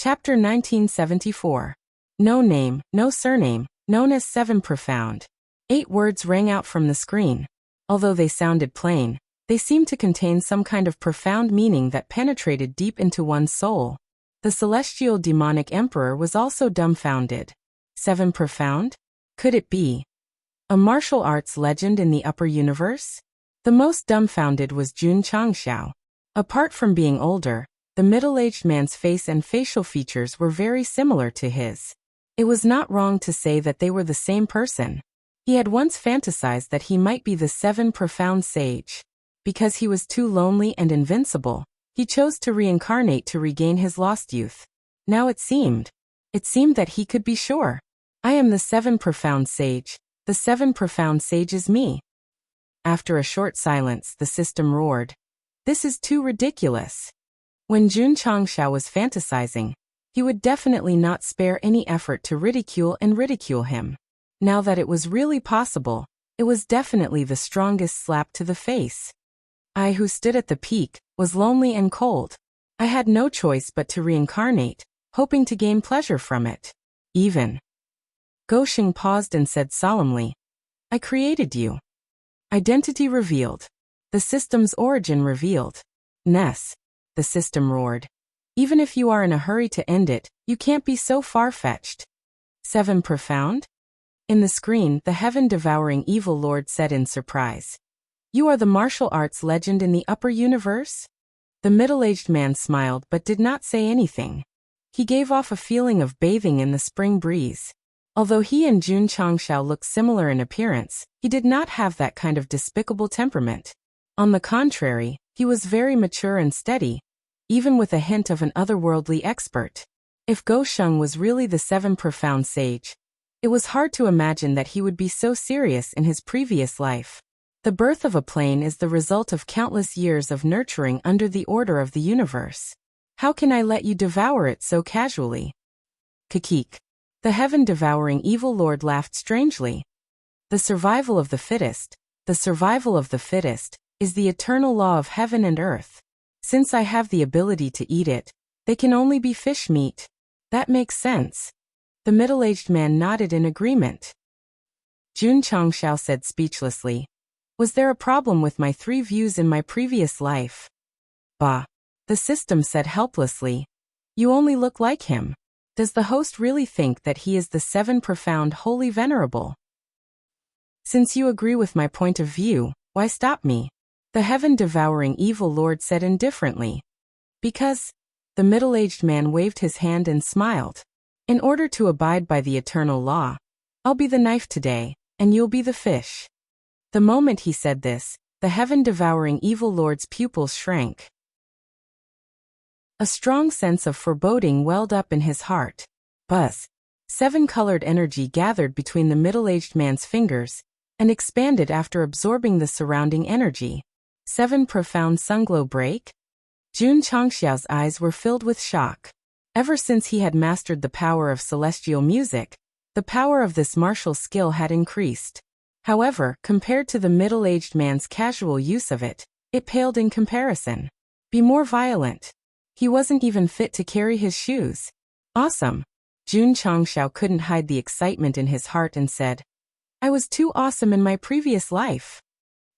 Chapter 1974. No name, no surname, known as Seven Profound. 8 words rang out from the screen. Although they sounded plain, they seemed to contain some kind of profound meaning that penetrated deep into one's soul. The celestial demonic emperor was also dumbfounded. 7 Profound? Could it be a martial arts legend in the upper universe? The most dumbfounded was Jun Changxiao. Apart from being older, the middle-aged man's face and facial features were very similar to his. It was not wrong to say that they were the same person. He had once fantasized that he might be the 7 Profound Sage. Because he was too lonely and invincible, he chose to reincarnate to regain his lost youth. Now it seemed that he could be sure. I am the 7 Profound Sage. The 7 Profound Sage is me. After a short silence, the system roared. This is too ridiculous. When Jun Changxiao was fantasizing, he would definitely not spare any effort to ridicule him. Now that it was really possible, it was definitely the strongest slap to the face. I, who stood at the peak, was lonely and cold. I had no choice but to reincarnate, hoping to gain pleasure from it. Even. Gosheng paused and said solemnly, I created you. Identity revealed. The system's origin revealed. Ness. The system roared. Even if you are in a hurry to end it, you can't be so far-fetched. 7 Profound? In the screen, the heaven-devouring evil lord said in surprise. You are the martial arts legend in the upper universe? The middle-aged man smiled but did not say anything. He gave off a feeling of bathing in the spring breeze. Although he and Jun Changxiao looked similar in appearance, he did not have that kind of despicable temperament. On the contrary, he was very mature and steady, even with a hint of an otherworldly expert. If Gosheng was really the 7 Profound Sage, it was hard to imagine that he would be so serious in his previous life. The birth of a plane is the result of countless years of nurturing under the order of the universe. How can I let you devour it so casually? Kakik. The heaven-devouring evil lord laughed strangely. The survival of the fittest is the eternal law of heaven and earth. Since I have the ability to eat it, they can only be fish meat. That makes sense. The middle-aged man nodded in agreement. Jun Changxiao said speechlessly, was there a problem with my 3 views in my previous life? Bah. The system said helplessly. You only look like him. Does the host really think that he is the 7 Profound Holy Venerable? Since you agree with my point of view, why stop me? The heaven-devouring evil lord said indifferently. Because. The middle-aged man waved his hand and smiled. In order to abide by the eternal law, I'll be the knife today, and you'll be the fish. The moment he said this, the heaven-devouring evil lord's pupils shrank. A strong sense of foreboding welled up in his heart. Buzz. 7-colored energy gathered between the middle-aged man's fingers and expanded after absorbing the surrounding energy. 7 Profound Sunglow break? Jun Changxiao's eyes were filled with shock. Ever since he had mastered the power of celestial music, the power of this martial skill had increased. However, compared to the middle-aged man's casual use of it, it paled in comparison. Be more violent. He wasn't even fit to carry his shoes. Awesome. Jun Changxiao couldn't hide the excitement in his heart and said, I was too awesome in my previous life.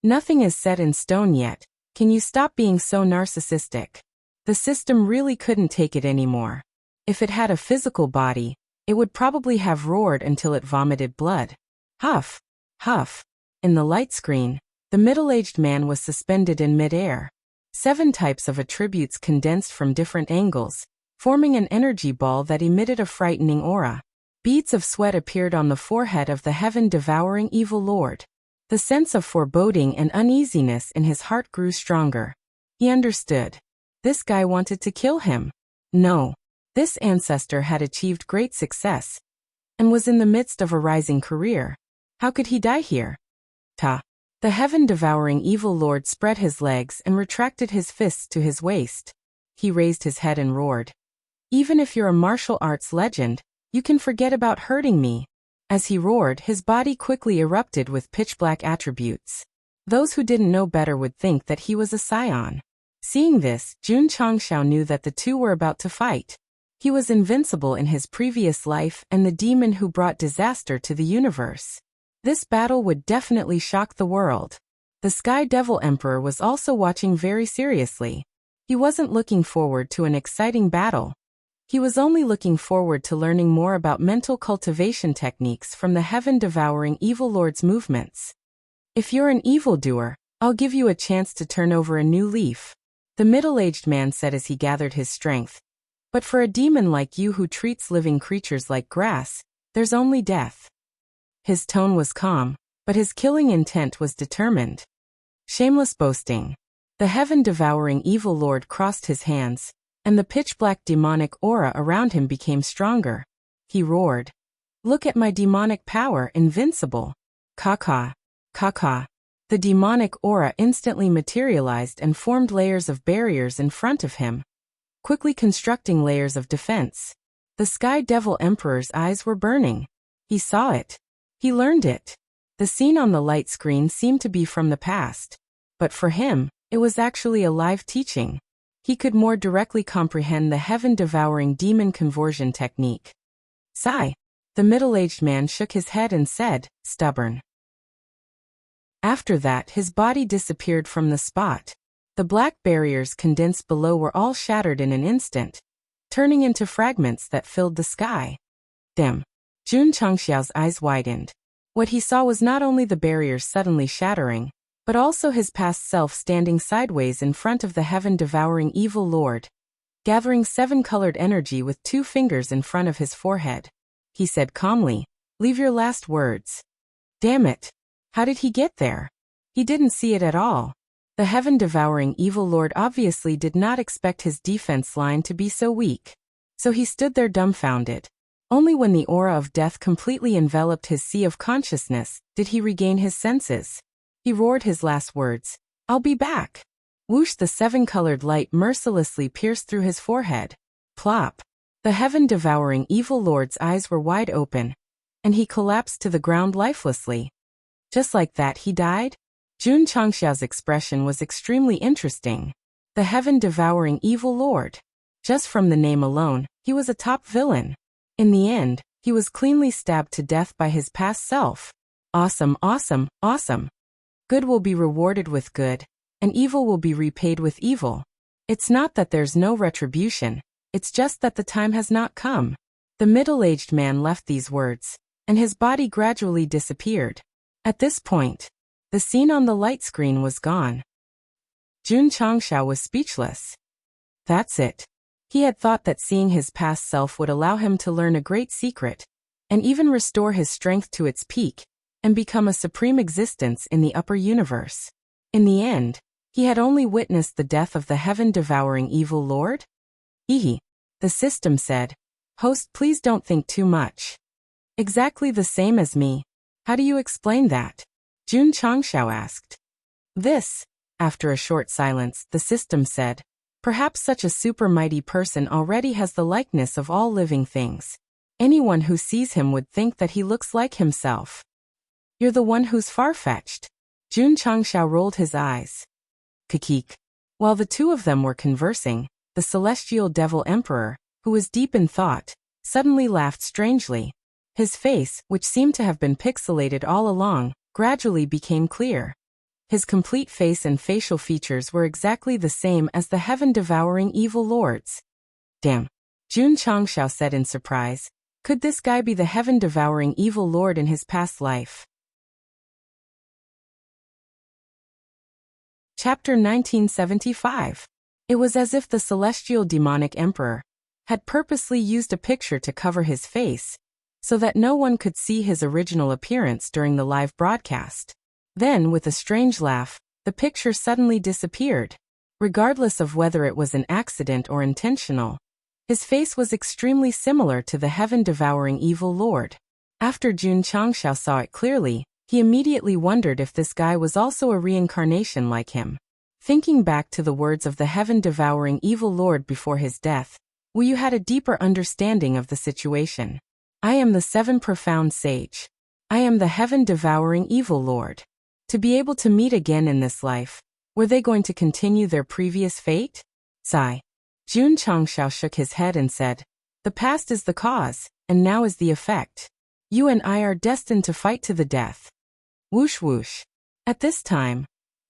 Nothing is set in stone yet. Can you stop being so narcissistic? The system really couldn't take it anymore. If it had a physical body, it would probably have roared until it vomited blood. Huff. Huff. In the light screen, the middle-aged man was suspended in mid-air. 7 types of attributes condensed from different angles, forming an energy ball that emitted a frightening aura. Beads of sweat appeared on the forehead of the heaven-devouring evil lord. The sense of foreboding and uneasiness in his heart grew stronger. He understood. This guy wanted to kill him. No. This ancestor had achieved great success and was in the midst of a rising career. How could he die here? Ta. The heaven-devouring evil lord spread his legs and retracted his fists to his waist. He raised his head and roared. Even if you're a martial arts legend, you can forget about hurting me. As he roared, his body quickly erupted with pitch-black attributes. Those who didn't know better would think that he was a scion. Seeing this, Jun Changxiao knew that the two were about to fight. He was invincible in his previous life and the demon who brought disaster to the universe. This battle would definitely shock the world. The Sky Devil Emperor was also watching very seriously. He wasn't looking forward to an exciting battle. He was only looking forward to learning more about mental cultivation techniques from the heaven-devouring evil lord's movements. If you're an evildoer, I'll give you a chance to turn over a new leaf, the middle-aged man said as he gathered his strength. But for a demon like you who treats living creatures like grass, there's only death. His tone was calm, but his killing intent was determined. Shameless boasting. The heaven-devouring evil lord crossed his hands, and the pitch-black demonic aura around him became stronger. He roared, "Look at my demonic power, invincible! Caw-caw, caw-caw." The demonic aura instantly materialized and formed layers of barriers in front of him, quickly constructing layers of defense. The Sky Devil Emperor's eyes were burning. He saw it. He learned it. The scene on the light screen seemed to be from the past, but for him, it was actually a live teaching. He could more directly comprehend the heaven-devouring demon conversion technique. Sigh. The middle-aged man shook his head and said, "Stubborn." After that, his body disappeared from the spot. The black barriers condensed below were all shattered in an instant, turning into fragments that filled the sky. Damn. Jun Changxiao's eyes widened. What he saw was not only the barriers suddenly shattering, but also his past self standing sideways in front of the heaven-devouring evil lord, gathering seven-colored energy with 2 fingers in front of his forehead. He said calmly, "Leave your last words." Damn it. How did he get there? He didn't see it at all. The heaven-devouring evil lord obviously did not expect his defense line to be so weak. So he stood there dumbfounded. Only when the aura of death completely enveloped his sea of consciousness did he regain his senses. He roared his last words, "I'll be back." Whoosh! The 7-colored light mercilessly pierced through his forehead. Plop! The heaven-devouring evil lord's eyes were wide open, and he collapsed to the ground lifelessly. Just like that he died? Jun Changxiao's expression was extremely interesting. The heaven-devouring evil lord. Just from the name alone, he was a top villain. In the end, he was cleanly stabbed to death by his past self. Awesome, awesome, awesome. Good will be rewarded with good, and evil will be repaid with evil. It's not that there's no retribution, it's just that the time has not come. The middle-aged man left these words, and his body gradually disappeared. At this point, the scene on the light screen was gone. Jun Changxiao was speechless. That's it. He had thought that seeing his past self would allow him to learn a great secret, and even restore his strength to its peak, and become a supreme existence in the upper universe. In the end, he had only witnessed the death of the heaven-devouring evil lord? Ehe. The system said, "Host, please don't think too much." Exactly the same as me. How do you explain that? Jun Changxiao asked. This, after a short silence, the system said, "Perhaps such a super mighty person already has the likeness of all living things. Anyone who sees him would think that he looks like himself." You're the one who's far-fetched. Jun Changxiao rolled his eyes. Kikik. While the two of them were conversing, the celestial devil emperor, who was deep in thought, suddenly laughed strangely. His face, which seemed to have been pixelated all along, gradually became clear. His complete face and facial features were exactly the same as the heaven-devouring evil lord's. Damn. Jun Changxiao said in surprise. Could this guy be the heaven-devouring evil lord in his past life? Chapter 1975. It was as if the celestial demonic emperor had purposely used a picture to cover his face, so that no one could see his original appearance during the live broadcast. Then, with a strange laugh, the picture suddenly disappeared. Regardless of whether it was an accident or intentional, his face was extremely similar to the heaven-devouring evil lord. After Jun Changxiao saw it clearly, he immediately wondered if this guy was also a reincarnation like him. Thinking back to the words of the heaven-devouring evil lord before his death, Wu Yu had a deeper understanding of the situation. I am the 7 profound sage. I am the heaven-devouring evil lord. To be able to meet again in this life, were they going to continue their previous fate? Sigh. Jun Changxiao shook his head and said, The past is the cause, and now is the effect. You and I are destined to fight to the death. Whoosh whoosh. At this time,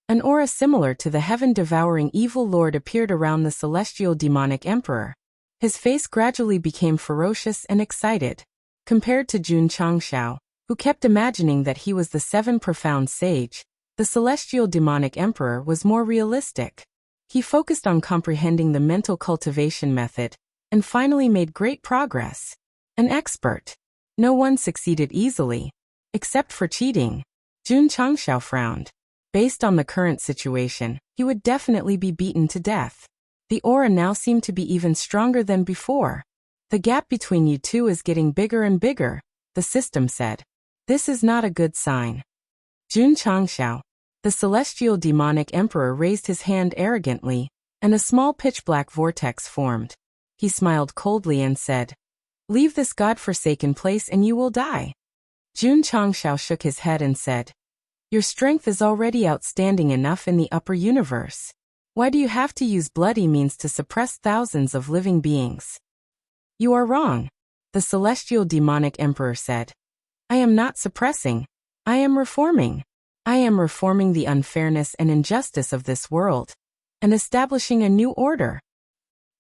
an aura similar to the heaven-devouring evil lord appeared around the celestial demonic emperor. His face gradually became ferocious and excited. Compared to Jun Changshao, who kept imagining that he was the seven profound sage, the celestial demonic emperor was more realistic. He focused on comprehending the mental cultivation method, and finally made great progress. An expert. No one succeeded easily. Except for cheating. Jun Changshao frowned. Based on the current situation, he would definitely be beaten to death. The aura now seemed to be even stronger than before. The gap between you two is getting bigger and bigger, the system said. This is not a good sign. Jun Changshao, the celestial demonic emperor, raised his hand arrogantly, and a small pitch-black vortex formed. He smiled coldly and said, "Leave this god-forsaken place and you will die." Jun Changshao shook his head and said, "Your strength is already outstanding enough in the upper universe. Why do you have to use bloody means to suppress thousands of living beings?" "You are wrong," the celestial demonic emperor said. "I am not suppressing. I am reforming. I am reforming the unfairness and injustice of this world, and establishing a new order."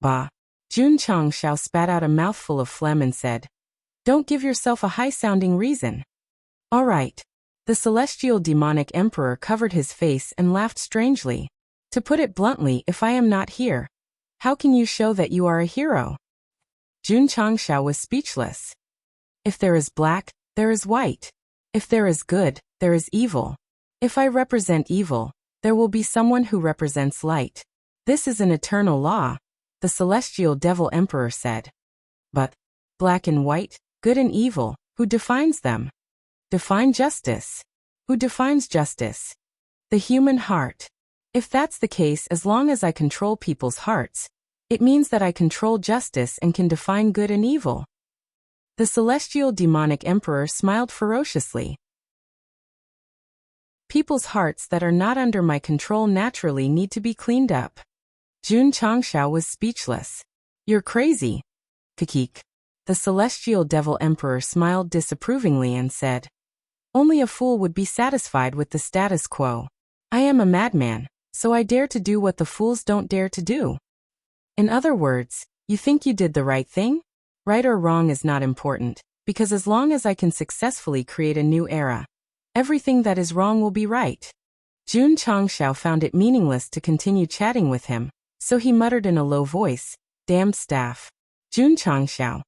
Bah! Jun Changshao spat out a mouthful of phlegm and said, "Don't give yourself a high-sounding reason." "All right." The celestial demonic emperor covered his face and laughed strangely. "To put it bluntly, if I am not here, how can you show that you are a hero?" Jun Changshao was speechless. "If there is black, there is white. If there is good, there is evil. If I represent evil, there will be someone who represents light. This is an eternal law," the celestial devil emperor said. "But black and white, good and evil, who defines them? Define justice. Who defines justice? The human heart. If that's the case, as long as I control people's hearts, it means that I control justice and can define good and evil." The celestial demonic emperor smiled ferociously. "People's hearts that are not under my control naturally need to be cleaned up." Jun Changshao was speechless. "You're crazy." Kikik. The celestial devil emperor smiled disapprovingly and said, "Only a fool would be satisfied with the status quo. I am a madman, so I dare to do what the fools don't dare to do." In other words, you think you did the right thing? Right or wrong is not important, because as long as I can successfully create a new era, everything that is wrong will be right. Jun Changshao found it meaningless to continue chatting with him, so he muttered in a low voice, "Damned staff." Jun Changshao,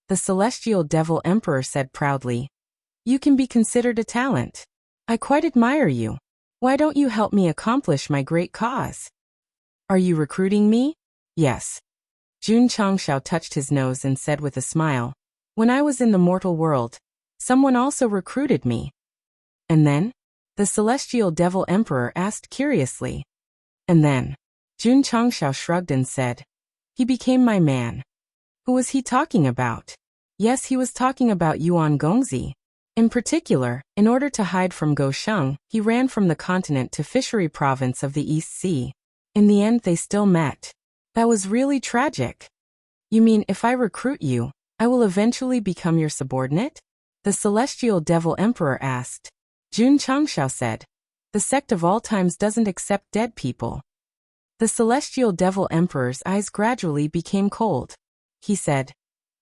the celestial devil emperor said proudly, "You can be considered a talent. I quite admire you. Why don't you help me accomplish my great cause?" "Are you recruiting me?" "Yes." Jun Changshao touched his nose and said with a smile, "When I was in the mortal world, someone also recruited me." "And then?" the celestial devil emperor asked curiously. "And then?" Jun Changshao shrugged and said, "He became my man." Who was he talking about? Yes, he was talking about Yuan Gongzi. In particular, in order to hide from Go Sheng, he ran from the continent to Fishery Province of the East Sea. In the end, they still met. That was really tragic. "You mean if I recruit you, I will eventually become your subordinate?" the celestial devil emperor asked. Jun Changshao said, "The sect of all times doesn't accept dead people." The celestial devil emperor's eyes gradually became cold. He said,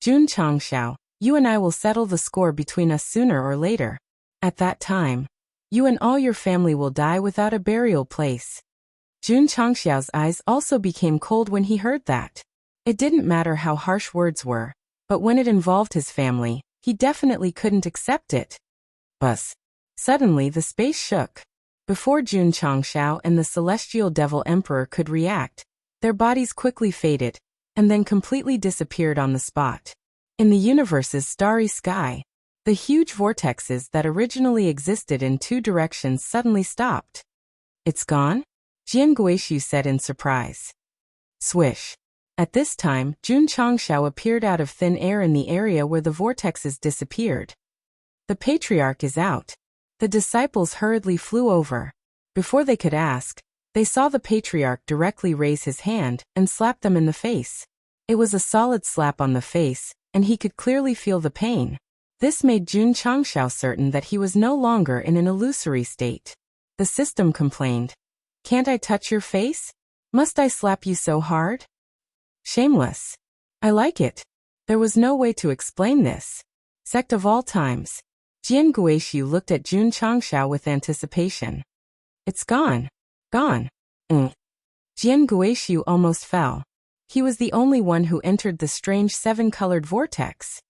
"Jun Changshao, you and I will settle the score between us sooner or later. At that time, you and all your family will die without a burial place." Jun Changshao's eyes also became cold when he heard that. It didn't matter how harsh words were, but when it involved his family, he definitely couldn't accept it. Buzz. Suddenly the space shook. Before Jun Changshao and the celestial devil emperor could react, their bodies quickly faded, and then completely disappeared on the spot. In the universe's starry sky, the huge vortexes that originally existed in two directions suddenly stopped. "It's gone?" Jian Guishu said in surprise. Swish. At this time, Jun Changshao appeared out of thin air in the area where the vortexes disappeared. "The patriarch is out." The disciples hurriedly flew over. Before they could ask, they saw the patriarch directly raise his hand and slap them in the face. It was a solid slap on the face, and he could clearly feel the pain. This made Jun Changshao certain that he was no longer in an illusory state. The system complained. Can't I touch your face? Must I slap you so hard? Shameless. I like it. There was no way to explain this. Sect of all times. Jian Guixiu looked at Jun Changshao with anticipation. It's gone. Gone. Jian Guixiu almost fell. He was the only one who entered the strange seven-colored vortex.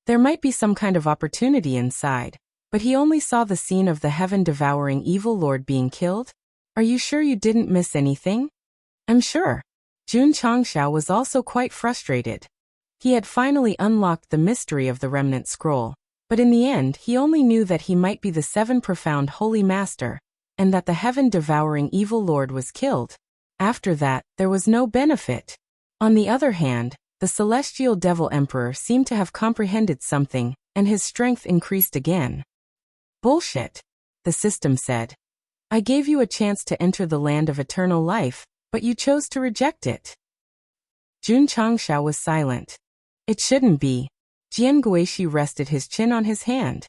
There might be some kind of opportunity inside, but he only saw the scene of the heaven-devouring evil lord being killed. Are you sure you didn't miss anything? I'm sure. Jun Changshao was also quite frustrated. He had finally unlocked the mystery of the remnant scroll, but in the end he only knew that he might be the seven profound holy master, and that the heaven-devouring evil lord was killed. After that, there was no benefit. On the other hand, the celestial devil emperor seemed to have comprehended something, and his strength increased again. Bullshit, the system said. I gave you a chance to enter the land of eternal life, but you chose to reject it. Jun Changshao was silent. It shouldn't be. Jian Guixiu rested his chin on his hand.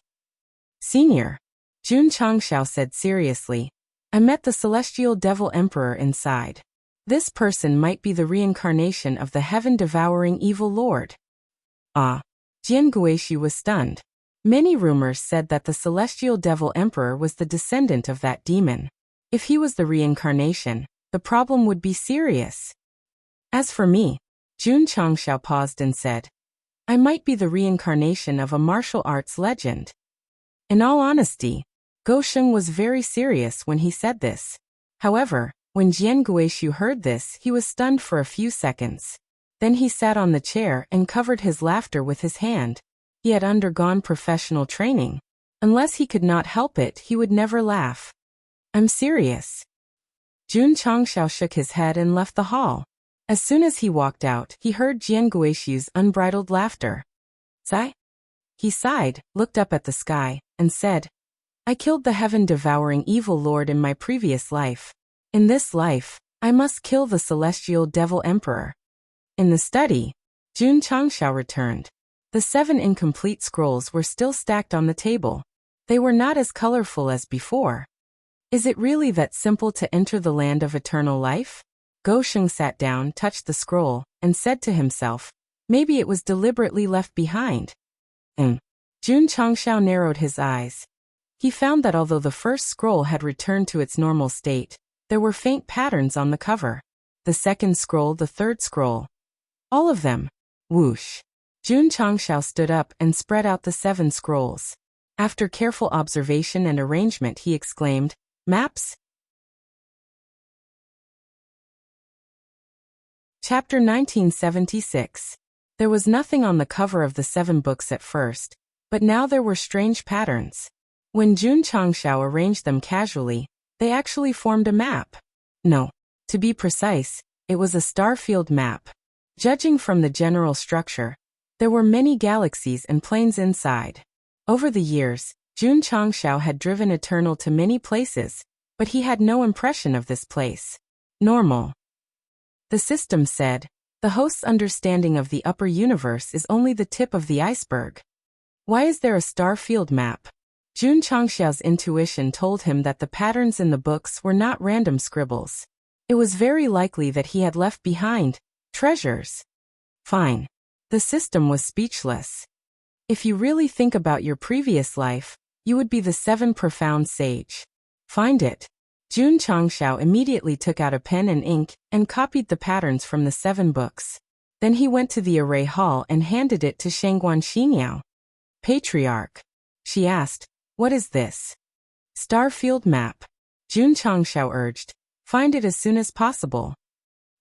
Senior, Jun Changshao said seriously, I met the celestial devil emperor inside. This person might be the reincarnation of the heaven-devouring evil lord. Ah. Jian Guixiu was stunned. Many rumors said that the celestial devil emperor was the descendant of that demon. If he was the reincarnation, the problem would be serious. As for me, Jun Changshao paused and said, I might be the reincarnation of a martial arts legend. In all honesty, Go Sheng was very serious when he said this. However, when Jian Guixiu heard this, he was stunned for a few seconds. Then he sat on the chair and covered his laughter with his hand. He had undergone professional training. Unless he could not help it, he would never laugh. I'm serious. Jun Changshao shook his head and left the hall. As soon as he walked out, he heard Jian Guixiu's unbridled laughter. Sigh? He sighed, looked up at the sky, and said, I killed the heaven-devouring evil lord in my previous life. In this life, I must kill the celestial devil emperor. In the study, Jun Changshao returned. The 7 incomplete scrolls were still stacked on the table. They were not as colorful as before. Is it really that simple to enter the land of eternal life? Go Sheng sat down, touched the scroll, and said to himself, maybe it was deliberately left behind. Jun Changshao narrowed his eyes. He found that although the first scroll had returned to its normal state, there were faint patterns on the cover. The second scroll, the third scroll. All of them. Whoosh. Jun Changshao stood up and spread out the 7 scrolls. After careful observation and arrangement, he exclaimed, Maps? Chapter 1976. There was nothing on the cover of the 7 books at first, but now there were strange patterns. When Jun Changshao arranged them casually, they actually formed a map. No. To be precise, it was a star-field map. Judging from the general structure, there were many galaxies and planes inside. Over the years, Jun Changshao had driven Eternal to many places, but he had no impression of this place. Normal. The system said, the host's understanding of the upper universe is only the tip of the iceberg. Why is there a star-field map? Jun Changshao's intuition told him that the patterns in the books were not random scribbles. It was very likely that he had left behind treasures. Fine. The system was speechless. If you really think about your previous life, you would be the 7 profound sage. Find it. Jun Changshao immediately took out a pen and ink and copied the patterns from the 7 books. Then he went to the array hall and handed it to Shangguan Xiniao. Patriarch. She asked, what is this? Star field map. Jun Changshao urged. Find it as soon as possible.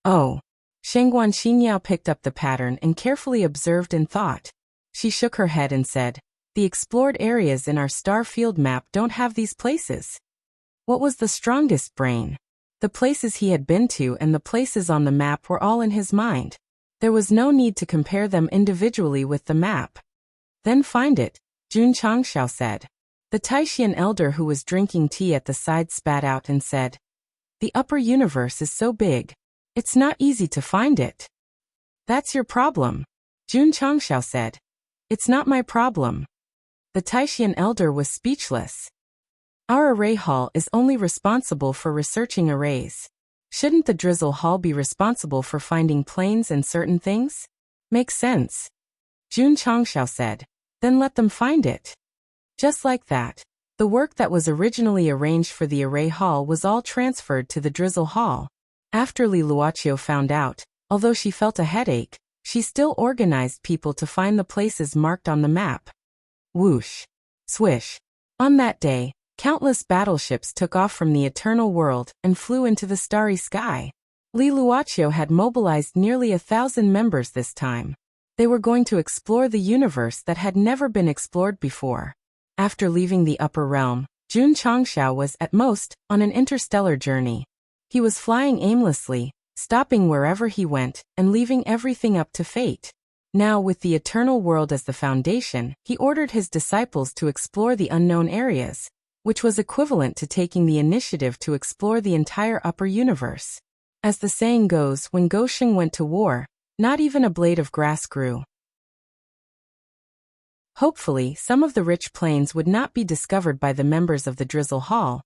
Oh. Shangguan Xiniao picked up the pattern and carefully observed and thought. She shook her head and said, the explored areas in our star field map don't have these places. What was the strongest brain? The places he had been to and the places on the map were all in his mind. There was no need to compare them individually with the map. Then find it, Jun Changshao said. The Taishian elder who was drinking tea at the side spat out and said, the upper universe is so big. It's not easy to find it. That's your problem, Jun Changxiao said. It's not my problem. The Taishan elder was speechless. Our array hall is only responsible for researching arrays. Shouldn't the drizzle hall be responsible for finding planes and certain things? Makes sense. Jun Changxiao said. Then let them find it. Just like that, the work that was originally arranged for the array hall was all transferred to the drizzle hall. After Li Luoqiu found out, although she felt a headache, she still organized people to find the places marked on the map. Whoosh. Swish. On that day, countless battleships took off from the eternal world and flew into the starry sky. Li Luoqiu had mobilized nearly 1,000 members this time. They were going to explore the universe that had never been explored before. After leaving the upper realm, Jun Changxiao was, at most, on an interstellar journey. He was flying aimlessly, stopping wherever he went, and leaving everything up to fate. Now, with the eternal world as the foundation, he ordered his disciples to explore the unknown areas, which was equivalent to taking the initiative to explore the entire upper universe. As the saying goes, when Gosheng went to war, not even a blade of grass grew. Hopefully, some of the rich plains would not be discovered by the members of the Drizzle Hall,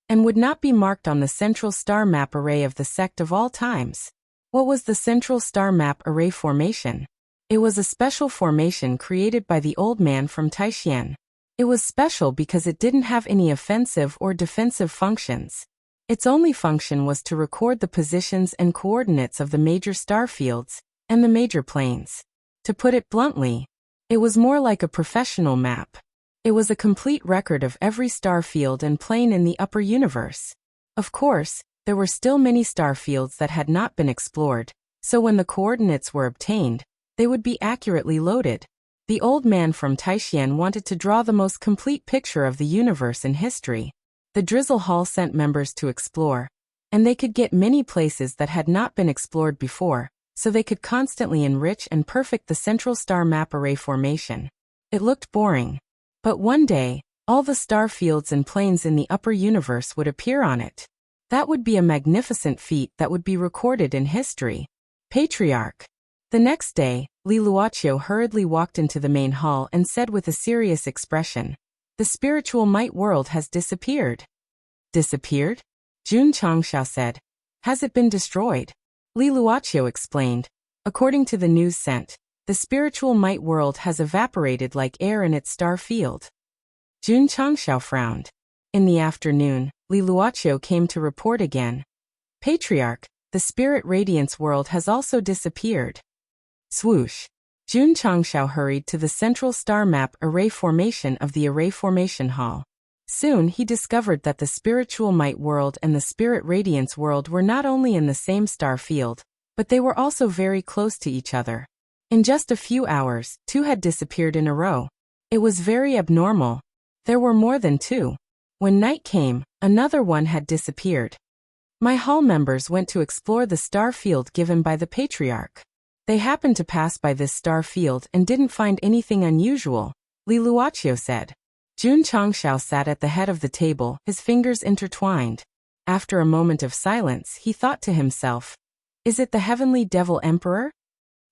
and would not be marked on the central star map array of the sect of all times. What was the central star map array formation? It was a special formation created by the old man from Taishan. It was special because it didn't have any offensive or defensive functions. Its only function was to record the positions and coordinates of the major star fields and the major planes. To put it bluntly, it was more like a professional map. It was a complete record of every star field and plane in the upper universe. Of course, there were still many star fields that had not been explored, so when the coordinates were obtained, they would be accurately loaded. The old man from Taishan wanted to draw the most complete picture of the universe in history. The Drizzle Hall sent members to explore, and they could get many places that had not been explored before, so they could constantly enrich and perfect the central star map array formation. It looked boring. But one day, all the star fields and planes in the upper universe would appear on it. That would be a magnificent feat that would be recorded in history. Patriarch. The next day, Li Luoqiu hurriedly walked into the main hall and said with a serious expression, "The spiritual might world has disappeared." Disappeared? Jun Changxiao said. Has it been destroyed? Li Luoqiu explained. According to the news sent, the spiritual might world has evaporated like air in its star field. Jun Changxiao frowned. In the afternoon, Li Luoqiu came to report again. Patriarch, the spirit radiance world has also disappeared. Swoosh. Jun Changxiao hurried to the central star map array formation of the array formation hall. Soon he discovered that the spiritual might world and the spirit radiance world were not only in the same star field, but they were also very close to each other. In just a few hours, two had disappeared in a row. It was very abnormal. There were more than two. When night came, another one had disappeared. My hall members went to explore the star field given by the Patriarch. They happened to pass by this star field and didn't find anything unusual, Li Luoqiu said. Jun Changxiao sat at the head of the table, his fingers intertwined. After a moment of silence, he thought to himself, "Is it the heavenly devil emperor?"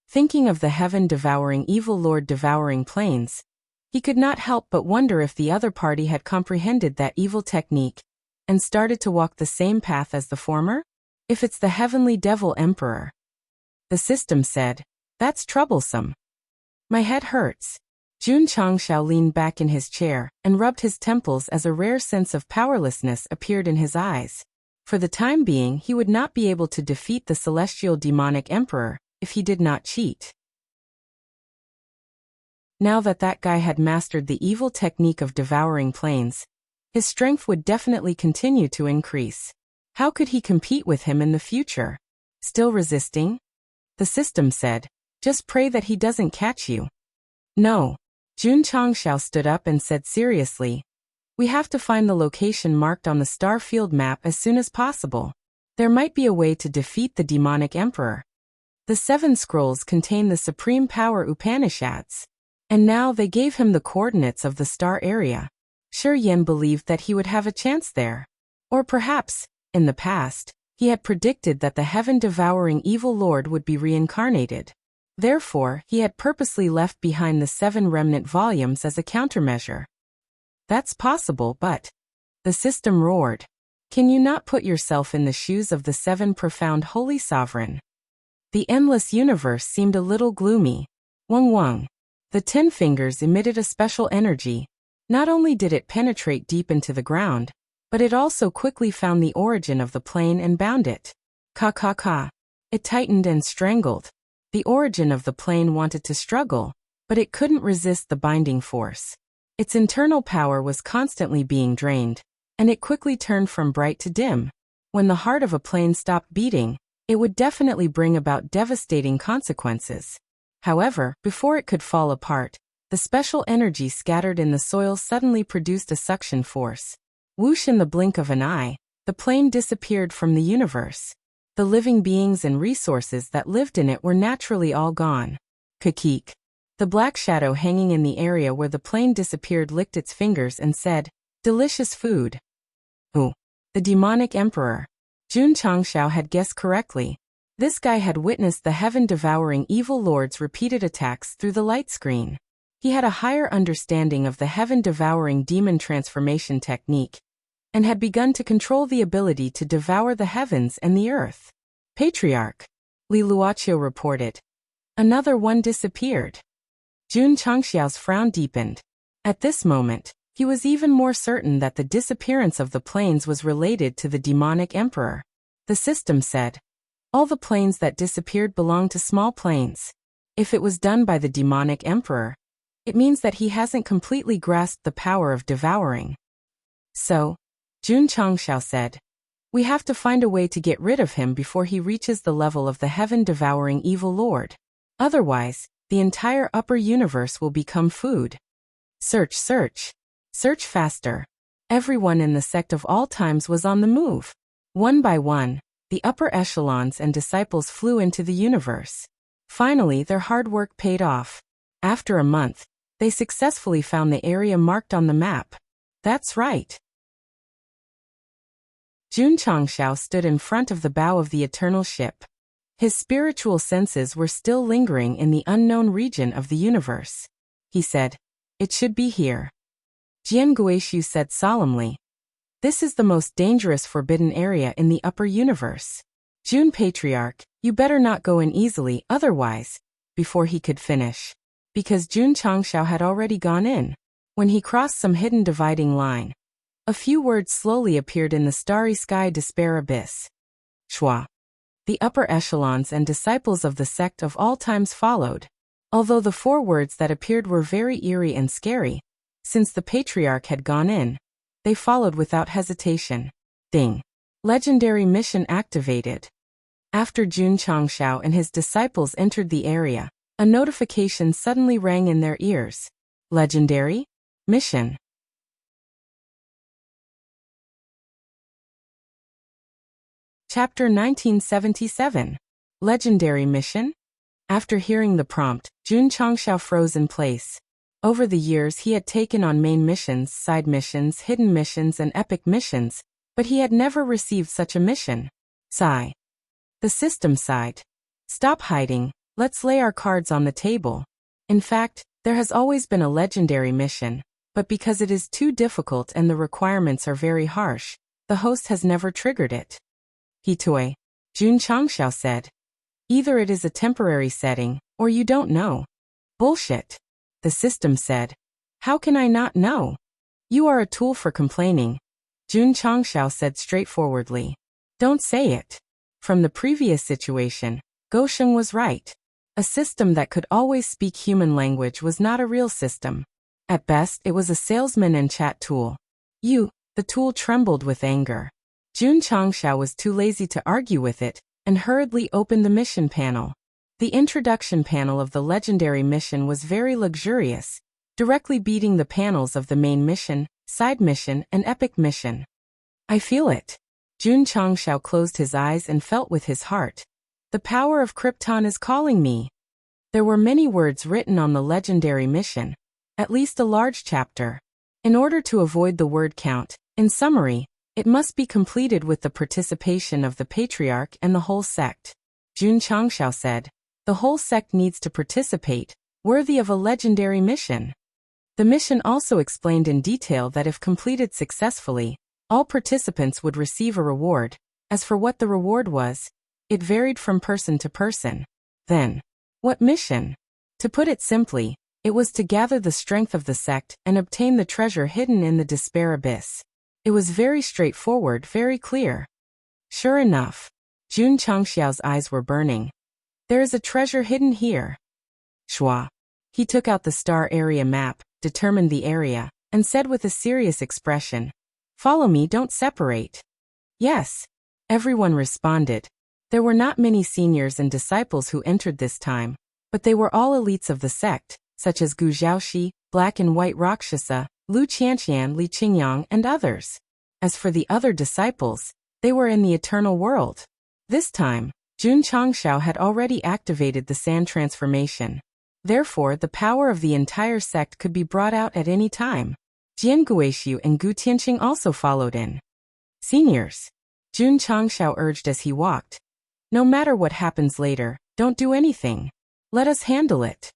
Thinking of the heaven-devouring evil lord devouring planes, he could not help but wonder if the other party had comprehended that evil technique and started to walk the same path as the former? If it's the heavenly devil emperor, the system said, that's troublesome. My head hurts. Jun Changxiao leaned back in his chair and rubbed his temples as a rare sense of powerlessness appeared in his eyes. For the time being, he would not be able to defeat the celestial demonic emperor if he did not cheat. Now that that guy had mastered the evil technique of devouring planes, his strength would definitely continue to increase. How could he compete with him in the future? Still resisting? The system said, just pray that he doesn't catch you. No. Jun Changxiao stood up and said seriously, we have to find the location marked on the star field map as soon as possible. There might be a way to defeat the demonic emperor. The 7 scrolls contain the supreme power Upanishads, and now they gave him the coordinates of the star area. Shi Yan believed that he would have a chance there. Or perhaps, in the past, He had predicted that the heaven-devouring evil lord would be reincarnated. Therefore, he had purposely left behind the 7 remnant volumes as a countermeasure. That's possible, but... The system roared. Can you not put yourself in the shoes of the 7 profound holy sovereign? The endless universe seemed a little gloomy. Wung. The 10 fingers emitted a special energy. Not only did it penetrate deep into the ground, but it also quickly found the origin of the plane and bound it. Ka. It tightened and strangled. The origin of the plane wanted to struggle, but it couldn't resist the binding force. Its internal power was constantly being drained, and it quickly turned from bright to dim. When the heart of a plane stopped beating, it would definitely bring about devastating consequences. However, before it could fall apart, the special energy scattered in the soil suddenly produced a suction force. Whoosh, in the blink of an eye, the plane disappeared from the universe. The living beings and resources that lived in it were naturally all gone. Kakik. The black shadow hanging in the area where the plane disappeared licked its fingers and said, "Delicious food." Ooh. The demonic emperor. Jun Changshao had guessed correctly. This guy had witnessed the heaven-devouring evil lord's repeated attacks through the light screen. He had a higher understanding of the heaven-devouring demon transformation technique, and had begun to control the ability to devour the heavens and the earth. Patriarch. Li Luoqiu reported. Another one disappeared. Jun Changxiao's frown deepened. At this moment, he was even more certain that the disappearance of the planes was related to the demonic emperor. The system said, all the planes that disappeared belong to small planes. If it was done by the demonic emperor, it means that he hasn't completely grasped the power of devouring. So, Jun Changxiao said, we have to find a way to get rid of him before he reaches the level of the heaven-devouring evil lord. Otherwise, the entire upper universe will become food. Search faster. Everyone in the sect of all times was on the move. One by one, the upper echelons and disciples flew into the universe. Finally, their hard work paid off. After a month, they successfully found the area marked on the map. That's right. Jun Changxiao stood in front of the bow of the eternal ship. His spiritual senses were still lingering in the unknown region of the universe. He said, it should be here. Jian Guishu said solemnly, this is the most dangerous forbidden area in the upper universe. Jun Patriarch, you better not go in easily, otherwise, before he could finish. Because Jun Changxiao had already gone in. When he crossed some hidden dividing line, a few words slowly appeared in the starry sky despair abyss. Shua. The upper echelons and disciples of the sect of all times followed. Although the 4 words that appeared were very eerie and scary, since the patriarch had gone in, they followed without hesitation. Ding. Legendary mission activated. After Jun Changxiao and his disciples entered the area, a notification suddenly rang in their ears. Legendary mission. Chapter 1977. Legendary mission? After hearing the prompt, Jun Changxiao froze in place. Over the years he had taken on main missions, side missions, hidden missions and epic missions, but he had never received such a mission. Sigh. The system sighed. Stop hiding, let's lay our cards on the table. In fact, there has always been a legendary mission, but because it is too difficult and the requirements are very harsh, the host has never triggered it. Hitoi. Jun Changxiao said. Either it is a temporary setting, or you don't know. Bullshit. The system said. How can I not know? You are a tool for complaining. Jun Changxiao said straightforwardly. Don't say it. From the previous situation, Gosheng was right. A system that could always speak human language was not a real system. At best, it was a salesman and chat tool. The tool trembled with anger. Jun Changxiao was too lazy to argue with it, and hurriedly opened the mission panel. The introduction panel of the legendary mission was very luxurious, directly beating the panels of the main mission, side mission, and epic mission. I feel it. Jun Changxiao closed his eyes and felt with his heart. The power of Krypton is calling me. There were many words written on the legendary mission, at least a large chapter. In order to avoid the word count, in summary, It must be completed with the participation of the patriarch and the whole sect. Jun Changshao said, the whole sect needs to participate, worthy of a legendary mission. The mission also explained in detail that if completed successfully, all participants would receive a reward. As for what the reward was, it varied from person to person. Then, what mission? To put it simply, it was to gather the strength of the sect and obtain the treasure hidden in the despair abyss. It was very straightforward, very clear. Sure enough, Jun Changxiao's eyes were burning. There is a treasure hidden here. Shua. He took out the star area map, determined the area, and said with a serious expression, "Follow me, don't separate." Yes. Everyone responded. There were not many seniors and disciples who entered this time, but they were all elites of the sect, such as Gu Zhaoxi, Black and White Rakshasa, Lu Qianqian, Li Qingyang, and others. As for the other disciples, they were in the eternal world. This time, Jun Changshao had already activated the sand transformation. Therefore, the power of the entire sect could be brought out at any time. Jian Guishu and Gu Tianqing also followed in. Seniors, Jun Changshao urged as he walked. No matter what happens later, don't do anything. Let us handle it.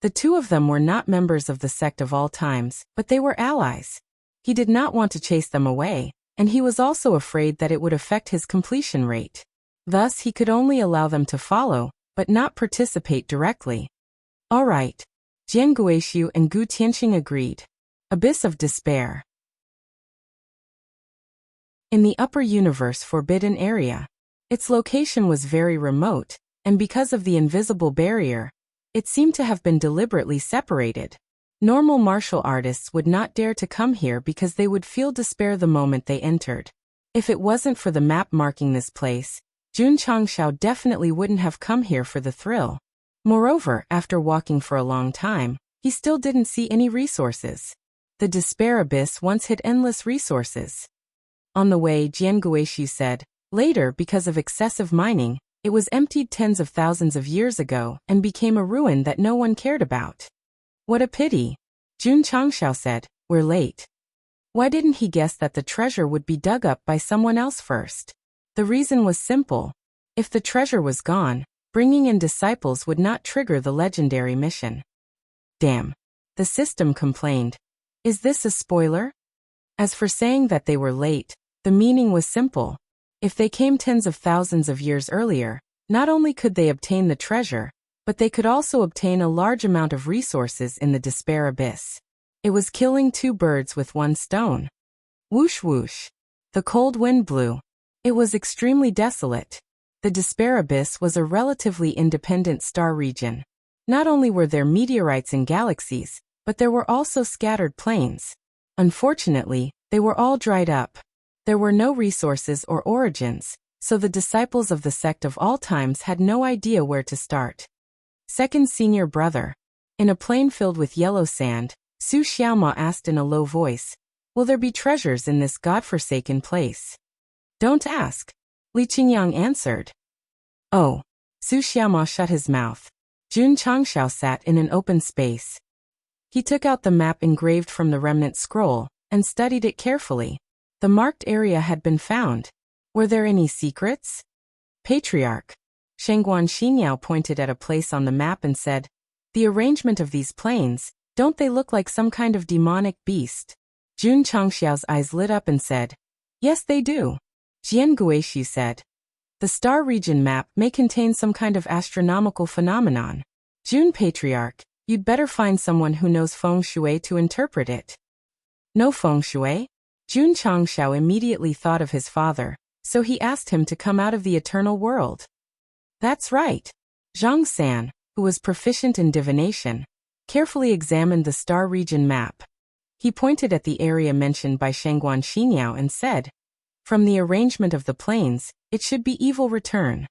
The two of them were not members of the sect of all times, but they were allies. He did not want to chase them away, and he was also afraid that it would affect his completion rate. Thus, he could only allow them to follow, but not participate directly. All right. Jian Guishu and Gu Tianqing agreed. Abyss of Despair. In the upper universe forbidden area. Its location was very remote, and because of the invisible barrier, it seemed to have been deliberately separated. Normal martial artists would not dare to come here because they would feel despair the moment they entered. If it wasn't for the map marking this place, Jun Changshao definitely wouldn't have come here for the thrill. Moreover, after walking for a long time, he still didn't see any resources. The despair abyss once hid endless resources. On the way, Jian Guishu said, later, because of excessive mining, it was emptied tens of thousands of years ago and became a ruin that no one cared about. What a pity. Jun Changshao said, we're late. Why didn't he guess that the treasure would be dug up by someone else first? The reason was simple. If the treasure was gone, bringing in disciples would not trigger the legendary mission. Damn. The system complained. Is this a spoiler? As for saying that they were late, the meaning was simple. If they came tens of thousands of years earlier, not only could they obtain the treasure, but they could also obtain a large amount of resources in the despair abyss. It was killing two birds with one stone. Whoosh whoosh. The cold wind blew. It was extremely desolate. The despair abyss was a relatively independent star region. Not only were there meteorites and galaxies, but there were also scattered plains. Unfortunately, they were all dried up. There were no resources or origins, so the disciples of the sect of all times had no idea where to start. Second senior brother. In a plain filled with yellow sand, Su Xiaoma asked in a low voice, will there be treasures in this godforsaken place? Don't ask. Li Qingyang answered. Oh. Su Xiaoma shut his mouth. Jun Changshao sat in an open space. He took out the map engraved from the remnant scroll and studied it carefully. The marked area had been found. Were there any secrets? Patriarch. Shengguan Xinyao pointed at a place on the map and said, the arrangement of these plains, don't they look like some kind of demonic beast? Jun Changxiao's eyes lit up and said, yes they do. Jian Guishu said, the star region map may contain some kind of astronomical phenomenon. Jun Patriarch, you'd better find someone who knows feng shui to interpret it. No feng shui? Jun Changshao immediately thought of his father, so he asked him to come out of the eternal world. That's right. Zhang San, who was proficient in divination, carefully examined the star region map. He pointed at the area mentioned by Shengguan Xinyao and said, from the arrangement of the plains, it should be Evil Return.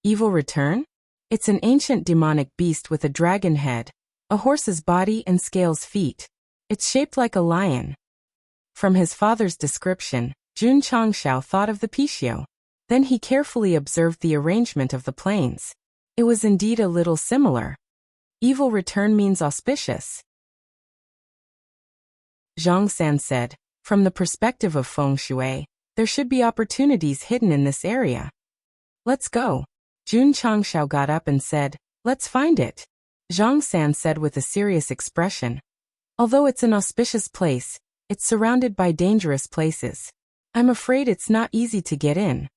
Evil Return? It's an ancient demonic beast with a dragon head, a horse's body and scales feet. It's shaped like a lion. From his father's description, Jun Changshao thought of the Pishio. Then he carefully observed the arrangement of the plains. It was indeed a little similar. Evil Return means auspicious. Zhang San said, From the perspective of feng shui, there should be opportunities hidden in this area. Let's go. Jun Changshao got up and said, let's find it. Zhang San said with a serious expression. Although it's an auspicious place, it's surrounded by dangerous places. I'm afraid it's not easy to get in.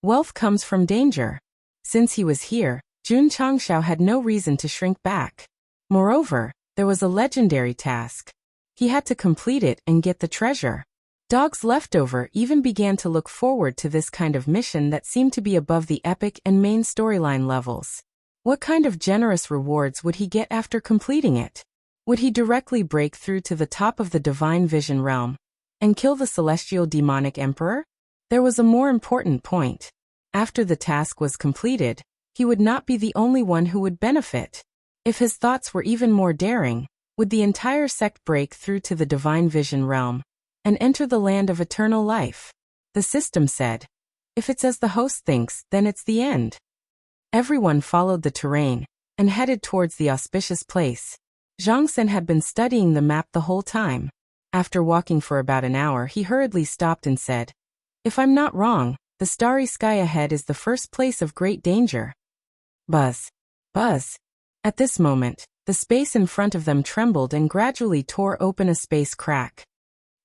Wealth comes from danger. Since he was here, Jun Changshao had no reason to shrink back. Moreover, there was a legendary task. He had to complete it and get the treasure. Dogs Leftover even began to look forward to this kind of mission that seemed to be above the epic and main storyline levels. What kind of generous rewards would he get after completing it? Would he directly break through to the top of the Divine Vision realm and kill the Celestial Demonic Emperor? There was a more important point. After the task was completed, he would not be the only one who would benefit. If his thoughts were even more daring, would the entire sect break through to the Divine Vision realm and enter the land of eternal life? The system said. If it's as the host thinks, then it's the end. Everyone followed the terrain and headed towards the auspicious place. Zhang San had been studying the map the whole time. After walking for about an hour, he hurriedly stopped and said, if I'm not wrong, the starry sky ahead is the first place of great danger. Buzz. Buzz. At this moment, the space in front of them trembled and gradually tore open a space crack.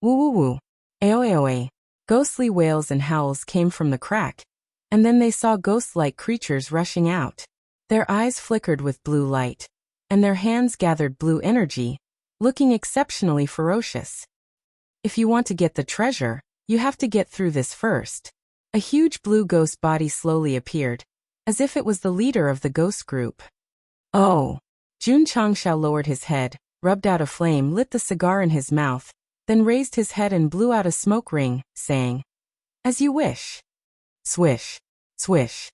Woo woo woo. Aoaoa. Ghostly wails and howls came from the crack, and then they saw ghost-like creatures rushing out. Their eyes flickered with blue light, and their hands gathered blue energy, looking exceptionally ferocious. If you want to get the treasure, you have to get through this first. A huge blue ghost body slowly appeared, as if it was the leader of the ghost group. Oh! Jun Changshao lowered his head, rubbed out a flame, lit the cigar in his mouth, then raised his head and blew out a smoke ring, saying, as you wish. Swish. Swish.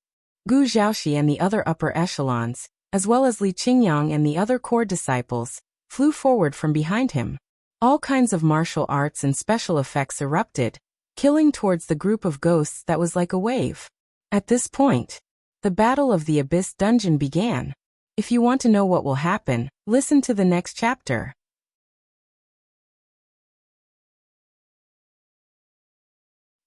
Gu Zhaoxi and the other upper echelons, as well as Li Qingyang and the other core disciples, flew forward from behind him. All kinds of martial arts and special effects erupted, killing towards the group of ghosts that was like a wave. At this point, the Battle of the Abyss dungeon began. If you want to know what will happen, listen to the next chapter.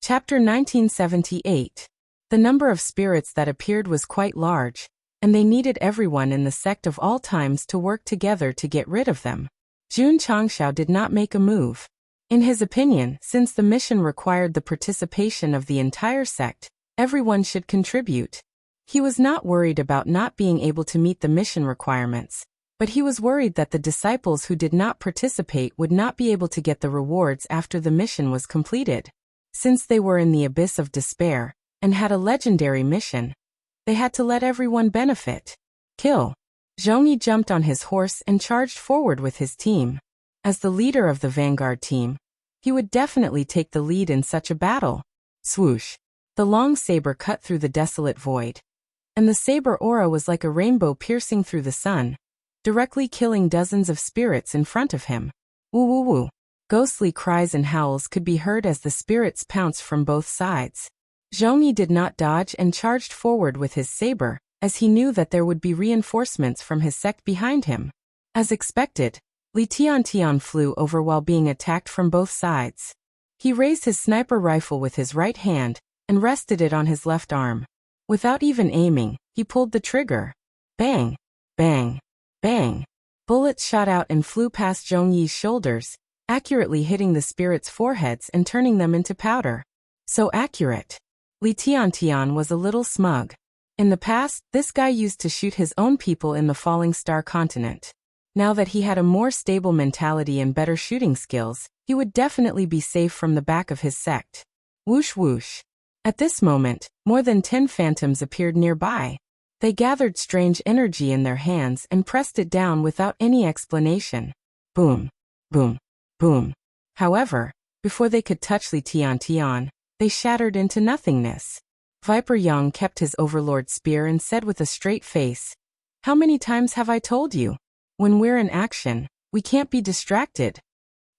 Chapter 1978. The number of spirits that appeared was quite large, and they needed everyone in the sect of all times to work together to get rid of them. Jun Changshao did not make a move. In his opinion, since the mission required the participation of the entire sect, everyone should contribute. He was not worried about not being able to meet the mission requirements, but he was worried that the disciples who did not participate would not be able to get the rewards after the mission was completed. Since they were in the abyss of despair and had a legendary mission, they had to let everyone benefit. Kill. Zhongyi jumped on his horse and charged forward with his team. As the leader of the vanguard team, he would definitely take the lead in such a battle. Swoosh. The long saber cut through the desolate void, and the saber aura was like a rainbow piercing through the sun, directly killing dozens of spirits in front of him. Woo woo woo. Ghostly cries and howls could be heard as the spirits pounced from both sides. Zhongyi did not dodge and charged forward with his saber, as he knew that there would be reinforcements from his sect behind him. As expected, Li Tiantian flew over while being attacked from both sides. He raised his sniper rifle with his right hand and rested it on his left arm. Without even aiming, he pulled the trigger. Bang! Bang! Bang! Bullets shot out and flew past Zhongyi's shoulders, accurately hitting the spirits' foreheads and turning them into powder. So accurate. Li Tiantian was a little smug. In the past, this guy used to shoot his own people in the Falling Star continent. Now that he had a more stable mentality and better shooting skills, he would definitely be safe from the back of his sect. Whoosh whoosh. At this moment, more than 10 phantoms appeared nearby. They gathered strange energy in their hands and pressed it down without any explanation. Boom. Boom. Boom. However, before they could touch Li Tiantian, they shattered into nothingness. Viper Yang kept his overlord spear and said with a straight face, "How many times have I told you? When we're in action, we can't be distracted."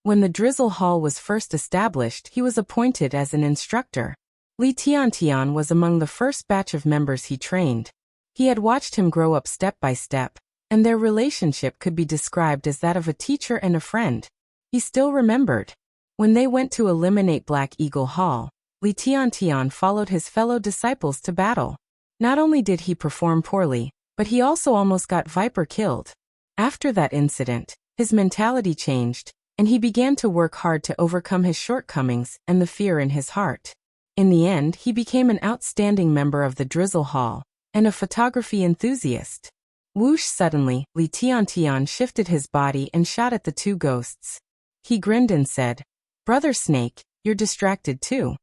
When the Drizzle Hall was first established, he was appointed as an instructor. Li Tiantian was among the first batch of members he trained. He had watched him grow up step by step, and their relationship could be described as that of a teacher and a friend. He still remembered. When they went to eliminate Black Eagle Hall, Li Tiantian followed his fellow disciples to battle. Not only did he perform poorly, but he also almost got Viper killed. After that incident, his mentality changed, and he began to work hard to overcome his shortcomings and the fear in his heart. In the end, he became an outstanding member of the Drizzle Hall, and a photography enthusiast. Whoosh! Suddenly, Li Tiantian shifted his body and shot at the two ghosts. He grinned and said, "Brother Snake, you're distracted too."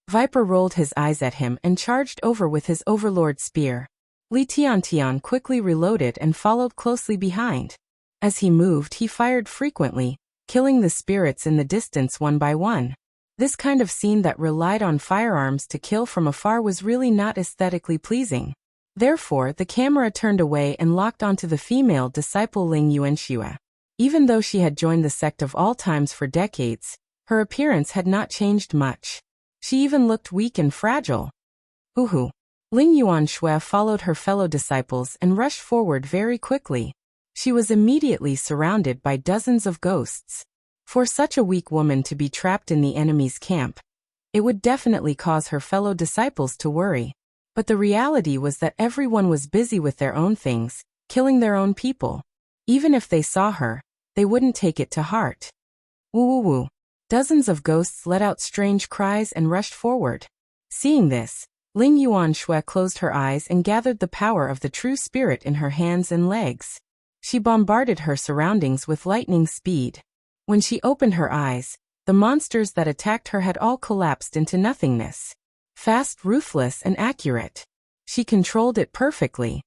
Viper rolled his eyes at him and charged over with his Overlord spear. Li Tiantian quickly reloaded and followed closely behind. As he moved, he fired frequently, killing the spirits in the distance one by one. This kind of scene that relied on firearms to kill from afar was really not aesthetically pleasing. Therefore, the camera turned away and locked onto the female disciple Ling Yuanxue. Even though she had joined the sect of all times for decades, her appearance had not changed much. She even looked weak and fragile. Hoo-hoo. Ling Yuanxue followed her fellow disciples and rushed forward very quickly. She was immediately surrounded by dozens of ghosts. For such a weak woman to be trapped in the enemy's camp, it would definitely cause her fellow disciples to worry. But the reality was that everyone was busy with their own things, killing their own people. Even if they saw her, they wouldn't take it to heart. Woo-woo-woo. Dozens of ghosts let out strange cries and rushed forward. Seeing this, Ling Yuanxue closed her eyes and gathered the power of the true spirit in her hands and legs. She bombarded her surroundings with lightning speed. When she opened her eyes, the monsters that attacked her had all collapsed into nothingness. Fast, ruthless, and accurate. She controlled it perfectly.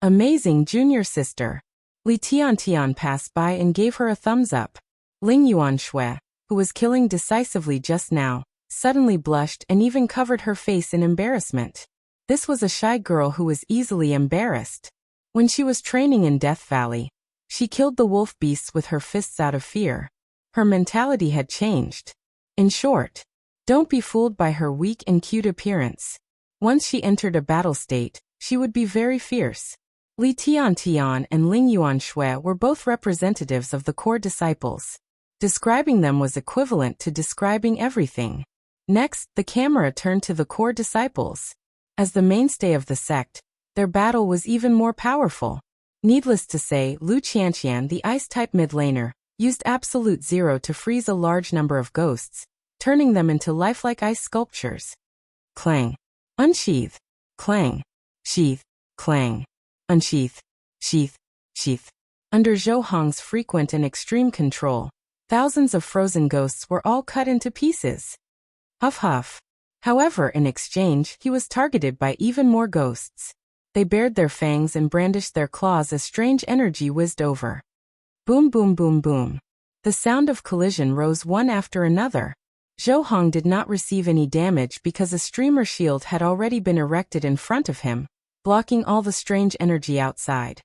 Amazing, junior sister. Li Tiantian passed by and gave her a thumbs up. Ling Yuanxue, who was killing decisively just now, suddenly blushed and even covered her face in embarrassment. This was a shy girl who was easily embarrassed. When she was training in Death Valley, she killed the wolf beasts with her fists out of fear. Her mentality had changed. In short, don't be fooled by her weak and cute appearance. Once she entered a battle state, she would be very fierce. Li Tiantian and Ling Yuanxue were both representatives of the core disciples. Describing them was equivalent to describing everything. Next, the camera turned to the core disciples. As the mainstay of the sect, their battle was even more powerful. Needless to say, Lu Qianqian, the ice-type mid-laner, used Absolute Zero to freeze a large number of ghosts, turning them into lifelike ice sculptures. Clang. Unsheath. Clang. Sheath. Clang. Unsheath. Sheath. Sheath. Under Zhou Hong's frequent and extreme control, thousands of frozen ghosts were all cut into pieces. Huff huff. However, in exchange, he was targeted by even more ghosts. They bared their fangs and brandished their claws as strange energy whizzed over. Boom boom boom boom. The sound of collision rose one after another. Zhou Hong did not receive any damage because a streamer shield had already been erected in front of him, blocking all the strange energy outside.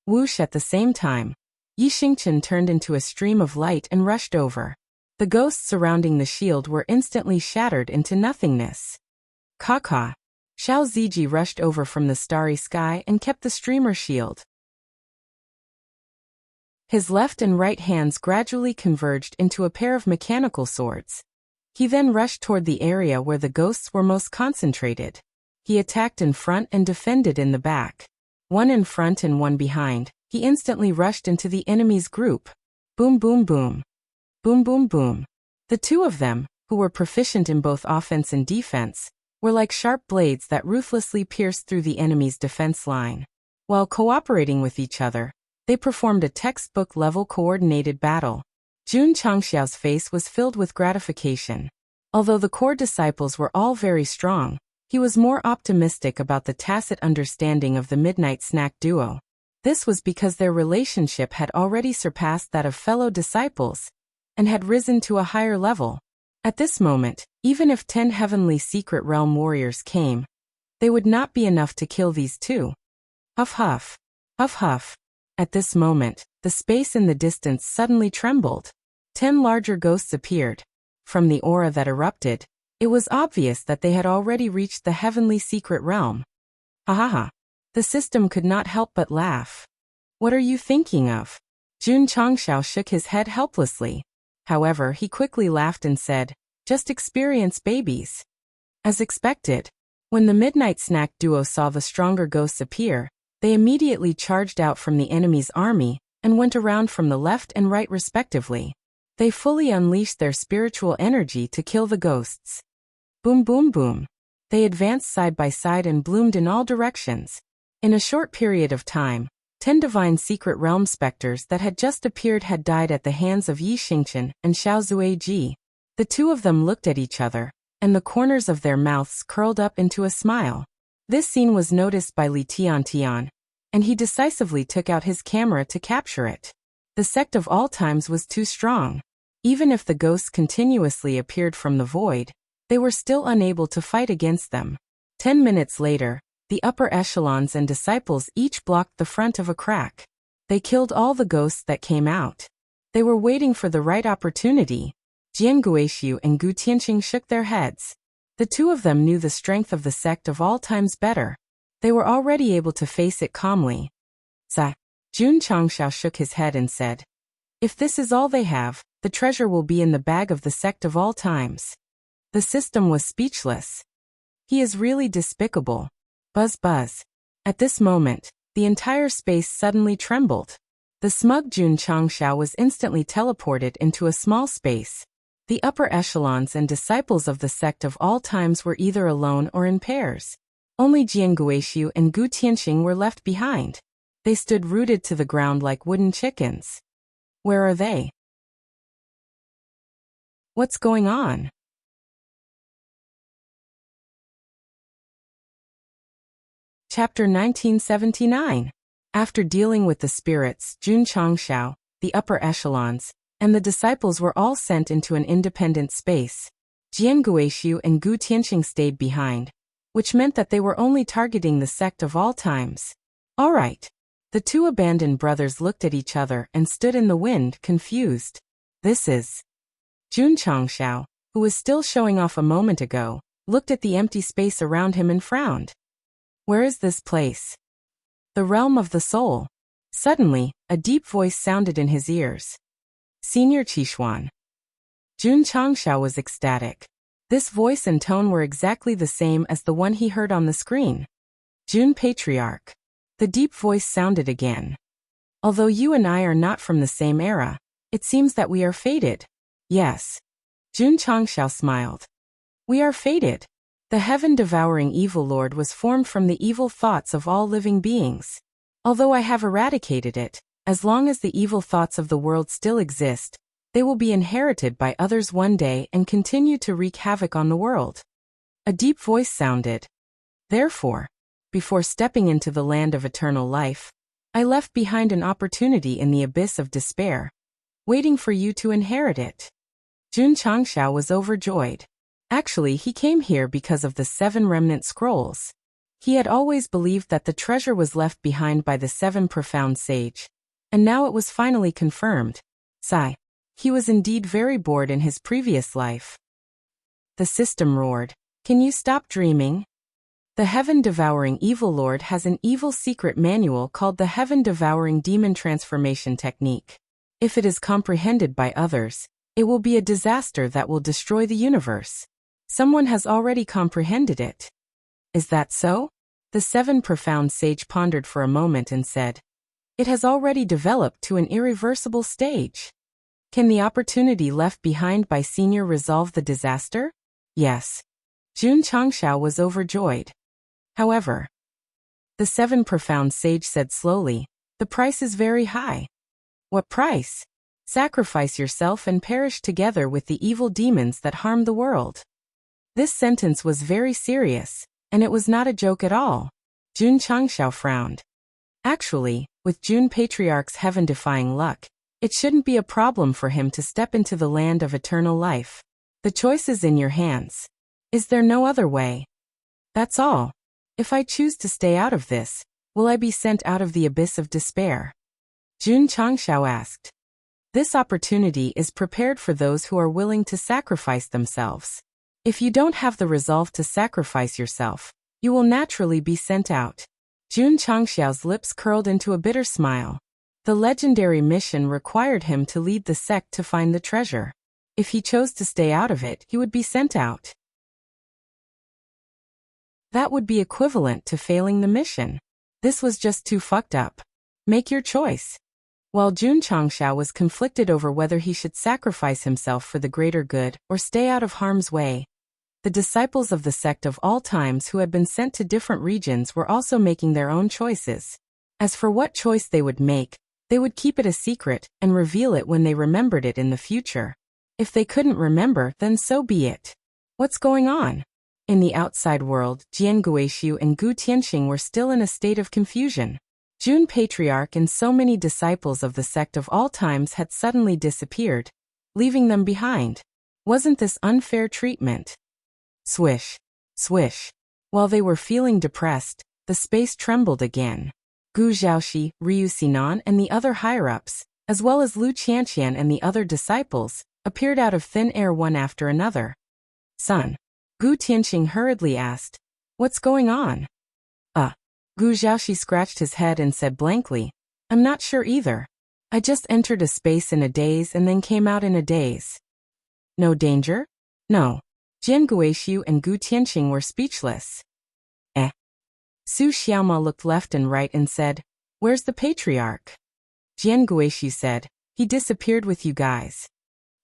Whoosh! At the same time, Yi Xingchen turned into a stream of light and rushed over. The ghosts surrounding the shield were instantly shattered into nothingness. Caw. Xiao Ziji rushed over from the starry sky and kept the streamer shield. His left and right hands gradually converged into a pair of mechanical swords. He then rushed toward the area where the ghosts were most concentrated. He attacked in front and defended in the back. One in front and one behind, he instantly rushed into the enemy's group. Boom boom boom. Boom boom boom. The two of them, who were proficient in both offense and defense, were like sharp blades that ruthlessly pierced through the enemy's defense line. While cooperating with each other, they performed a textbook-level coordinated battle. Jun Changxiao's face was filled with gratification. Although the core disciples were all very strong, he was more optimistic about the tacit understanding of the Midnight Snack duo. This was because their relationship had already surpassed that of fellow disciples, and had risen to a higher level. At this moment, even if 10 heavenly secret realm warriors came, they would not be enough to kill these two. Huff huff. Huff huff. At this moment, the space in the distance suddenly trembled. 10 larger ghosts appeared. From the aura that erupted, it was obvious that they had already reached the heavenly secret realm. Ha ha ha. The system could not help but laugh. What are you thinking of? Jun Changshao shook his head helplessly. However, he quickly laughed and said, "Just experience babies." As expected, when the Midnight Snack duo saw the stronger ghosts appear, they immediately charged out from the enemy's army and went around from the left and right respectively. They fully unleashed their spiritual energy to kill the ghosts. Boom boom boom. They advanced side by side and bloomed in all directions. In a short period of time, 10 divine secret realm specters that had just appeared had died at the hands of Yi Xingqian and Xiao Zueji. The two of them looked at each other, and the corners of their mouths curled up into a smile. This scene was noticed by Li Tiantian, and he decisively took out his camera to capture it. The sect of all times was too strong. Even if the ghosts continuously appeared from the void, they were still unable to fight against them. 10 minutes later, the upper echelons and disciples each blocked the front of a crack. They killed all the ghosts that came out. They were waiting for the right opportunity. Jian Guixiu and Gu Tianxing shook their heads. The two of them knew the strength of the sect of all times better. They were already able to face it calmly. Zai. Jun Changshao shook his head and said, "If this is all they have, the treasure will be in the bag of the sect of all times." The system was speechless. He is really despicable. Buzz buzz. At this moment, the entire space suddenly trembled. The smug Jun Changshao was instantly teleported into a small space. The upper echelons and disciples of the sect of all times were either alone or in pairs. Only Jian Guixiu and Gu Tianxing were left behind. They stood rooted to the ground like wooden chickens. Where are they? What's going on? Chapter 1979. After dealing with the spirits, Jun Changshao, the upper echelons, and the disciples were all sent into an independent space. Jian Guixiu and Gu Tianxing stayed behind, which meant that they were only targeting the sect of all times. All right. The two abandoned brothers looked at each other and stood in the wind, confused. This is... Jun Changshao, who was still showing off a moment ago, looked at the empty space around him and frowned. Where is this place? The realm of the soul. Suddenly, a deep voice sounded in his ears. Senior Qishuan. Jun Changshao was ecstatic. This voice and tone were exactly the same as the one he heard on the screen. Jun Patriarch. The deep voice sounded again. Although you and I are not from the same era, it seems that we are fated. Yes. Jun Changshao smiled. We are fated. The heaven-devouring evil lord was formed from the evil thoughts of all living beings. Although I have eradicated it, as long as the evil thoughts of the world still exist, they will be inherited by others one day and continue to wreak havoc on the world. A deep voice sounded. Therefore, before stepping into the land of eternal life, I left behind an opportunity in the abyss of despair, waiting for you to inherit it. Jun Changshao was overjoyed. Actually, he came here because of the 7 remnant scrolls. He had always believed that the treasure was left behind by the 7 profound sage, and now it was finally confirmed. Sigh. He was indeed very bored in his previous life. The system roared. Can you stop dreaming? The heaven-devouring evil lord has an evil secret manual called the Heaven-Devouring Demon Transformation Technique. If it is comprehended by others, it will be a disaster that will destroy the universe. Someone has already comprehended it. Is that so? The 7 profound sage pondered for a moment and said, it has already developed to an irreversible stage. Can the opportunity left behind by Senior resolve the disaster? Yes. Jun Changshao was overjoyed. However, the 7 profound sage said slowly, the price is very high. What price? Sacrifice yourself and perish together with the evil demons that harm the world. This sentence was very serious, and it was not a joke at all. Jun Changshao frowned. Actually, with Jun Patriarch's heaven-defying luck, it shouldn't be a problem for him to step into the land of eternal life. The choice is in your hands. Is there no other way? That's all. If I choose to stay out of this, will I be sent out of the abyss of despair? Jun Changshao asked. This opportunity is prepared for those who are willing to sacrifice themselves. If you don't have the resolve to sacrifice yourself, you will naturally be sent out. Jun Changshao's lips curled into a bitter smile. The legendary mission required him to lead the sect to find the treasure. If he chose to stay out of it, he would be sent out. That would be equivalent to failing the mission. This was just too fucked up. Make your choice. While Jun Changshao was conflicted over whether he should sacrifice himself for the greater good or stay out of harm's way, the disciples of the sect of all times who had been sent to different regions were also making their own choices. As for what choice they would make, they would keep it a secret and reveal it when they remembered it in the future. If they couldn't remember, then so be it. What's going on? In the outside world, Jian Guixiu and Gu Tianxing were still in a state of confusion. Jun Patriarch and so many disciples of the sect of all times had suddenly disappeared, leaving them behind. Wasn't this unfair treatment? Swish, swish. While they were feeling depressed, the space trembled again. Gu Zhaoxi, Ryu Sinan and the other higher-ups, as well as Lu Qianqian and the other disciples, appeared out of thin air one after another. Son. Gu Tianxing hurriedly asked, "What's going on?" Gu Zhaoxi scratched his head and said blankly, "I'm not sure either. I just entered a space in a daze and then came out in a daze." No danger? No. Jian Guixiu and Gu Tianxing were speechless. Su Xiaoma looked left and right and said, "Where's the patriarch?" Jian Guixiu said, "He disappeared with you guys."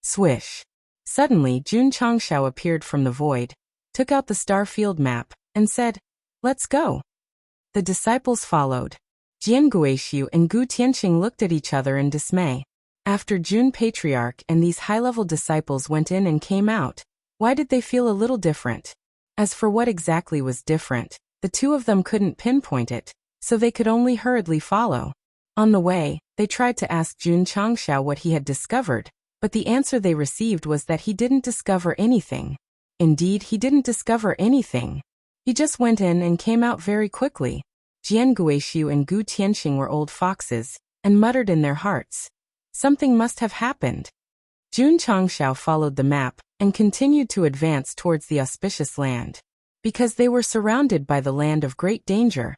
Swish. Suddenly Jun Changshao appeared from the void, took out the star field map, and said, "Let's go." The disciples followed. Jian Guixiu and Gu Tianxing looked at each other in dismay. After Jun Patriarch and these high-level disciples went in and came out, why did they feel a little different? As for what exactly was different, the two of them couldn't pinpoint it, so they could only hurriedly follow. On the way, they tried to ask Jun Changshao what he had discovered, but the answer they received was that he didn't discover anything. Indeed, he didn't discover anything. He just went in and came out very quickly. Jian Guixiu and Gu Tianxing were old foxes, and muttered in their hearts, "Something must have happened." Jun Changshao followed the map, and continued to advance towards the auspicious land. Because they were surrounded by the land of great danger,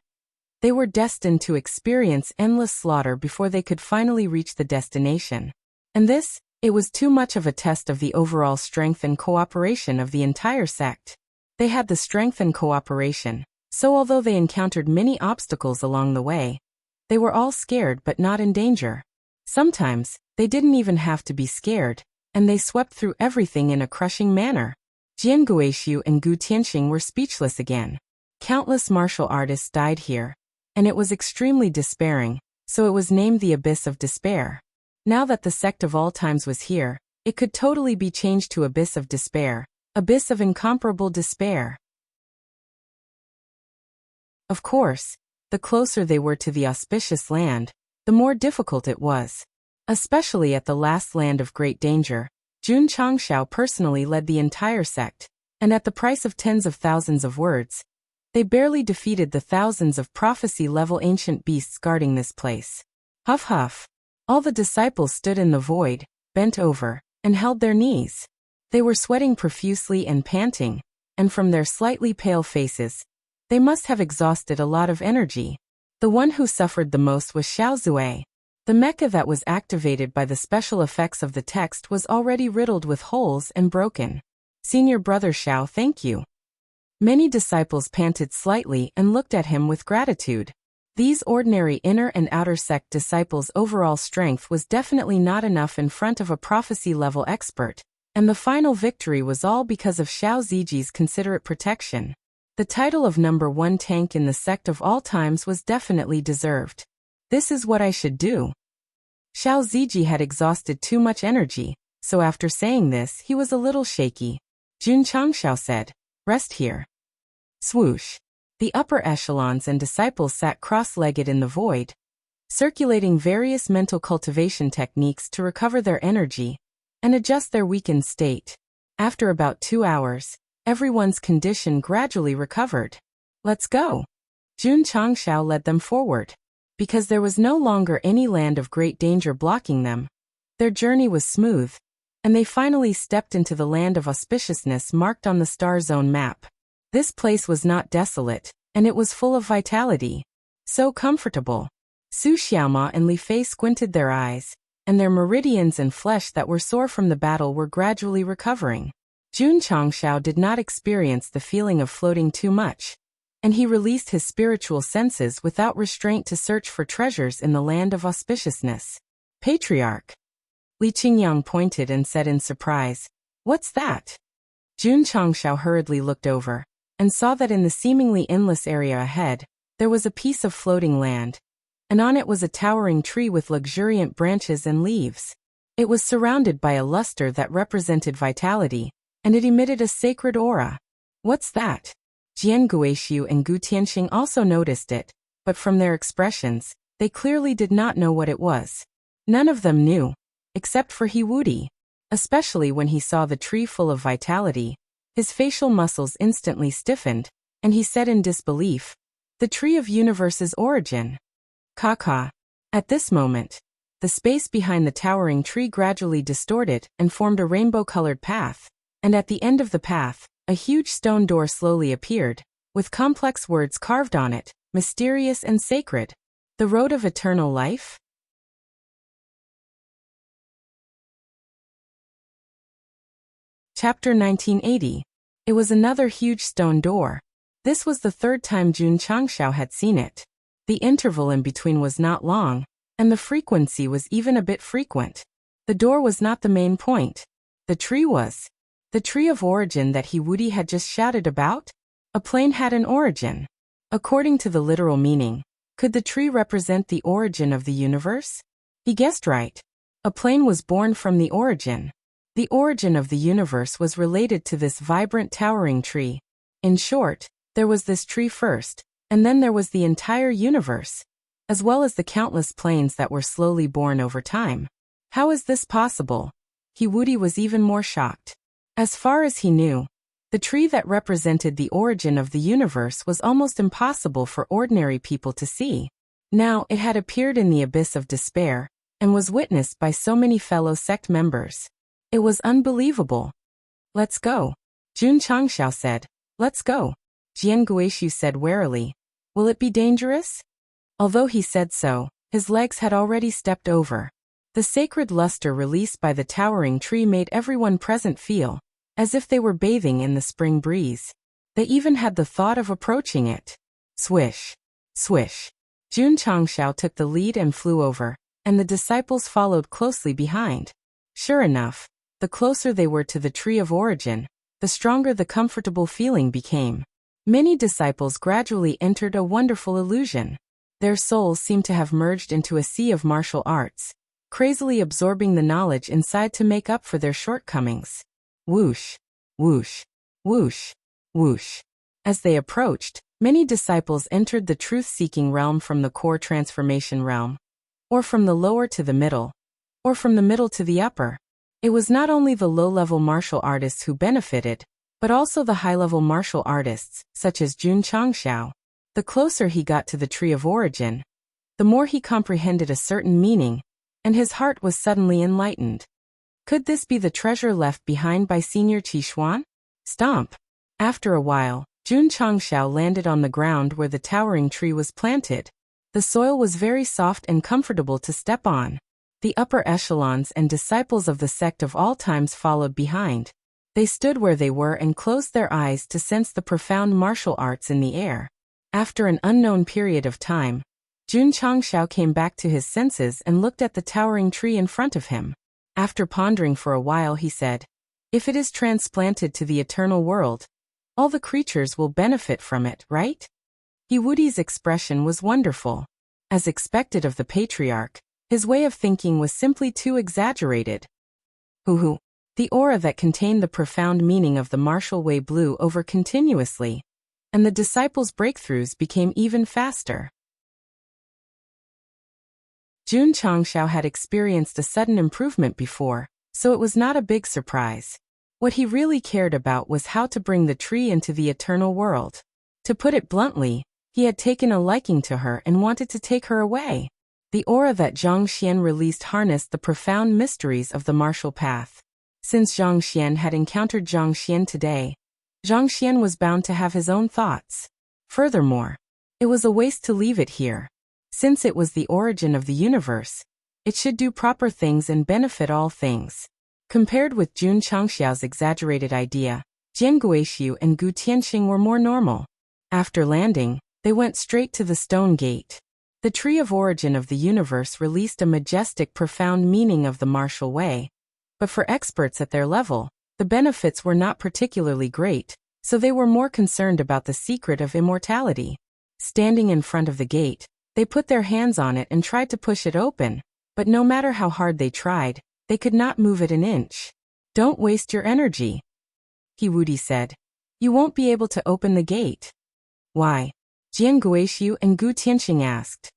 they were destined to experience endless slaughter before they could finally reach the destination. And this, it was too much of a test of the overall strength and cooperation of the entire sect. They had the strength and cooperation, so although they encountered many obstacles along the way, they were all scared but not in danger. Sometimes, they didn't even have to be scared, and they swept through everything in a crushing manner. Jian Guixiu and Gu Tianxing were speechless again. Countless martial artists died here, and it was extremely despairing, so it was named the Abyss of Despair. Now that the sect of all times was here, it could totally be changed to Abyss of Despair, Abyss of Incomparable Despair. Of course, the closer they were to the auspicious land, the more difficult it was. Especially at the last land of great danger, Jun Changshao personally led the entire sect, and at the price of tens of thousands of words, they barely defeated the thousands of prophecy-level ancient beasts guarding this place. Huff huff. All the disciples stood in the void, bent over, and held their knees. They were sweating profusely and panting, and from their slightly pale faces, they must have exhausted a lot of energy. The one who suffered the most was Xiao Zue. The mecha that was activated by the special effects of the text was already riddled with holes and broken. "Senior brother Xiao, thank you." Many disciples panted slightly and looked at him with gratitude. These ordinary inner and outer sect disciples' overall strength was definitely not enough in front of a prophecy-level expert, and the final victory was all because of Xiao Ziji's considerate protection. The title of number one tank in the sect of all times was definitely deserved. This is what I should do. Xiao Ziji had exhausted too much energy, so after saying this he was a little shaky. Jun Changshao said, "Rest here." Swoosh. The upper echelons and disciples sat cross-legged in the void, circulating various mental cultivation techniques to recover their energy and adjust their weakened state. After about 2 hours, everyone's condition gradually recovered. "Let's go." Jun Changshao led them forward. Because there was no longer any land of great danger blocking them, their journey was smooth, and they finally stepped into the land of auspiciousness marked on the star zone map. This place was not desolate, and it was full of vitality. So comfortable. Su Xiaoma and Li Fei squinted their eyes, and their meridians and flesh that were sore from the battle were gradually recovering. Jun Changshao did not experience the feeling of floating too much, and he released his spiritual senses without restraint to search for treasures in the land of auspiciousness. Patriarch. Li Qingyang pointed and said in surprise, "What's that?" Jun Changshao hurriedly looked over, and saw that in the seemingly endless area ahead, there was a piece of floating land, and on it was a towering tree with luxuriant branches and leaves. It was surrounded by a luster that represented vitality, and it emitted a sacred aura. "What's that?" Jian Guixiu and Gu Tianxing also noticed it, but from their expressions, they clearly did not know what it was. None of them knew, except for He Wudi. Especially when he saw the tree full of vitality, his facial muscles instantly stiffened, and he said in disbelief, "The tree of universe's origin." Ka. At this moment, the space behind the towering tree gradually distorted and formed a rainbow-colored path, and at the end of the path, a huge stone door slowly appeared, with complex words carved on it, mysterious and sacred. The road of eternal life? Chapter 1980. It was another huge stone door. This was the third time Jun Changshao had seen it. The interval in between was not long, and the frequency was even a bit frequent. The door was not the main point. The tree was. The tree of origin that He Wudi had just shouted about? A plane had an origin. According to the literal meaning, could the tree represent the origin of the universe? He guessed right. A plane was born from the origin. The origin of the universe was related to this vibrant towering tree. In short, there was this tree first, and then there was the entire universe, as well as the countless planes that were slowly born over time. How is this possible? He Wudi was even more shocked. As far as he knew, the tree that represented the origin of the universe was almost impossible for ordinary people to see. Now it had appeared in the abyss of despair, and was witnessed by so many fellow sect members. It was unbelievable. "Let's go," Jun Changshao said. "Let's go." Jian Guixiu said warily. "Will it be dangerous?" Although he said so, his legs had already stepped over. The sacred luster released by the towering tree made everyone present feel as if they were bathing in the spring breeze. They even had the thought of approaching it. Swish. Swish. Jun Changshao took the lead and flew over, and the disciples followed closely behind. Sure enough, the closer they were to the tree of origin, the stronger the comfortable feeling became. Many disciples gradually entered a wonderful illusion. Their souls seemed to have merged into a sea of martial arts, crazily absorbing the knowledge inside to make up for their shortcomings. Whoosh, whoosh, whoosh, whoosh. As they approached, many disciples entered the truth-seeking realm from the core transformation realm, or from the lower to the middle, or from the middle to the upper. It was not only the low-level martial artists who benefited, but also the high-level martial artists, such as Jun Changshao. The closer he got to the tree of origin, the more he comprehended a certain meaning, and his heart was suddenly enlightened. Could this be the treasure left behind by Senior Qishuan? Stomp. After a while, Jun Changshao landed on the ground where the towering tree was planted. The soil was very soft and comfortable to step on. The upper echelons and disciples of the sect of all times followed behind. They stood where they were and closed their eyes to sense the profound martial arts in the air. After an unknown period of time, Jun Changshao came back to his senses and looked at the towering tree in front of him. After pondering for a while, he said, "If it is transplanted to the eternal world, all the creatures will benefit from it, right?" He Wudi's expression was wonderful. As expected of the patriarch, his way of thinking was simply too exaggerated. Hoo-hoo. The aura that contained the profound meaning of the martial way blew over continuously, and the disciples' breakthroughs became even faster. Jun Changshao had experienced a sudden improvement before, so it was not a big surprise. What he really cared about was how to bring the tree into the eternal world. To put it bluntly, he had taken a liking to her and wanted to take her away. The aura that Zhang Xian released harnessed the profound mysteries of the martial path. Since Zhang Xian had encountered Zhang Xian today, Zhang Xian was bound to have his own thoughts. Furthermore, it was a waste to leave it here. Since it was the origin of the universe, it should do proper things and benefit all things. Compared with Jun Changxiao's exaggerated idea, Jian Guixiu and Gu Tianxing were more normal. After landing, they went straight to the stone gate. The tree of origin of the universe released a majestic, profound meaning of the martial way. But for experts at their level, the benefits were not particularly great, so they were more concerned about the secret of immortality. Standing in front of the gate, they put their hands on it and tried to push it open, but no matter how hard they tried, they could not move it an inch. "Don't waste your energy," He Wudi said. "You won't be able to open the gate." "Why?" Jian Guixiu and Gu Tianxing asked.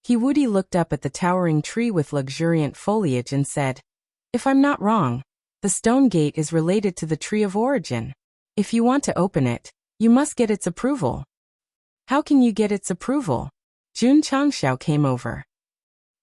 He Wudi looked up at the towering tree with luxuriant foliage and said, "If I'm not wrong, the stone gate is related to the tree of origin. If you want to open it, you must get its approval." "How can you get its approval?" Jun Changxiao came over.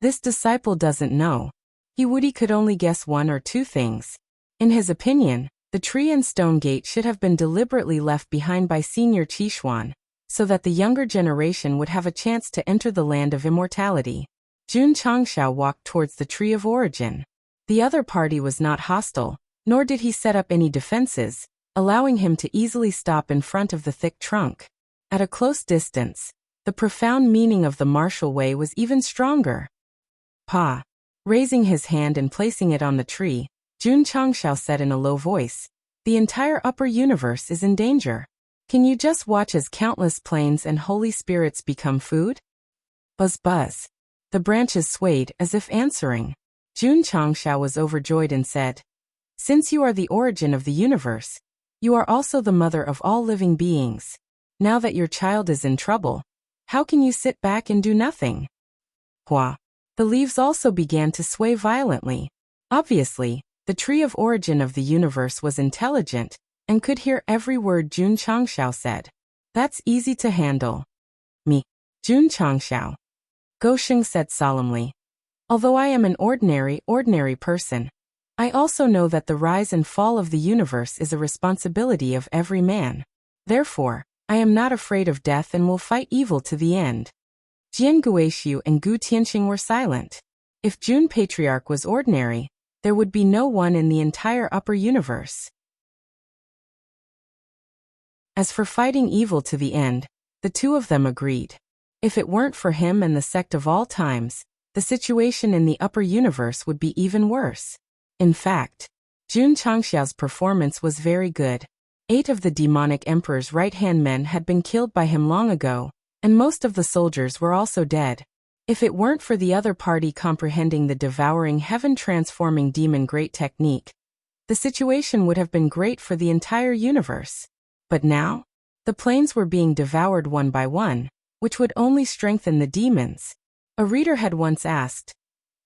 This disciple doesn't know. He Wudi could only guess one or two things. In his opinion, the tree and stone gate should have been deliberately left behind by Senior Qishuan, so that the younger generation would have a chance to enter the land of immortality. Jun Changxiao walked towards the tree of origin. The other party was not hostile, nor did he set up any defenses, allowing him to easily stop in front of the thick trunk. At a close distance, the profound meaning of the martial way was even stronger. "Pa." Raising his hand and placing it on the tree, Jun Changxiao said in a low voice, "The entire upper universe is in danger. Can you just watch as countless planes and holy spirits become food?" Buzz buzz. The branches swayed as if answering. Jun Changxiao was overjoyed and said, "Since you are the origin of the universe, you are also the mother of all living beings. Now that your child is in trouble, how can you sit back and do nothing?" Hua. The leaves also began to sway violently. Obviously, the tree of origin of the universe was intelligent and could hear every word Jun Changxiao said. "That's easy to handle." "Me." Jun Changxiao. Gosheng said solemnly. "Although I am an ordinary person, I also know that the rise and fall of the universe is a responsibility of every man. Therefore, I am not afraid of death and will fight evil to the end." Jian Guixiu and Gu Tianxing were silent. If Jun Patriarch was ordinary, there would be no one in the entire upper universe. As for fighting evil to the end, the two of them agreed. If it weren't for him and the sect of all times, the situation in the upper universe would be even worse. In fact, Jun Changxiao's performance was very good. 8 of the demonic emperor's right-hand men had been killed by him long ago, and most of the soldiers were also dead. If it weren't for the other party comprehending the devouring heaven-transforming demon great technique, the situation would have been great for the entire universe. But now, the planes were being devoured one by one, which would only strengthen the demons. A reader had once asked,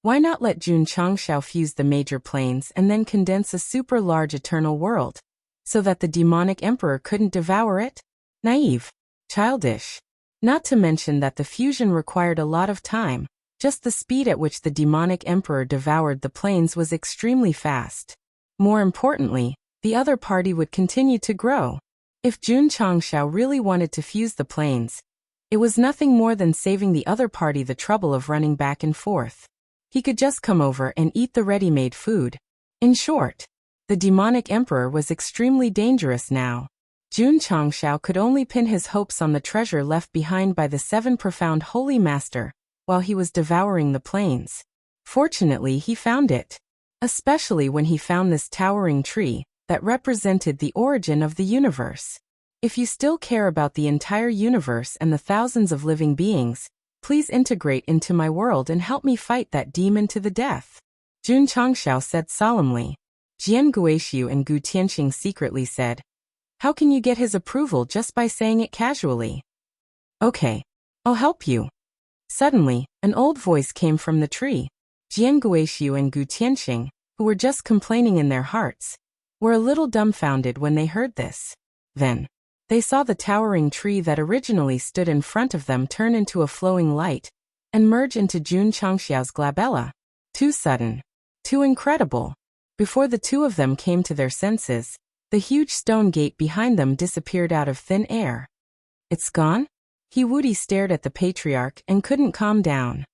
why not let Jun Changxiao fuse the major planes and then condense a super-large eternal world, so that the demonic emperor couldn't devour it? Naive. Childish. Not to mention that the fusion required a lot of time. Just the speed at which the demonic emperor devoured the planes was extremely fast. More importantly, the other party would continue to grow. If Jun Changxiao really wanted to fuse the planes, it was nothing more than saving the other party the trouble of running back and forth. He could just come over and eat the ready-made food. In short, the demonic emperor was extremely dangerous now. Jun Changxiao could only pin his hopes on the treasure left behind by the 7 profound holy master, while he was devouring the planes. Fortunately, he found it. Especially when he found this towering tree that represented the origin of the universe. If you still care about the entire universe and the thousands of living beings, please integrate into my world and help me fight that demon to the death. Jun Changxiao said solemnly. Jian Guixiu and Gu Tianxing secretly said, how can you get his approval just by saying it casually? Okay, I'll help you. Suddenly, an old voice came from the tree. Jian Guixiu and Gu Tianxing, who were just complaining in their hearts, were a little dumbfounded when they heard this. Then, they saw the towering tree that originally stood in front of them turn into a flowing light and merge into Jun Changxiao's glabella. Too sudden. Too incredible. Before the two of them came to their senses, the huge stone gate behind them disappeared out of thin air. It's gone? Woody stared at the patriarch and couldn't calm down.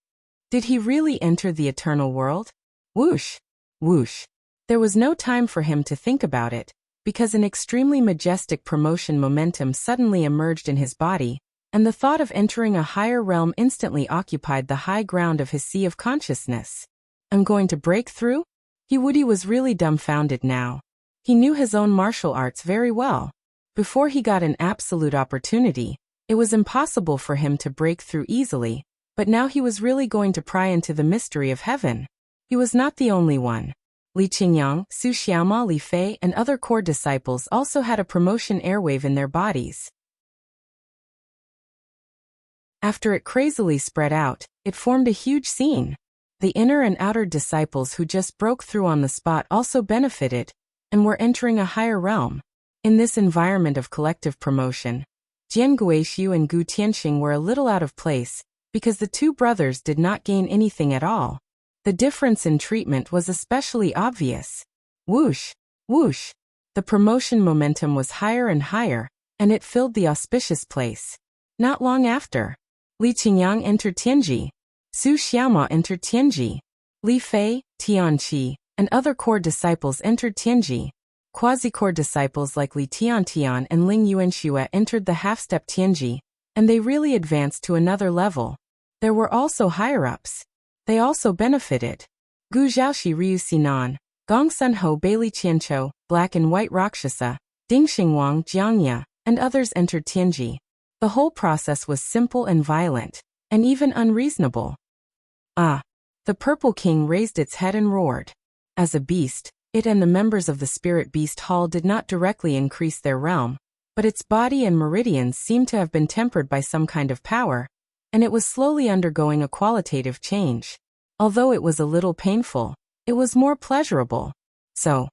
Did he really enter the eternal world? Whoosh! Whoosh! There was no time for him to think about it, because an extremely majestic promotion momentum suddenly emerged in his body, and the thought of entering a higher realm instantly occupied the high ground of his sea of consciousness. I'm going to break through? Woody was really dumbfounded now. He knew his own martial arts very well. Before he got an absolute opportunity, it was impossible for him to break through easily, but now he was really going to pry into the mystery of heaven. He was not the only one. Li Qingyang, Su Xiaoma, Li Fei, and other core disciples also had a promotion airwave in their bodies. After it crazily spread out, it formed a huge scene. The inner and outer disciples who just broke through on the spot also benefited, and were entering a higher realm. In this environment of collective promotion, Jian Guixiu and Gu Tianxing were a little out of place, because the two brothers did not gain anything at all. The difference in treatment was especially obvious. Whoosh! Whoosh! The promotion momentum was higher and higher, and it filled the auspicious place. Not long after, Li Qingyang entered Tianji. Su Xiaoma entered Tianji. Li Fei, Tianqi, and other core disciples entered Tianji. Quasi-core disciples like Li Tiantian and Ling Yuanxue entered the half-step Tianji, and they really advanced to another level. There were also higher-ups. They also benefited. Gu Zhaoxi Ryu Sinan, Gong Sunho Bailey Qianchou, Black and White Rakshasa, Ding Xingwang Jiangya, and others entered Tianji. The whole process was simple and violent, and even unreasonable. Ah! The Purple King raised its head and roared. As a beast, it and the members of the Spirit Beast Hall did not directly increase their realm, but its body and meridians seemed to have been tempered by some kind of power, and it was slowly undergoing a qualitative change. Although it was a little painful, it was more pleasurable. So,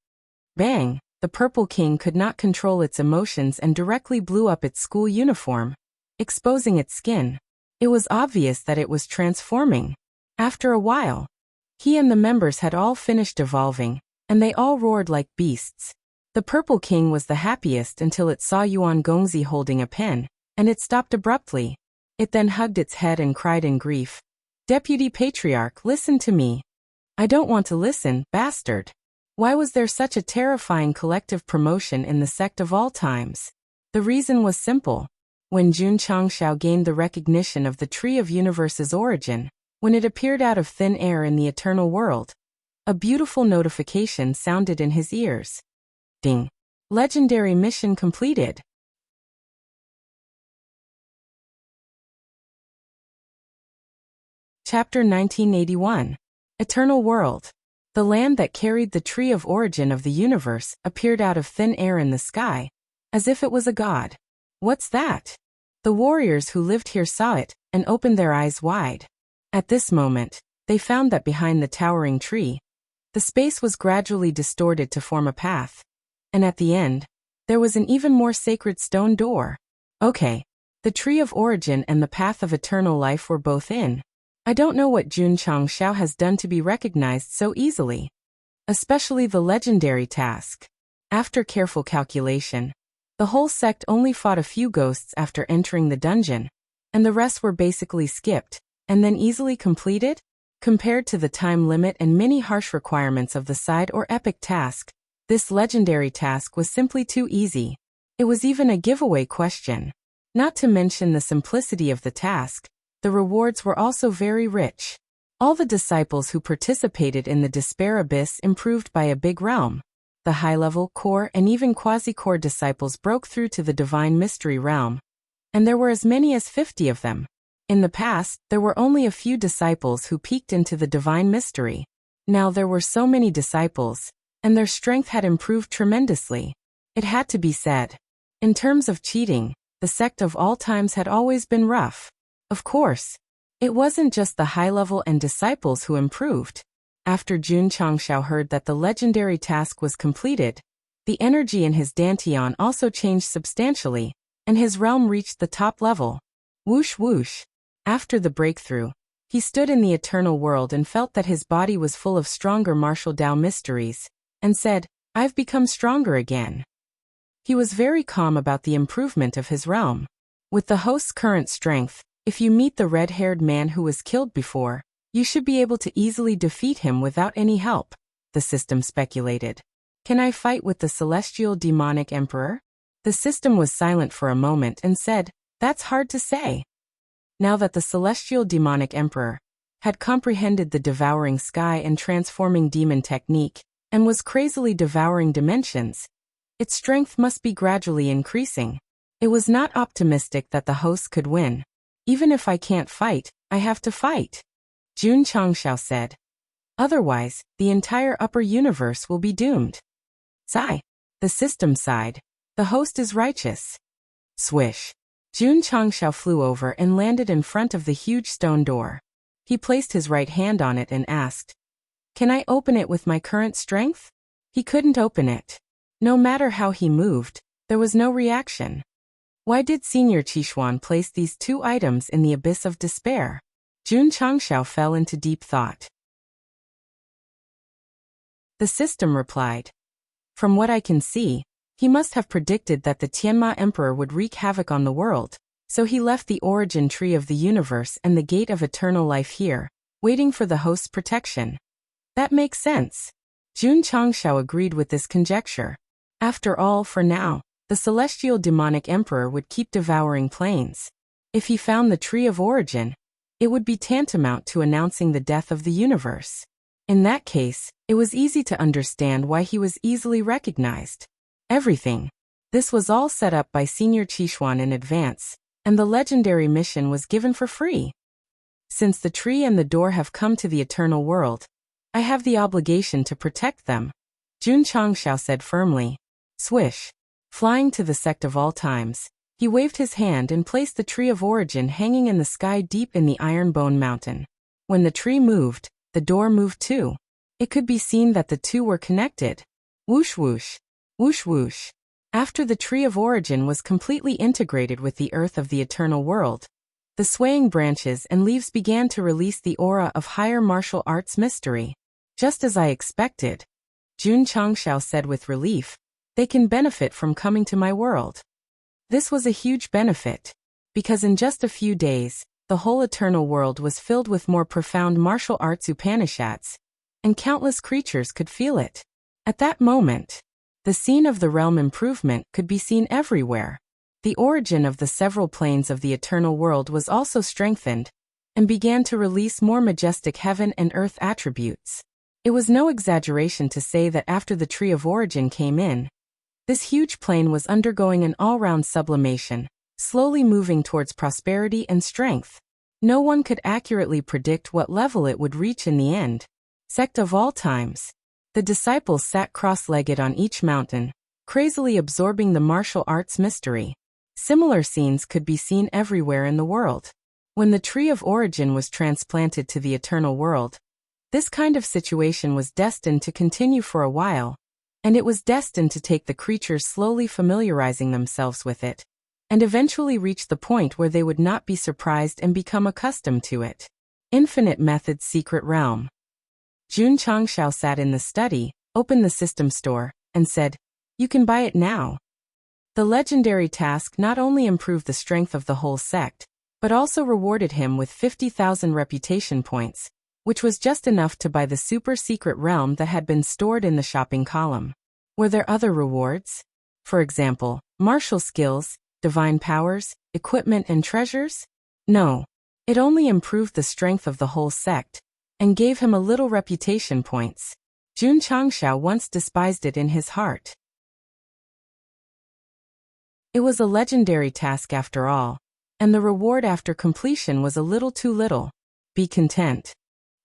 bang! The Purple King could not control its emotions and directly blew up its school uniform, exposing its skin. It was obvious that it was transforming. After a while, he and the members had all finished evolving, and they all roared like beasts. The Purple King was the happiest until it saw Yuan Gongzi holding a pen, and it stopped abruptly. It then hugged its head and cried in grief. Deputy Patriarch, listen to me. I don't want to listen, bastard. Why was there such a terrifying collective promotion in the sect of all times? The reason was simple. When Jun Changshao gained the recognition of the Tree of Universe's origin, when it appeared out of thin air in the eternal world, a beautiful notification sounded in his ears. Ding! Legendary mission completed. Chapter 1981. Eternal World. The land that carried the tree of origin of the universe appeared out of thin air in the sky, as if it was a god. What's that? The warriors who lived here saw it, and opened their eyes wide. At this moment, they found that behind the towering tree, the space was gradually distorted to form a path. And at the end, there was an even more sacred stone door. Okay. The tree of origin and the path of eternal life were both in. I don't know what Jun Changshao has done to be recognized so easily. Especially the legendary task. After careful calculation, the whole sect only fought a few ghosts after entering the dungeon, and the rest were basically skipped, and then easily completed? Compared to the time limit and many harsh requirements of the side or epic task, this legendary task was simply too easy. It was even a giveaway question. Not to mention the simplicity of the task, the rewards were also very rich. All the disciples who participated in the Despair Abyss improved by a big realm. The high-level, core, and even quasi-core disciples broke through to the Divine Mystery realm, and there were as many as 50 of them. In the past, there were only a few disciples who peeked into the Divine Mystery. Now there were so many disciples, and their strength had improved tremendously. It had to be said. In terms of cheating, the sect of all times had always been rough. Of course, it wasn't just the high-level and disciples who improved. After Jun Changshao heard that the legendary task was completed, the energy in his dantian also changed substantially, and his realm reached the top level. Whoosh whoosh. After the breakthrough, he stood in the eternal world and felt that his body was full of stronger martial Tao mysteries, and said, I've become stronger again. He was very calm about the improvement of his realm. With the host's current strength, if you meet the red-haired man who was killed before, you should be able to easily defeat him without any help, the system speculated. Can I fight with the celestial demonic emperor? The system was silent for a moment and said, that's hard to say. Now that the celestial demonic emperor had comprehended the devouring sky and transforming demon technique, and was crazily devouring dimensions, its strength must be gradually increasing. It was not optimistic that the host could win. Even if I can't fight, I have to fight, Jun Changshao said. Otherwise, the entire upper universe will be doomed. Sigh. The system sighed. The host is righteous. Swish. Jun Changshao flew over and landed in front of the huge stone door. He placed his right hand on it and asked, can I open it with my current strength? He couldn't open it. No matter how he moved, there was no reaction. Why did Senior Qishuan place these two items in the abyss of despair? Jun Changshao fell into deep thought. The system replied, from what I can see, he must have predicted that the Tianma Emperor would wreak havoc on the world, so he left the origin tree of the universe and the gate of eternal life here, waiting for the host's protection. That makes sense. Jun Changshao agreed with this conjecture. After all, for now, the celestial demonic emperor would keep devouring planes. If he found the tree of origin, it would be tantamount to announcing the death of the universe. In that case, it was easy to understand why he was easily recognized. Everything. This was all set up by Senior Qishuan in advance, and the legendary mission was given for free. Since the tree and the door have come to the eternal world, I have the obligation to protect them, Jun Changshao said firmly. Swish. Flying to the Sect of all times, he waved his hand and placed the tree of origin hanging in the sky deep in the Iron Bone Mountain. When the tree moved, the door moved too. It could be seen that the two were connected. Whoosh whoosh. Whoosh whoosh. After the tree of origin was completely integrated with the earth of the eternal world, the swaying branches and leaves began to release the aura of higher martial arts mystery. Just as I expected, Jun Changshao said with relief, they can benefit from coming to my world. This was a huge benefit, because in just a few days, the whole eternal world was filled with more profound martial arts Upanishads, and countless creatures could feel it. At that moment, the scene of the realm improvement could be seen everywhere. The origin of the several planes of the eternal world was also strengthened, and began to release more majestic heaven and earth attributes. It was no exaggeration to say that after the tree of origin came in, this huge plane was undergoing an all-round sublimation, slowly moving towards prosperity and strength. No one could accurately predict what level it would reach in the end. Sect of all times. The disciples sat cross-legged on each mountain, crazily absorbing the martial arts mystery. Similar scenes could be seen everywhere in the world. When the tree of origin was transplanted to the eternal world, this kind of situation was destined to continue for a while, and it was destined to take the creatures slowly familiarizing themselves with it, and eventually reach the point where they would not be surprised and become accustomed to it. Infinite Method's Secret Realm. Jun Changshao sat in the study, opened the system store, and said, you can buy it now. The legendary task not only improved the strength of the whole sect, but also rewarded him with 50,000 reputation points, which was just enough to buy the super secret realm that had been stored in the shopping column. Were there other rewards? For example, martial skills, divine powers, equipment and treasures? No. It only improved the strength of the whole sect, and gave him a little reputation points. Jun Changshao once despised it in his heart. It was a legendary task after all, and the reward after completion was a little too little. Be content.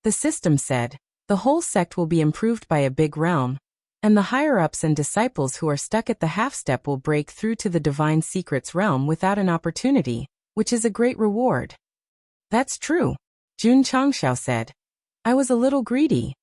The system said, the whole sect will be improved by a big realm, and the higher-ups and disciples who are stuck at the half-step will break through to the divine secrets realm without an opportunity, which is a great reward. That's true, Jun Changshao said. I was a little greedy.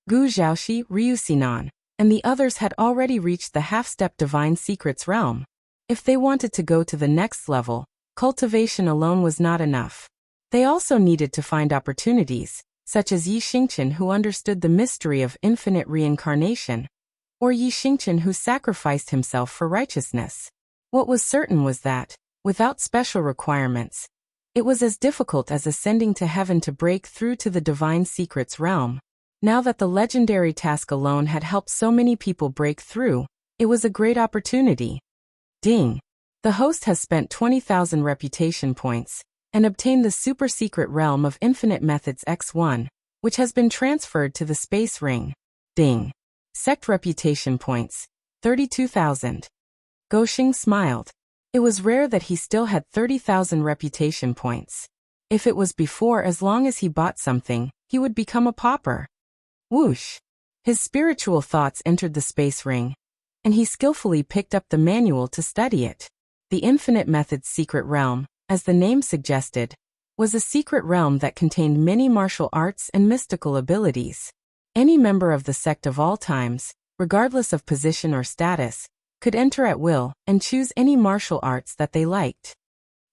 Gu Zhaoxi, Ryu Sinan, and the others had already reached the half-step divine secrets realm. If they wanted to go to the next level, cultivation alone was not enough. They also needed to find opportunities, such as Yi Xingqian who understood the mystery of infinite reincarnation, or Yi Xingqian who sacrificed himself for righteousness. What was certain was that, without special requirements. It was as difficult as ascending to heaven to break through to the divine secrets realm. Now that the legendary task alone had helped so many people break through, it was a great opportunity. Ding! The host has spent 20,000 reputation points and obtained the super-secret realm of Infinite Methods X1, which has been transferred to the Space Ring. Ding! Sect reputation points, 32,000. Goshing smiled. It was rare that he still had 30,000 reputation points. If it was before, as long as he bought something, he would become a pauper. Whoosh! His spiritual thoughts entered the space ring, and he skillfully picked up the manual to study it. The Infinite Methods Secret Realm, as the name suggested, was a secret realm that contained many martial arts and mystical abilities. Any member of the sect of all times, regardless of position or status, could enter at will and choose any martial arts that they liked.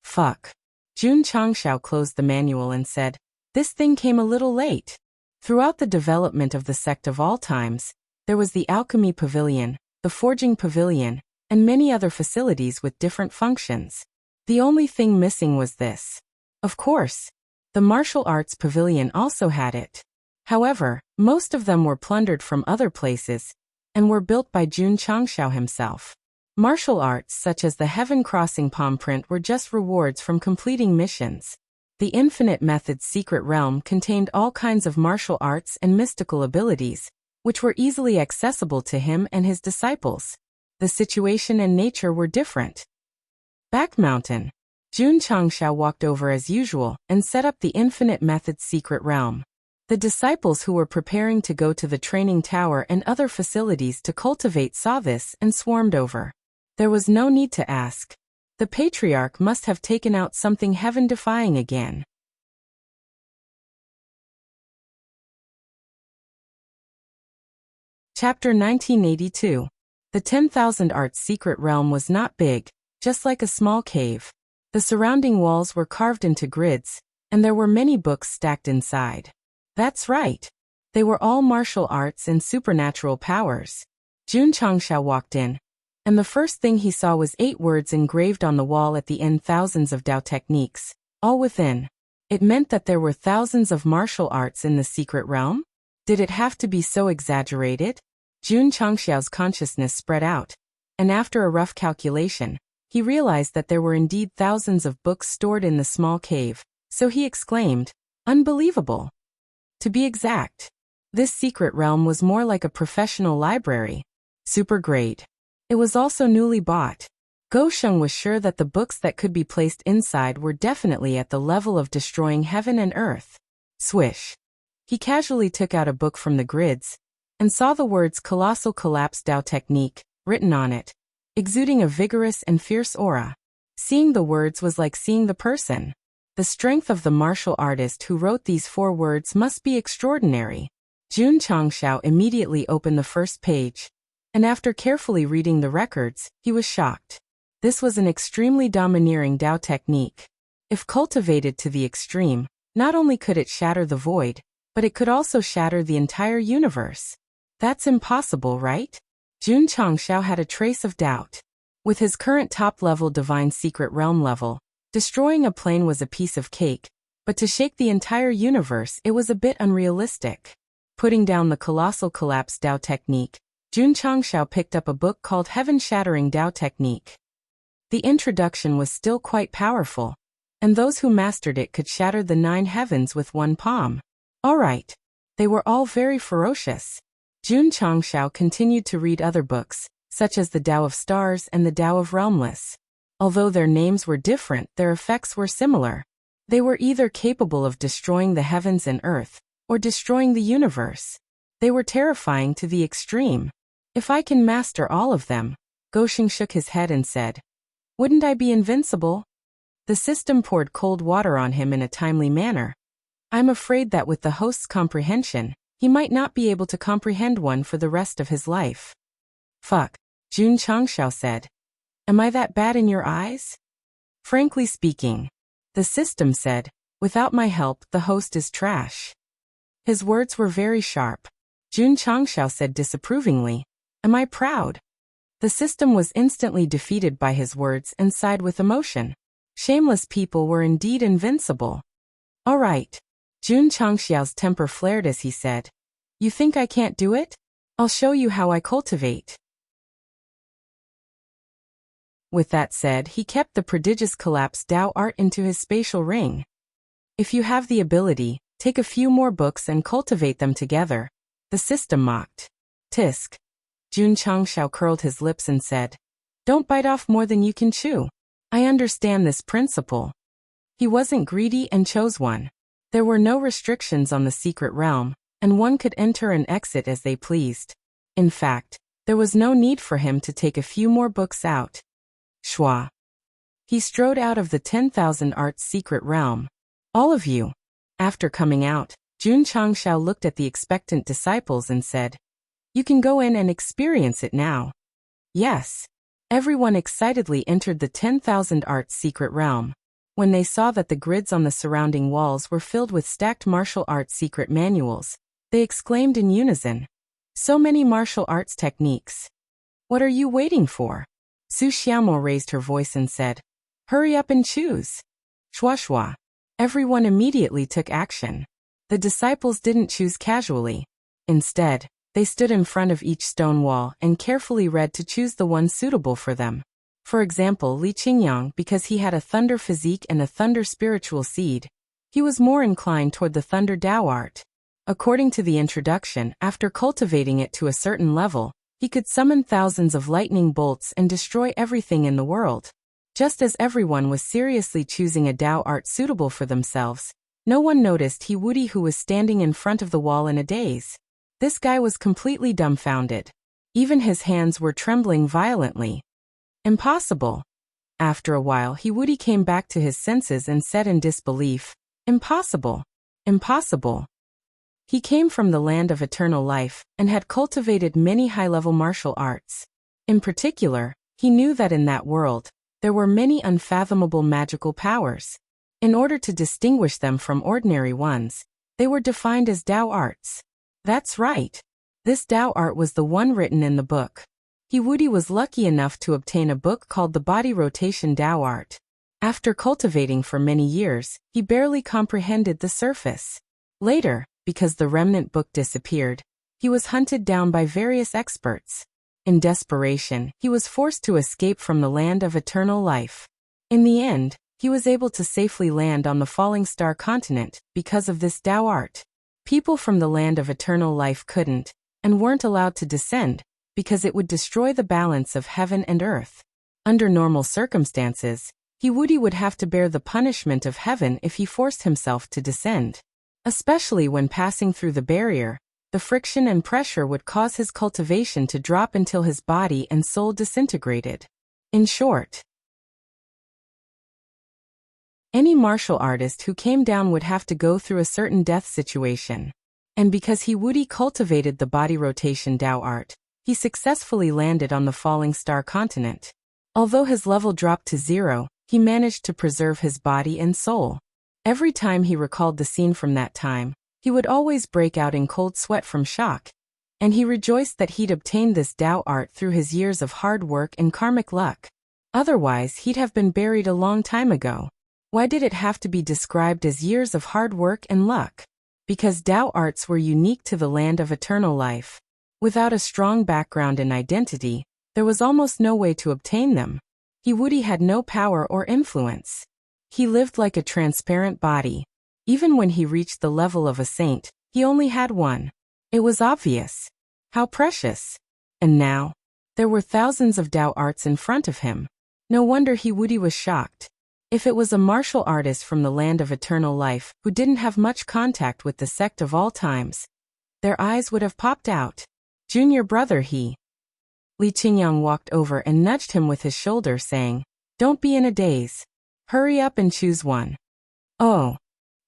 Fuck. Jun Changshao closed the manual and said, "This thing came a little late." Throughout the development of the sect of all times, there was the Alchemy Pavilion, the Forging Pavilion, and many other facilities with different functions. The only thing missing was this. Of course, the Martial Arts Pavilion also had it. However, most of them were plundered from other places and were built by Jun Changshao himself. Martial arts such as the Heaven Crossing palm print were just rewards from completing missions. The Infinite Methods Secret Realm contained all kinds of martial arts and mystical abilities, which were easily accessible to him and his disciples. The situation and nature were different. Back Mountain. Jun Changshao walked over as usual and set up the Infinite Methods Secret Realm. The disciples who were preparing to go to the training tower and other facilities to cultivate saw this and swarmed over. There was no need to ask. The patriarch must have taken out something heaven-defying again. Chapter 1982. The 10,000 Arts Secret Realm was not big, just like a small cave. The surrounding walls were carved into grids, and there were many books stacked inside. That's right. They were all martial arts and supernatural powers. Jun Changshao walked in, and the first thing he saw was 8 words engraved on the wall at the end: thousands of Dao techniques, all within. It meant that there were thousands of martial arts in the secret realm? Did it have to be so exaggerated? Jun Changshao's consciousness spread out, and after a rough calculation, he realized that there were indeed thousands of books stored in the small cave, so he exclaimed, "Unbelievable!" To be exact, this secret realm was more like a professional library. Super great. It was also newly bought. Go Sheng was sure that the books that could be placed inside were definitely at the level of destroying heaven and earth. Swish. He casually took out a book from the grids and saw the words Colossal Collapse Dao Technique written on it, exuding a vigorous and fierce aura. Seeing the words was like seeing the person. The strength of the martial artist who wrote these 4 words must be extraordinary. Jun Changshao immediately opened the first page, and after carefully reading the records, he was shocked. This was an extremely domineering Dao technique. If cultivated to the extreme, not only could it shatter the void, but it could also shatter the entire universe. That's impossible, right? Jun Changshao had a trace of doubt. With his current top-level Divine Secret Realm level, destroying a plane was a piece of cake, but to shake the entire universe it was a bit unrealistic. Putting down the Colossal Collapse Dao technique, Jun Changshao picked up a book called Heaven-Shattering Dao Technique. The introduction was still quite powerful, and those who mastered it could shatter the 9 heavens with one palm. Alright. They were all very ferocious. Jun Changshao continued to read other books, such as the Tao of Stars and the Tao of Realmless. Although their names were different, their effects were similar. They were either capable of destroying the heavens and earth, or destroying the universe. They were terrifying to the extreme. If I can master all of them, Gosheng shook his head and said, "Wouldn't I be invincible?" The system poured cold water on him in a timely manner. I'm afraid that with the host's comprehension, he might not be able to comprehend one for the rest of his life. Fuck, Jun Changshao said. Am I that bad in your eyes? Frankly speaking, the system said, without my help, the host is trash. His words were very sharp. Jun Changshao said disapprovingly, Am I proud? The system was instantly defeated by his words and sighed with emotion. Shameless people were indeed invincible. All right. Jun Changxiao's temper flared as he said, "You think I can't do it? I'll show you how I cultivate." With that said, he kept the prodigious collapse Dao art into his spatial ring. "If you have the ability, take a few more books and cultivate them together," the system mocked. Tisk. Jun Changxiao curled his lips and said, "Don't bite off more than you can chew. I understand this principle." He wasn't greedy and chose one. There were no restrictions on the secret realm, and one could enter and exit as they pleased. In fact, there was no need for him to take a few more books out. Schwa. He strode out of the 10,000 Arts secret realm. "All of you." After coming out, Jun Changxiao looked at the expectant disciples and said, "You can go in and experience it now." Yes. Everyone excitedly entered the 10,000 Arts secret realm. When they saw that the grids on the surrounding walls were filled with stacked martial arts secret manuals, they exclaimed in unison, "So many martial arts techniques. What are you waiting for?" Su Xiaomo raised her voice and said, "Hurry up and choose." Shua shua. Everyone immediately took action. The disciples didn't choose casually. Instead, they stood in front of each stone wall and carefully read to choose the one suitable for them. For example, Li Qingyang, because he had a thunder physique and a thunder spiritual seed, he was more inclined toward the thunder Dao art. According to the introduction, after cultivating it to a certain level, he could summon thousands of lightning bolts and destroy everything in the world. Just as everyone was seriously choosing a Dao art suitable for themselves, no one noticed He Wudi, who was standing in front of the wall in a daze. This guy was completely dumbfounded. Even his hands were trembling violently. "Impossible." After a while, He Wudi came back to his senses and said in disbelief, "Impossible. Impossible." He came from the land of eternal life and had cultivated many high-level martial arts. In particular, he knew that in that world, there were many unfathomable magical powers. In order to distinguish them from ordinary ones, they were defined as Dao arts. That's right. This Dao art was the one written in the book. He Wudi was lucky enough to obtain a book called the Body Rotation Dao Art. After cultivating for many years, he barely comprehended the surface. Later, because the remnant book disappeared, he was hunted down by various experts. In desperation, he was forced to escape from the land of eternal life. In the end, he was able to safely land on the Falling Star continent because of this Dao art. People from the land of eternal life couldn't, and weren't allowed to descend, because it would destroy the balance of heaven and earth. Under normal circumstances, He Wudi would have to bear the punishment of heaven if he forced himself to descend. Especially when passing through the barrier, the friction and pressure would cause his cultivation to drop until his body and soul disintegrated. In short, any martial artist who came down would have to go through a certain death situation. And because He Wudi cultivated the body rotation Dao art, he successfully landed on the Falling Star continent. Although his level dropped to 0, he managed to preserve his body and soul. Every time he recalled the scene from that time, he would always break out in cold sweat from shock. And he rejoiced that he'd obtained this Dao art through his years of hard work and karmic luck. Otherwise, he'd have been buried a long time ago. Why did it have to be described as years of hard work and luck? Because Dao arts were unique to the land of eternal life. Without a strong background and identity, there was almost no way to obtain them. He Wudi had no power or influence. He lived like a transparent body. Even when he reached the level of a saint, he only had one. It was obvious. How precious. And now, there were thousands of Dao arts in front of him. No wonder He Wudi was shocked. If it was a martial artist from the land of eternal life who didn't have much contact with the sect of all times, their eyes would have popped out. "Junior brother," Li Qingyang walked over and nudged him with his shoulder, saying, "Don't be in a daze. Hurry up and choose one." Oh.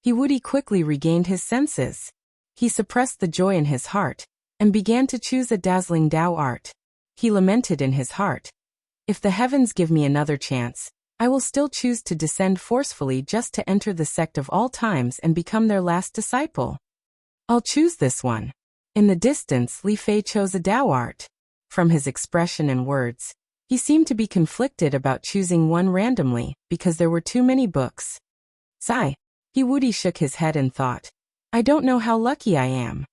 He Wudi quickly regained his senses. He suppressed the joy in his heart, and began to choose a dazzling Dao art. He lamented in his heart, "If the heavens give me another chance, I will still choose to descend forcefully just to enter the sect of all times and become their last disciple. I'll choose this one." In the distance, Li Fei chose a Dao art. From his expression and words, He seemed to be conflicted about choosing one randomly, because there were too many books. Sigh. Wuxia shook his head and thought, I don't know how lucky I am.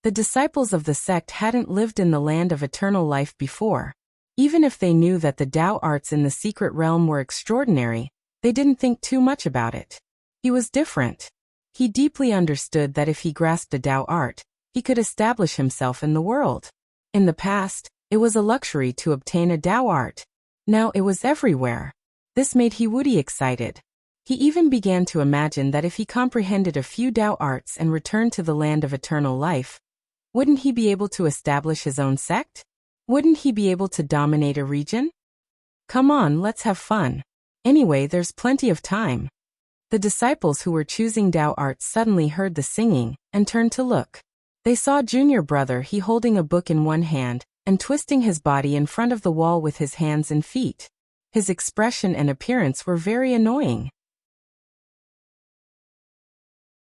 The disciples of the sect hadn't lived in the land of eternal life before. Even if they knew that the Tao arts in the secret realm were extraordinary, they didn't think too much about it. He was different. He deeply understood that if he grasped a Tao art, he could establish himself in the world. In the past, it was a luxury to obtain a Tao art. Now it was everywhere. This made Wuxia excited. He even began to imagine that if he comprehended a few Tao arts and returned to the land of eternal life, wouldn't he be able to establish his own sect? Wouldn't he be able to dominate a region? Come on, let's have fun. Anyway, there's plenty of time. The disciples who were choosing Tao arts suddenly heard the singing and turned to look. They saw junior brother He holding a book in one hand and twisting his body in front of the wall with his hands and feet. His expression and appearance were very annoying.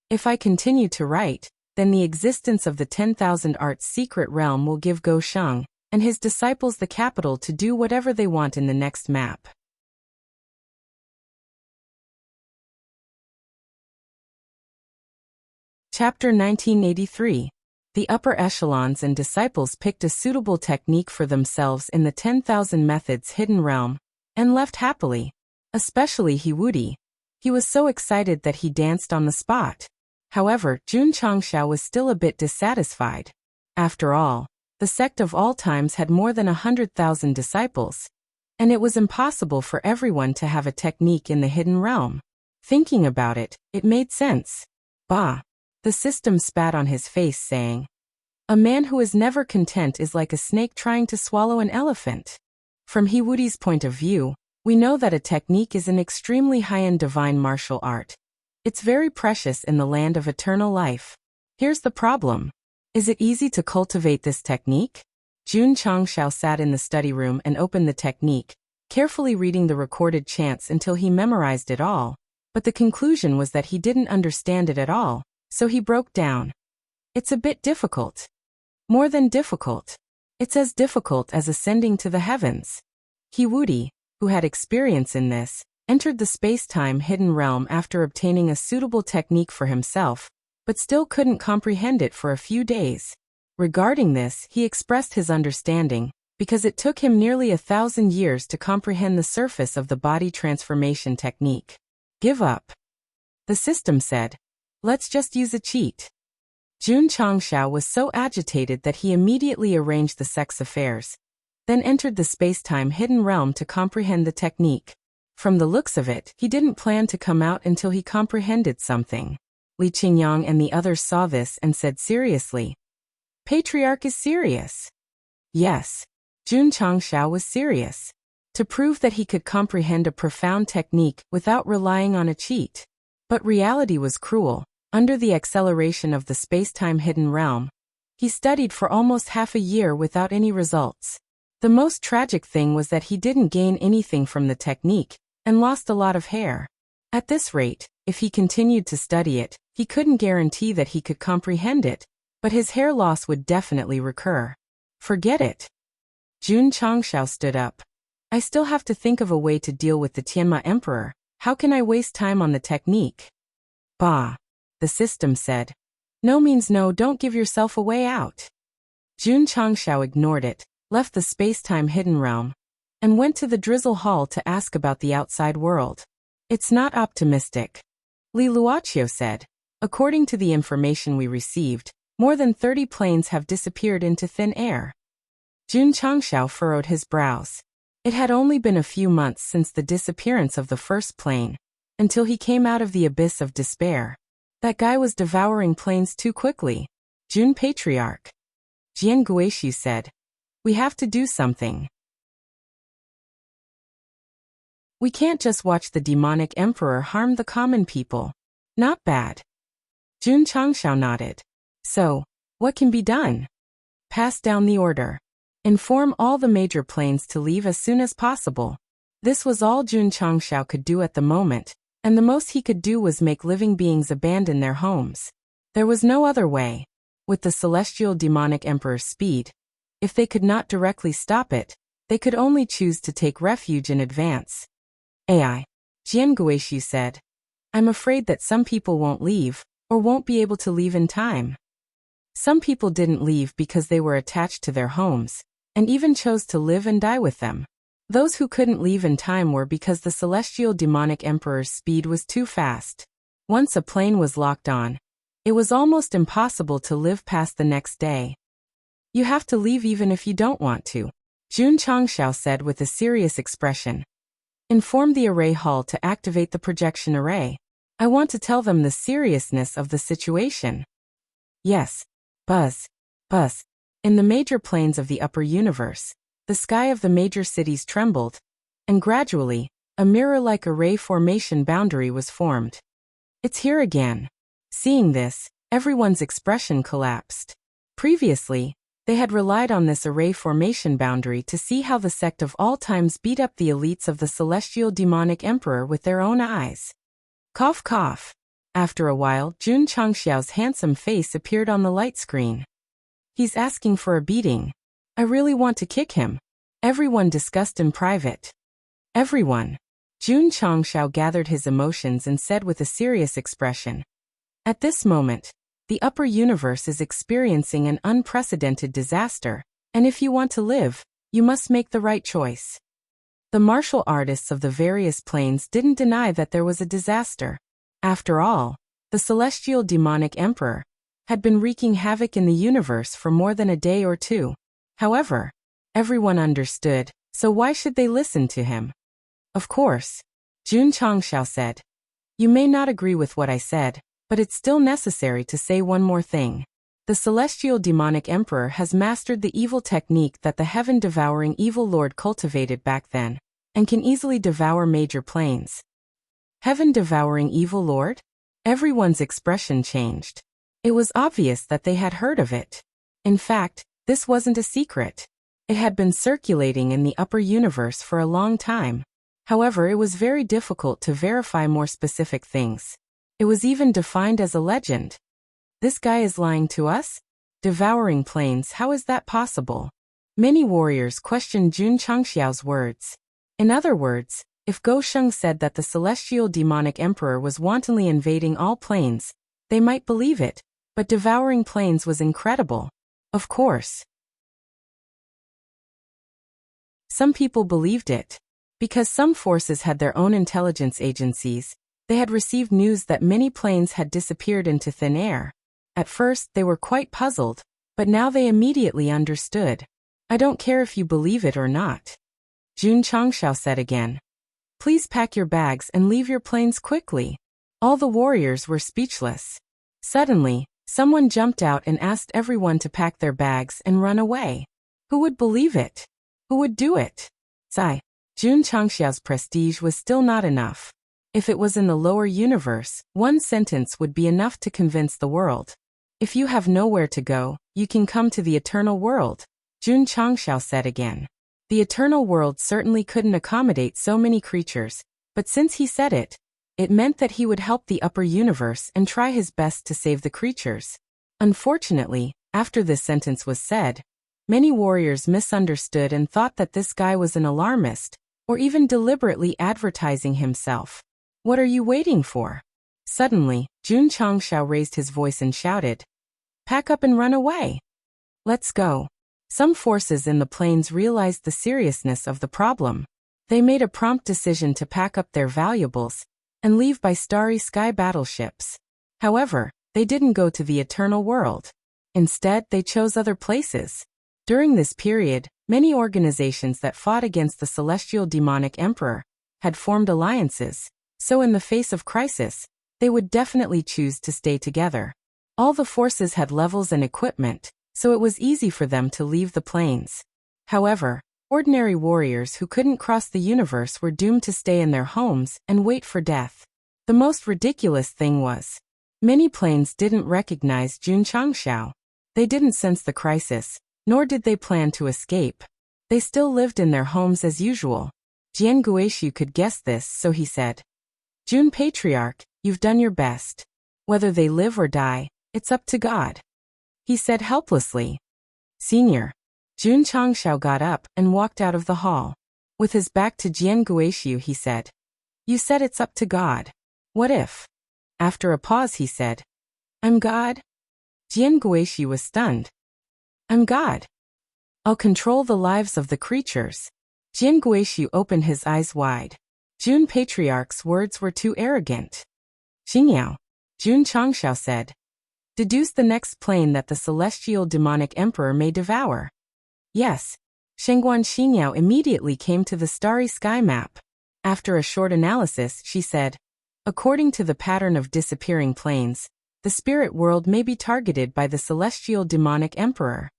If I continue to write, then the existence of the 10,000 arts secret realm will give Go Sheng and his disciples the capital to do whatever they want in the next map. Chapter 1983. The upper echelons and disciples picked a suitable technique for themselves in the 10,000 methods hidden realm, and left happily. Especially Wuxia. He was so excited that he danced on the spot. However, Jun Changshao was still a bit dissatisfied. After all, the sect of all times had more than 100,000 disciples, and it was impossible for everyone to have a technique in the hidden realm. Thinking about it, it made sense. Bah! The system spat on his face, saying, a man who is never content is like a snake trying to swallow an elephant. From Wuxia's point of view, we know that a technique is an extremely high-end divine martial art. It's very precious in the land of eternal life. Here's the problem. Is it easy to cultivate this technique? Jun Changshao sat in the study room and opened the technique, carefully reading the recorded chants until he memorized it all, but the conclusion was that he didn't understand it at all, so he broke down. It's a bit difficult. More than difficult. It's as difficult as ascending to the heavens. Wuxia, who had experience in this, entered the space-time hidden realm after obtaining a suitable technique for himself, but still couldn't comprehend it for a few days. Regarding this, he expressed his understanding, because it took him nearly 1,000 years to comprehend the surface of the body transformation technique. Give up. The system said, let's just use a cheat. Jun Changshao was so agitated that he immediately arranged the sect's affairs, then entered the space-time hidden realm to comprehend the technique. From the looks of it, he didn't plan to come out until he comprehended something. Li Qingyang and the others saw this and said seriously, Patriarch is serious. Yes, Jun Changshao was serious. To prove that he could comprehend a profound technique without relying on a cheat. But reality was cruel. Under the acceleration of the space-time hidden realm, he studied for almost half a year without any results. The most tragic thing was that he didn't gain anything from the technique, and lost a lot of hair. At this rate, if he continued to study it, he couldn't guarantee that he could comprehend it, but his hair loss would definitely recur. Forget it. Jun Changshao stood up. I still have to think of a way to deal with the Tianma Emperor. How can I waste time on the technique? Bah! The system said. No means no, don't give yourself a way out. Jun Changshao ignored it, left the space-time hidden realm, and went to the drizzle hall to ask about the outside world. It's not optimistic. Li Luoqiu said. According to the information we received, more than 30 planes have disappeared into thin air. Jun Changshao furrowed his brows. It had only been a few months since the disappearance of the first plane, until he came out of the abyss of despair. That guy was devouring planes too quickly. Jun Patriarch. Jian Guishu said. We have to do something. We can't just watch the demonic emperor harm the common people. Not bad. Jun Changshao nodded. So, what can be done? Pass down the order. Inform all the major planes to leave as soon as possible. This was all Jun Changshao could do at the moment, and the most he could do was make living beings abandon their homes. There was no other way. With the celestial demonic emperor's speed, if they could not directly stop it, They could only choose to take refuge in advance. AI. Jian Guishu said. I'm afraid that some people won't leave, or won't be able to leave in time. Some people didn't leave because they were attached to their homes, and even chose to live and die with them. Those who couldn't leave in time were because the celestial demonic emperor's speed was too fast. Once a plane was locked on, it was almost impossible to live past the next day. You have to leave even if you don't want to, Jun Changxiao said with a serious expression. Inform the array hall to activate the projection array. I want to tell them the seriousness of the situation. Yes. Buzz. Buzz. In the major planes of the upper universe, the sky of the major cities trembled, and gradually, a mirror-like array formation boundary was formed. It's here again. Seeing this, everyone's expression collapsed. Previously, they had relied on this array formation boundary to see how the sect of all times beat up the elites of the celestial demonic emperor with their own eyes. Cough cough. After a while, Jun Changxiao's handsome face appeared on the light screen. He's asking for a beating. I really want to kick him. Everyone discussed in private. Everyone. Jun Changxiao gathered his emotions and said with a serious expression. At this moment, the upper universe is experiencing an unprecedented disaster, and if you want to live, you must make the right choice. The martial artists of the various planes didn't deny that there was a disaster. After all, the celestial demonic emperor had been wreaking havoc in the universe for more than a day or two. However, everyone understood, so why should they listen to him? Of course, Jun Changxiao said. You may not agree with what I said, but it's still necessary to say one more thing. The celestial demonic emperor has mastered the evil technique that the heaven-devouring evil lord cultivated back then, and can easily devour major planes. Heaven-devouring evil lord? Everyone's expression changed. It was obvious that they had heard of it. In fact, this wasn't a secret. It had been circulating in the upper universe for a long time. However, it was very difficult to verify more specific things. It was even defined as a legend. This guy is lying to us? Devouring planes, how is that possible? Many warriors questioned Jun Changxiao's words. In other words, if Go Sheng said that the celestial demonic emperor was wantonly invading all planes, they might believe it, but devouring planes was incredible. Of course. Some people believed it. Because some forces had their own intelligence agencies, they had received news that many planes had disappeared into thin air. At first, they were quite puzzled, but now they immediately understood. I don't care if you believe it or not. Jun Changxiao said again. Please pack your bags and leave your planes quickly. All the warriors were speechless. Suddenly, someone jumped out and asked everyone to pack their bags and run away. Who would believe it? Who would do it? Sigh. Jun Changxiao's prestige was still not enough. If it was in the lower universe, one sentence would be enough to convince the world. If you have nowhere to go, you can come to the eternal world, Jun Changxiao said again. The eternal world certainly couldn't accommodate so many creatures, but since he said it, it meant that he would help the upper universe and try his best to save the creatures. Unfortunately, after this sentence was said, many warriors misunderstood and thought that this guy was an alarmist, or even deliberately advertising himself. What are you waiting for? Suddenly, Jun Changxiao raised his voice and shouted, Pack up and run away. Let's go. Some forces in the planes realized the seriousness of the problem. They made a prompt decision to pack up their valuables and leave by starry sky battleships. However, they didn't go to the eternal world. Instead, they chose other places. During this period, many organizations that fought against the celestial demonic emperor had formed alliances, so in the face of crisis, they would definitely choose to stay together. All the forces had levels and equipment, so it was easy for them to leave the planes. However, ordinary warriors who couldn't cross the universe were doomed to stay in their homes and wait for death. The most ridiculous thing was, many planes didn't recognize Jun Changxiao. They didn't sense the crisis, nor did they plan to escape. They still lived in their homes as usual. Jian Guishu could guess this, so he said, Jun Patriarch, you've done your best. Whether they live or die, it's up to God. He said helplessly. Senior. Jun Changshao got up and walked out of the hall. With his back to Jian Guishu, he said, "You said it's up to God. What if?" After a pause, he said, "I'm God?" Jian Guishu was stunned. "I'm God. I'll control the lives of the creatures." Jian Guishu opened his eyes wide. Jun Patriarch's words were too arrogant. "Xingyao," Jun Changshao said, "deduce the next plane that the celestial demonic emperor may devour." "Yes." Shengguan Xingyao immediately came to the starry sky map. After a short analysis, she said, "According to the pattern of disappearing planes, the spirit world may be targeted by the celestial demonic emperor."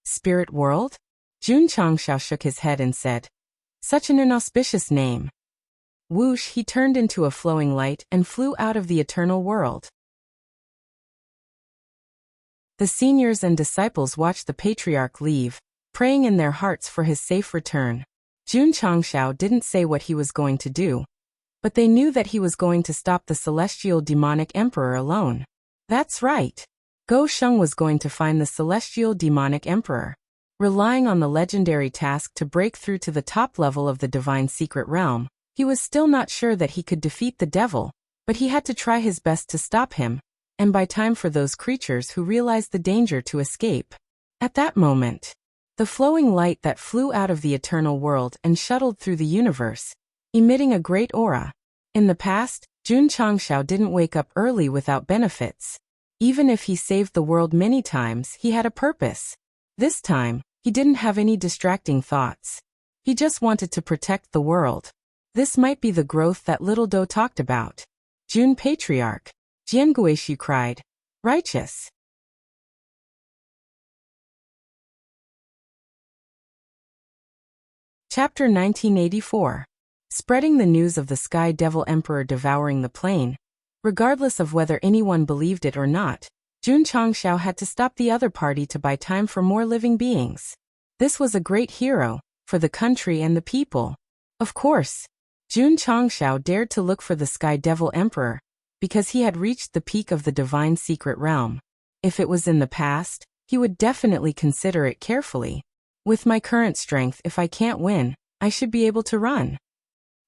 Spirit world? Jun Changshao shook his head and said, "Such an inauspicious name." Whoosh, he turned into a flowing light and flew out of the eternal world. The seniors and disciples watched the patriarch leave, praying in their hearts for his safe return. Jun Changshao didn't say what he was going to do, but they knew that he was going to stop the celestial demonic emperor alone. That's right. Go Sheng was going to find the celestial demonic emperor. Relying on the legendary task to break through to the top level of the divine secret realm, he was still not sure that he could defeat the devil, but he had to try his best to stop him, and buy time for those creatures who realized the danger to escape. At that moment, the flowing light that flew out of the eternal world and shuttled through the universe, emitting a great aura. In the past, Jun Changshao didn't wake up early without benefits. Even if he saved the world many times, he had a purpose. This time, he didn't have any distracting thoughts. He just wanted to protect the world. This might be the growth that Little Do talked about. Jun Patriarch, Jian Guishu cried, "Righteous." Chapter 1984. Spreading the news of the Sky Devil Emperor devouring the plane. Regardless of whether anyone believed it or not, Jun Changshao had to stop the other party to buy time for more living beings. This was a great hero, for the country and the people. Of course, Jun Changshao dared to look for the Sky Devil Emperor, because he had reached the peak of the divine secret realm. If it was in the past, he would definitely consider it carefully. With my current strength, if I can't win, I should be able to run.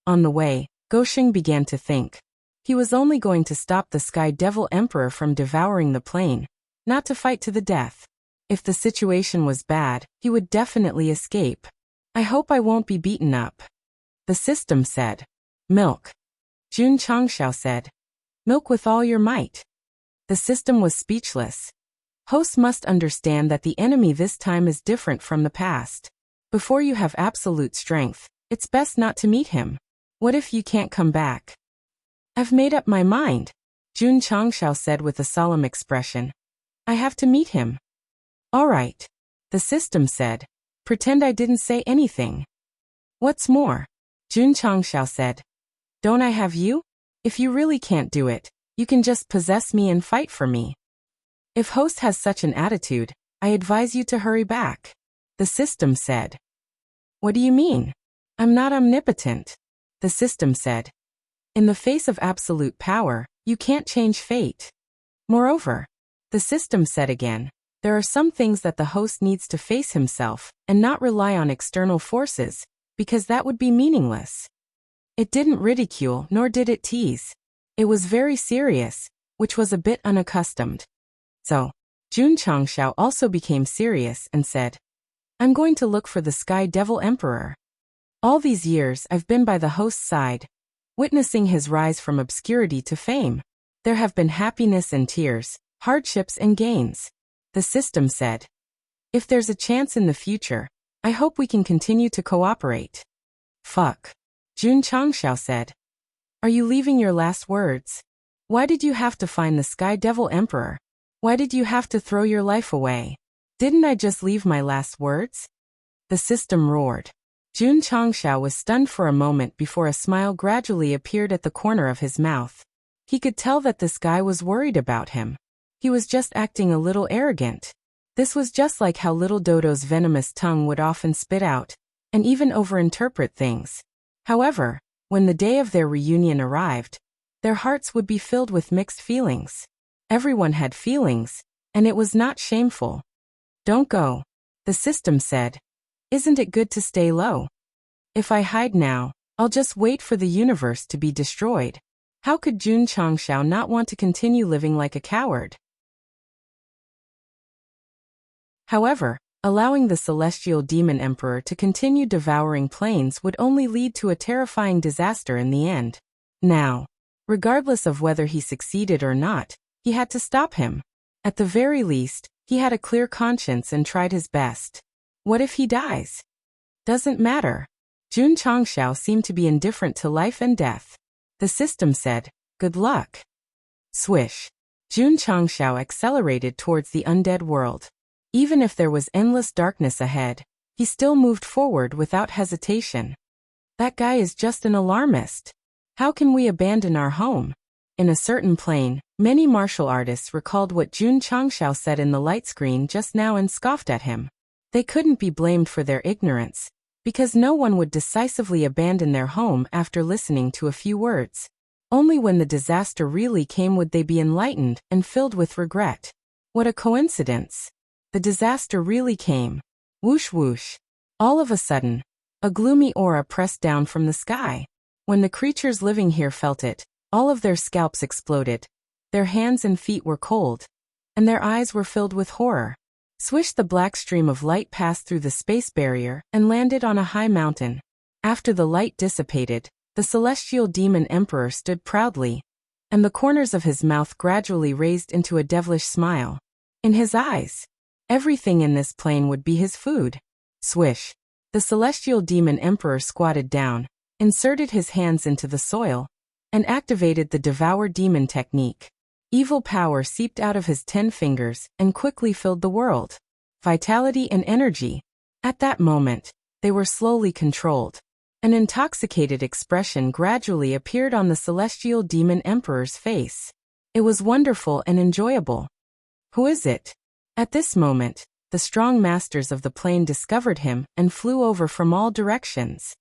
On the way, Gosheng began to think. He was only going to stop the Sky Devil Emperor from devouring the plane, not to fight to the death. If the situation was bad, he would definitely escape. "I hope I won't be beaten up." The system said. "Milk." Jun Changshao said, "Milk with all your might." The system was speechless. Hosts must understand that the enemy this time is different from the past. Before you have absolute strength, it's best not to meet him. What if you can't come back? "I've made up my mind," Jun Changshao said with a solemn expression. "I have to meet him." "All right," the system said. "Pretend I didn't say anything." "What's more," Jun Changshao said, "don't I have you? If you really can't do it, you can just possess me and fight for me." "If host has such an attitude, I advise you to hurry back," the system said. "What do you mean? I'm not omnipotent," the system said. "In the face of absolute power, you can't change fate. Moreover," the system said again, "there are some things that the host needs to face himself and not rely on external forces, because that would be meaningless." It didn't ridicule nor did it tease. It was very serious, which was a bit unaccustomed. So, Jun Changshao also became serious and said, "I'm going to look for the Sky Devil Emperor. All these years I've been by the host's side, witnessing his rise from obscurity to fame. There have been happiness and tears, hardships and gains," the system said. "If there's a chance in the future, I hope we can continue to cooperate." "Fuck," Jun Changshao said. "Are you leaving your last words? Why did you have to find the Sky Devil Emperor? Why did you have to throw your life away? Didn't I just leave my last words?" The system roared. Jun Changshao was stunned for a moment before a smile gradually appeared at the corner of his mouth. He could tell that this guy was worried about him. He was just acting a little arrogant. This was just like how Little Dodo's venomous tongue would often spit out, and even overinterpret things. However, when the day of their reunion arrived, their hearts would be filled with mixed feelings. Everyone had feelings, and it was not shameful. "Don't go," The system said, "Isn't it good to stay low? If I hide now, I'll just wait for the universe to be destroyed." How could Jun Changshao not want to continue living like a coward? However, allowing the celestial demon emperor to continue devouring planes would only lead to a terrifying disaster in the end. Now, regardless of whether he succeeded or not, he had to stop him. At the very least, he had a clear conscience and tried his best. What if he dies? Doesn't matter. Jun Changshao seemed to be indifferent to life and death. The system said, "Good luck." Swish. Jun Changshao accelerated towards the undead world. Even if there was endless darkness ahead, he still moved forward without hesitation. That guy is just an alarmist. How can we abandon our home? In a certain plane, many martial artists recalled what Jun Changshao said in the light screen just now and scoffed at him. They couldn't be blamed for their ignorance, because no one would decisively abandon their home after listening to a few words. Only when the disaster really came would they be enlightened and filled with regret. What a coincidence. The disaster really came. Whoosh whoosh. All of a sudden, a gloomy aura pressed down from the sky. When the creatures living here felt it, all of their scalps exploded. Their hands and feet were cold, and their eyes were filled with horror. Swish, the black stream of light passed through the space barrier and landed on a high mountain. After the light dissipated, the celestial demon emperor stood proudly, and the corners of his mouth gradually raised into a devilish smile. In his eyes, everything in this plane would be his food. Swish. The celestial demon emperor squatted down, inserted his hands into the soil, and activated the devour demon technique. Evil power seeped out of his 10 fingers and quickly filled the world. Vitality and energy. At that moment, they were slowly controlled. An intoxicated expression gradually appeared on the celestial demon emperor's face. It was wonderful and enjoyable. Who is it? At this moment, the strong masters of the plane discovered him and flew over from all directions.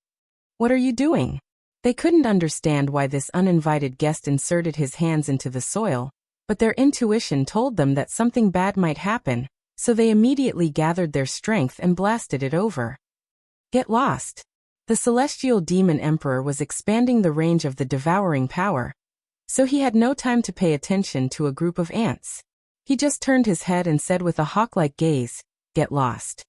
What are you doing? They couldn't understand why this uninvited guest inserted his hands into the soil, but their intuition told them that something bad might happen, so they immediately gathered their strength and blasted it over. Get lost. The celestial demon emperor was expanding the range of the devouring power, so he had no time to pay attention to a group of ants. He just turned his head and said with a hawk-like gaze, "Get lost."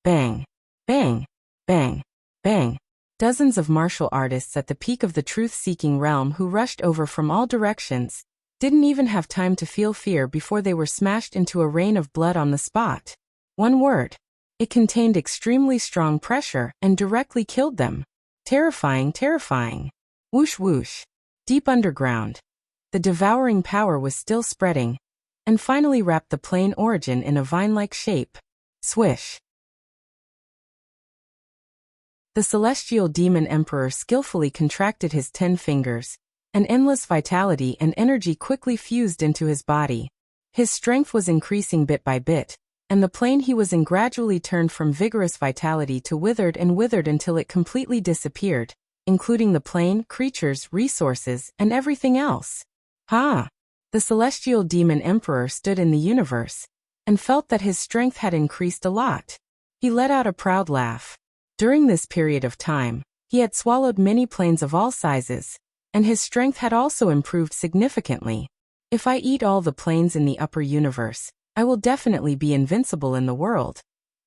Bang, bang, bang, bang. Dozens of martial artists at the peak of the truth-seeking realm who rushed over from all directions didn't even have time to feel fear before they were smashed into a rain of blood on the spot. One word. It contained extremely strong pressure and directly killed them. Terrifying, terrifying. Whoosh whoosh. Deep underground. The devouring power was still spreading, and finally wrapped the plane origin in a vine-like shape. Swish. The celestial demon emperor skillfully contracted his 10 fingers, and endless vitality and energy quickly fused into his body. His strength was increasing bit by bit, and the plane he was in gradually turned from vigorous vitality to withered and withered until it completely disappeared, including the plane, creatures, resources, and everything else. Ha! The celestial demon emperor stood in the universe, and felt that his strength had increased a lot. He let out a proud laugh. During this period of time, he had swallowed many planes of all sizes, and his strength had also improved significantly. If I eat all the planes in the upper universe, I will definitely be invincible in the world,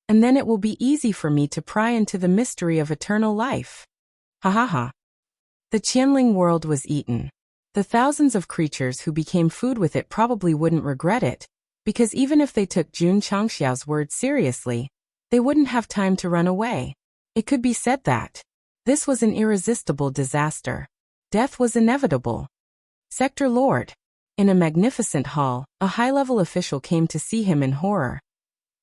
and then it will be easy for me to pry into the mystery of eternal life. Ha ha ha. The Qianling world was eaten. The thousands of creatures who became food with it probably wouldn't regret it, because even if they took Jun Changxiao's word seriously, they wouldn't have time to run away. It could be said that this was an irresistible disaster. Death was inevitable. Sector Lord. In a magnificent hall, a high-level official came to see him in horror.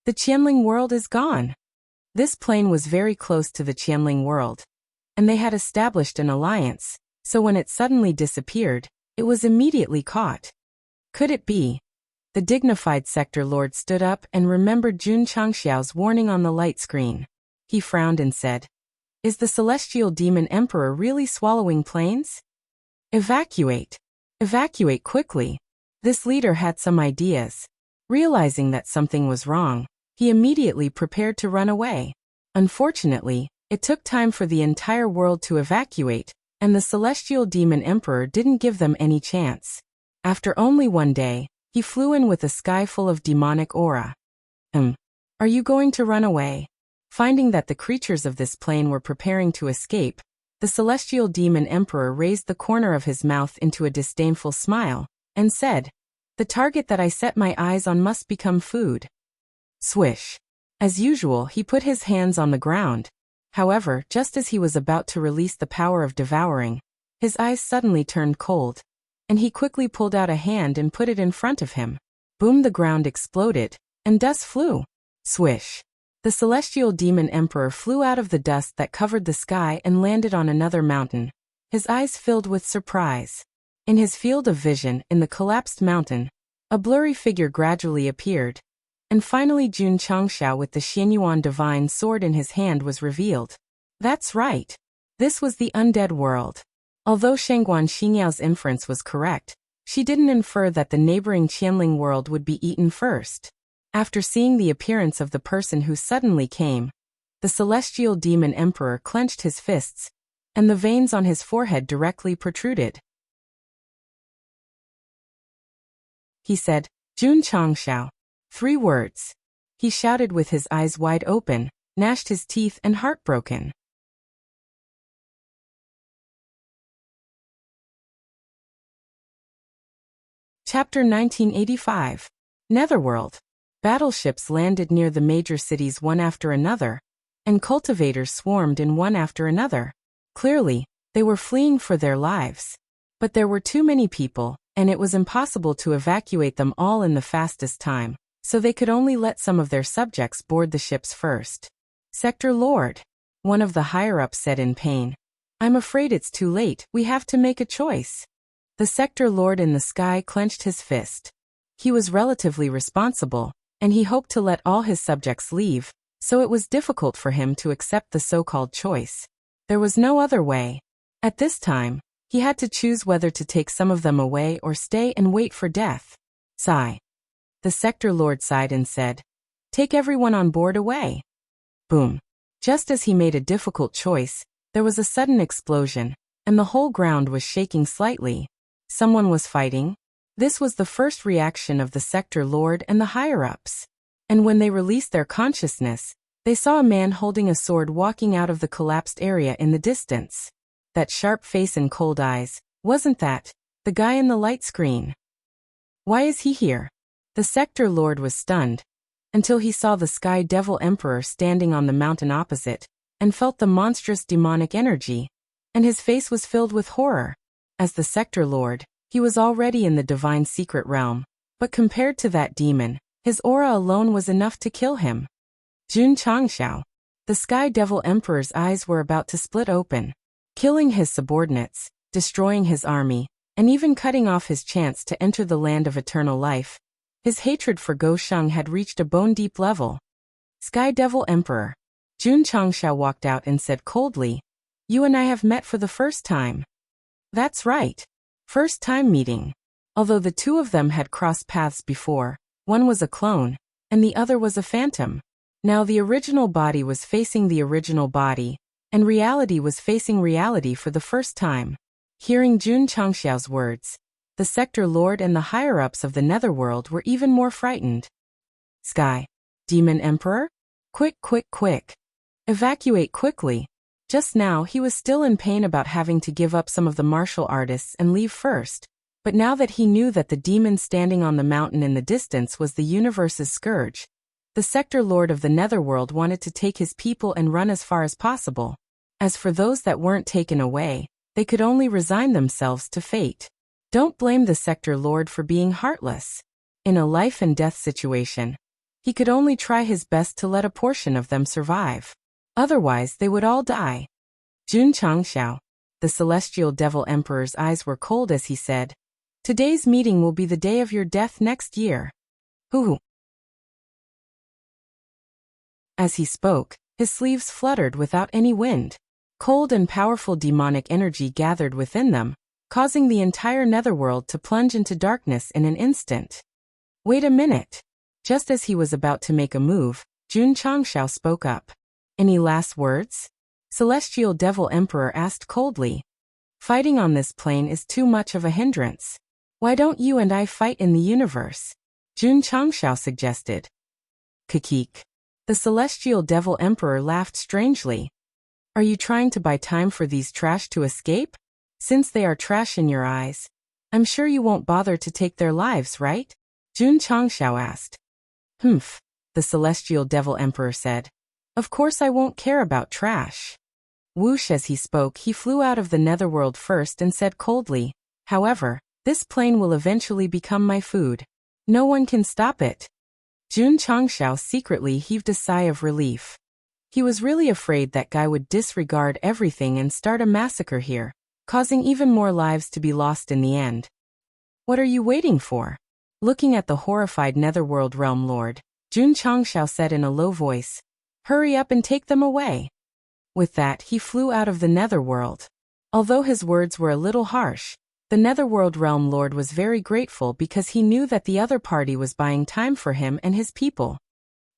The Qianling world is gone. This plane was very close to the Qianling world, and they had established an alliance, so when it suddenly disappeared, it was immediately caught. Could it be? The dignified Sector Lord stood up and remembered Jun Changxiao's warning on the light screen. He frowned and said, "Is the celestial demon emperor really swallowing planes? Evacuate. Evacuate quickly." This leader had some ideas. Realizing that something was wrong, He immediately prepared to run away. Unfortunately, it took time for the entire world to evacuate, and the celestial demon emperor didn't give them any chance. After only one day, he flew in with a sky full of demonic aura. Are you going to run away? Finding that the creatures of this plane were preparing to escape, the celestial demon emperor raised the corner of his mouth into a disdainful smile, and said, "The target that I set my eyes on must become food." Swish. As usual, he put his hands on the ground. However, just as he was about to release the power of devouring, his eyes suddenly turned cold, and he quickly pulled out a hand and put it in front of him. Boom, the ground exploded, and dust flew. Swish. The celestial demon emperor flew out of the dust that covered the sky and landed on another mountain, his eyes filled with surprise. In his field of vision, in the collapsed mountain, a blurry figure gradually appeared, and finally Jun Changxiao with the Xianyuan divine sword in his hand was revealed. That's right. This was the undead world. Although Shengguan Xingyao's inference was correct, she didn't infer that the neighboring Qianling world would be eaten first. After seeing the appearance of the person who suddenly came, the celestial demon emperor clenched his fists, and the veins on his forehead directly protruded. He said, "Jun Changxiao." 3 words. He shouted with his eyes wide open, gnashed his teeth and heartbroken. Chapter 1985. Netherworld. Battleships landed near the major cities one after another, and cultivators swarmed in one after another. Clearly, they were fleeing for their lives. But there were too many people, and it was impossible to evacuate them all in the fastest time, so they could only let some of their subjects board the ships first. "Sector Lord," one of the higher-ups said in pain. "I'm afraid it's too late, we have to make a choice." The Sector Lord in the sky clenched his fist. He was relatively responsible, and he hoped to let all his subjects leave, so it was difficult for him to accept the so-called choice. There was no other way. At this time, he had to choose whether to take some of them away or stay and wait for death. Sigh. The Sector Lord sighed and said, "Take everyone on board away." Boom. Just as he made a difficult choice, there was a sudden explosion, and the whole ground was shaking slightly. Someone was fighting. This was the first reaction of the Sector Lord and the higher-ups. And when they released their consciousness, they saw a man holding a sword walking out of the collapsed area in the distance. That sharp face and cold eyes, wasn't that the guy in the light screen? Why is he here? The Sector Lord was stunned, until he saw the Sky Devil Emperor standing on the mountain opposite, and felt the monstrous demonic energy, and his face was filled with horror. As the Sector Lord, he was already in the divine secret realm, but compared to that demon, his aura alone was enough to kill him. Jun Changxiao. The Sky Devil Emperor's eyes were about to split open, killing his subordinates, destroying his army, and even cutting off his chance to enter the land of eternal life. His hatred for Go Sheng had reached a bone-deep level. "Sky Devil Emperor." Jun Changxiao walked out and said coldly, "You and I have met for the first time." That's right. First time meeting. Although the two of them had crossed paths before, one was a clone, and the other was a phantom. Now the original body was facing the original body, and reality was facing reality for the first time. Hearing Jun Changxiao's words, the Sector Lord and the higher-ups of the Netherworld were even more frightened. "Sky Demon Emperor? Quick, quick, quick. Evacuate quickly." Just now he was still in pain about having to give up some of the martial artists and leave first, but now that he knew that the demon standing on the mountain in the distance was the universe's scourge, the Sector Lord of the Netherworld wanted to take his people and run as far as possible. As for those that weren't taken away, they could only resign themselves to fate. Don't blame the Sector Lord for being heartless. In a life and death situation, he could only try his best to let a portion of them survive. Otherwise they would all die. Jun Changxiao. The Celestial Devil Emperor's eyes were cold as he said, "Today's meeting will be the day of your death next year." Hoo. As he spoke, his sleeves fluttered without any wind. Cold and powerful demonic energy gathered within them, causing the entire netherworld to plunge into darkness in an instant. Wait a minute. Just as he was about to make a move, Jun Changshao spoke up. Any last words? Celestial Devil Emperor asked coldly. Fighting on this plane is too much of a hindrance. Why don't you and I fight in the universe? Jun Changshao suggested. Kikik. The Celestial Devil Emperor laughed strangely. Are you trying to buy time for these trash to escape? Since they are trash in your eyes, I'm sure you won't bother to take their lives, right? Jun Changshao asked. Humph, the Celestial Devil Emperor said. Of course I won't care about trash. Whoosh, as he spoke, he flew out of the netherworld first and said coldly, however, this plane will eventually become my food. No one can stop it. Jun Changshao secretly heaved a sigh of relief. He was really afraid that guy would disregard everything and start a massacre here, causing even more lives to be lost in the end. What are you waiting for? Looking at the horrified netherworld realm lord, Jun Changshao said in a low voice, hurry up and take them away. With that, he flew out of the netherworld. Although his words were a little harsh, the netherworld realm lord was very grateful because he knew that the other party was buying time for him and his people.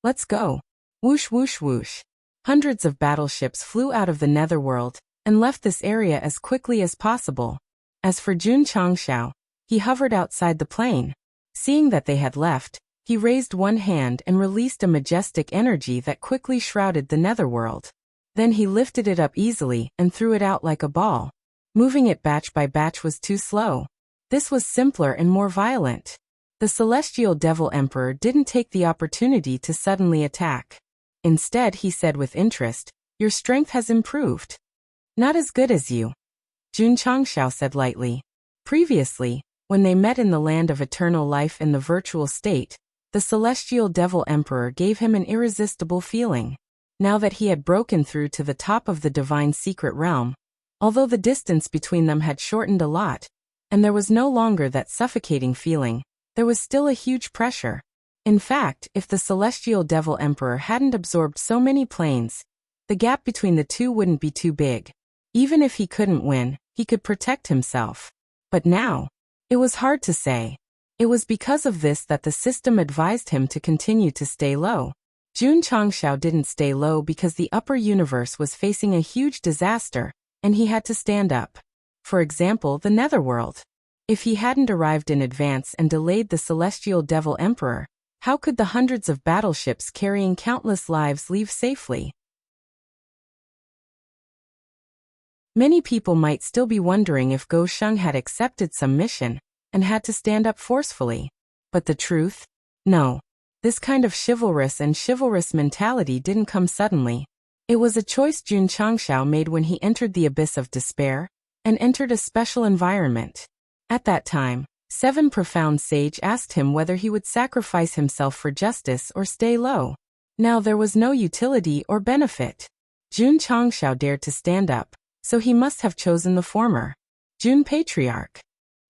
Let's go. Whoosh whoosh whoosh. Hundreds of battleships flew out of the netherworld and left this area as quickly as possible. As for Jun Changshao, he hovered outside the plane. Seeing that they had left, he raised one hand and released a majestic energy that quickly shrouded the netherworld. Then he lifted it up easily and threw it out like a ball. Moving it batch by batch was too slow. This was simpler and more violent. The Celestial Devil Emperor didn't take the opportunity to suddenly attack. Instead, he said with interest, your strength has improved. Not as good as you. Jun Changshao said lightly. Previously, when they met in the land of eternal life in the virtual state, the Celestial Devil Emperor gave him an irresistible feeling. Now that he had broken through to the top of the divine secret realm, although the distance between them had shortened a lot, and there was no longer that suffocating feeling, there was still a huge pressure. In fact, if the Celestial Devil Emperor hadn't absorbed so many planes, the gap between the two wouldn't be too big. Even if he couldn't win, he could protect himself. But now, it was hard to say. It was because of this that the system advised him to continue to stay low. Jun Changshao didn't stay low because the upper universe was facing a huge disaster, and he had to stand up. For example, the netherworld. If he hadn't arrived in advance and delayed the Celestial Devil Emperor, how could the hundreds of battleships carrying countless lives leave safely? Many people might still be wondering if Go Sheng had accepted some mission and had to stand up forcefully. But the truth? No. This kind of chivalrous mentality didn't come suddenly. It was a choice Jun Changshao made when he entered the abyss of despair and entered a special environment. At that time, 7 profound sage asked him whether he would sacrifice himself for justice or stay low. Now there was no utility or benefit. Jun Changshao dared to stand up, so he must have chosen the former. Jun Patriarch.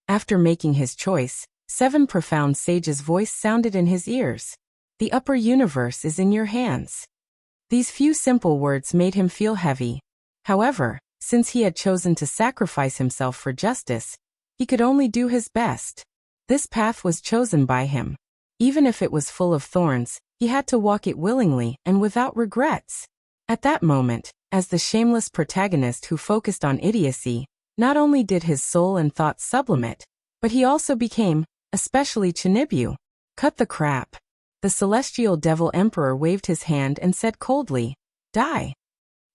After making his choice, 7 profound sages' voice sounded in his ears. The upper universe is in your hands. These few simple words made him feel heavy. However, since he had chosen to sacrifice himself for justice, he could only do his best. This path was chosen by him. Even if it was full of thorns, he had to walk it willingly and without regrets. At that moment, as the shameless protagonist who focused on idiocy, not only did his soul and thoughts sublimate, but he also became, especially Chinibu. Cut the crap. The Celestial Devil Emperor waved his hand and said coldly, die.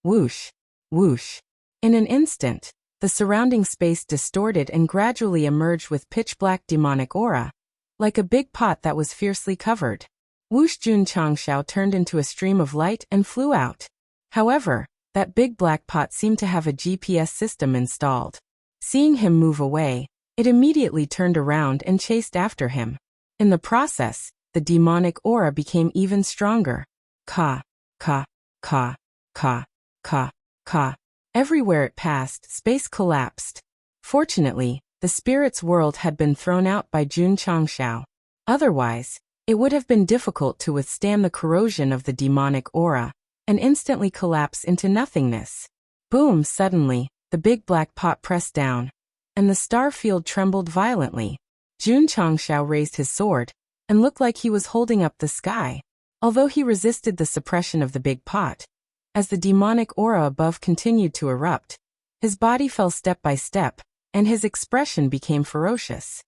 Whoosh. Whoosh. In an instant, the surrounding space distorted and gradually emerged with pitch-black demonic aura, like a big pot that was fiercely covered. Whoosh. Jun Changshao turned into a stream of light and flew out. However, that big black pot seemed to have a GPS system installed. Seeing him move away, it immediately turned around and chased after him. In the process, the demonic aura became even stronger. Ka, ka, ka, ka, ka, ka. Everywhere it passed, space collapsed. Fortunately, the spirit's world had been thrown out by Jun Changshao. Otherwise, it would have been difficult to withstand the corrosion of the demonic aura and instantly collapse into nothingness. Boom! Suddenly, the big black pot pressed down, and the star field trembled violently. Jun Changshao raised his sword, and looked like he was holding up the sky. Although he resisted the suppression of the big pot, as the demonic aura above continued to erupt, his body fell step by step, and his expression became ferocious.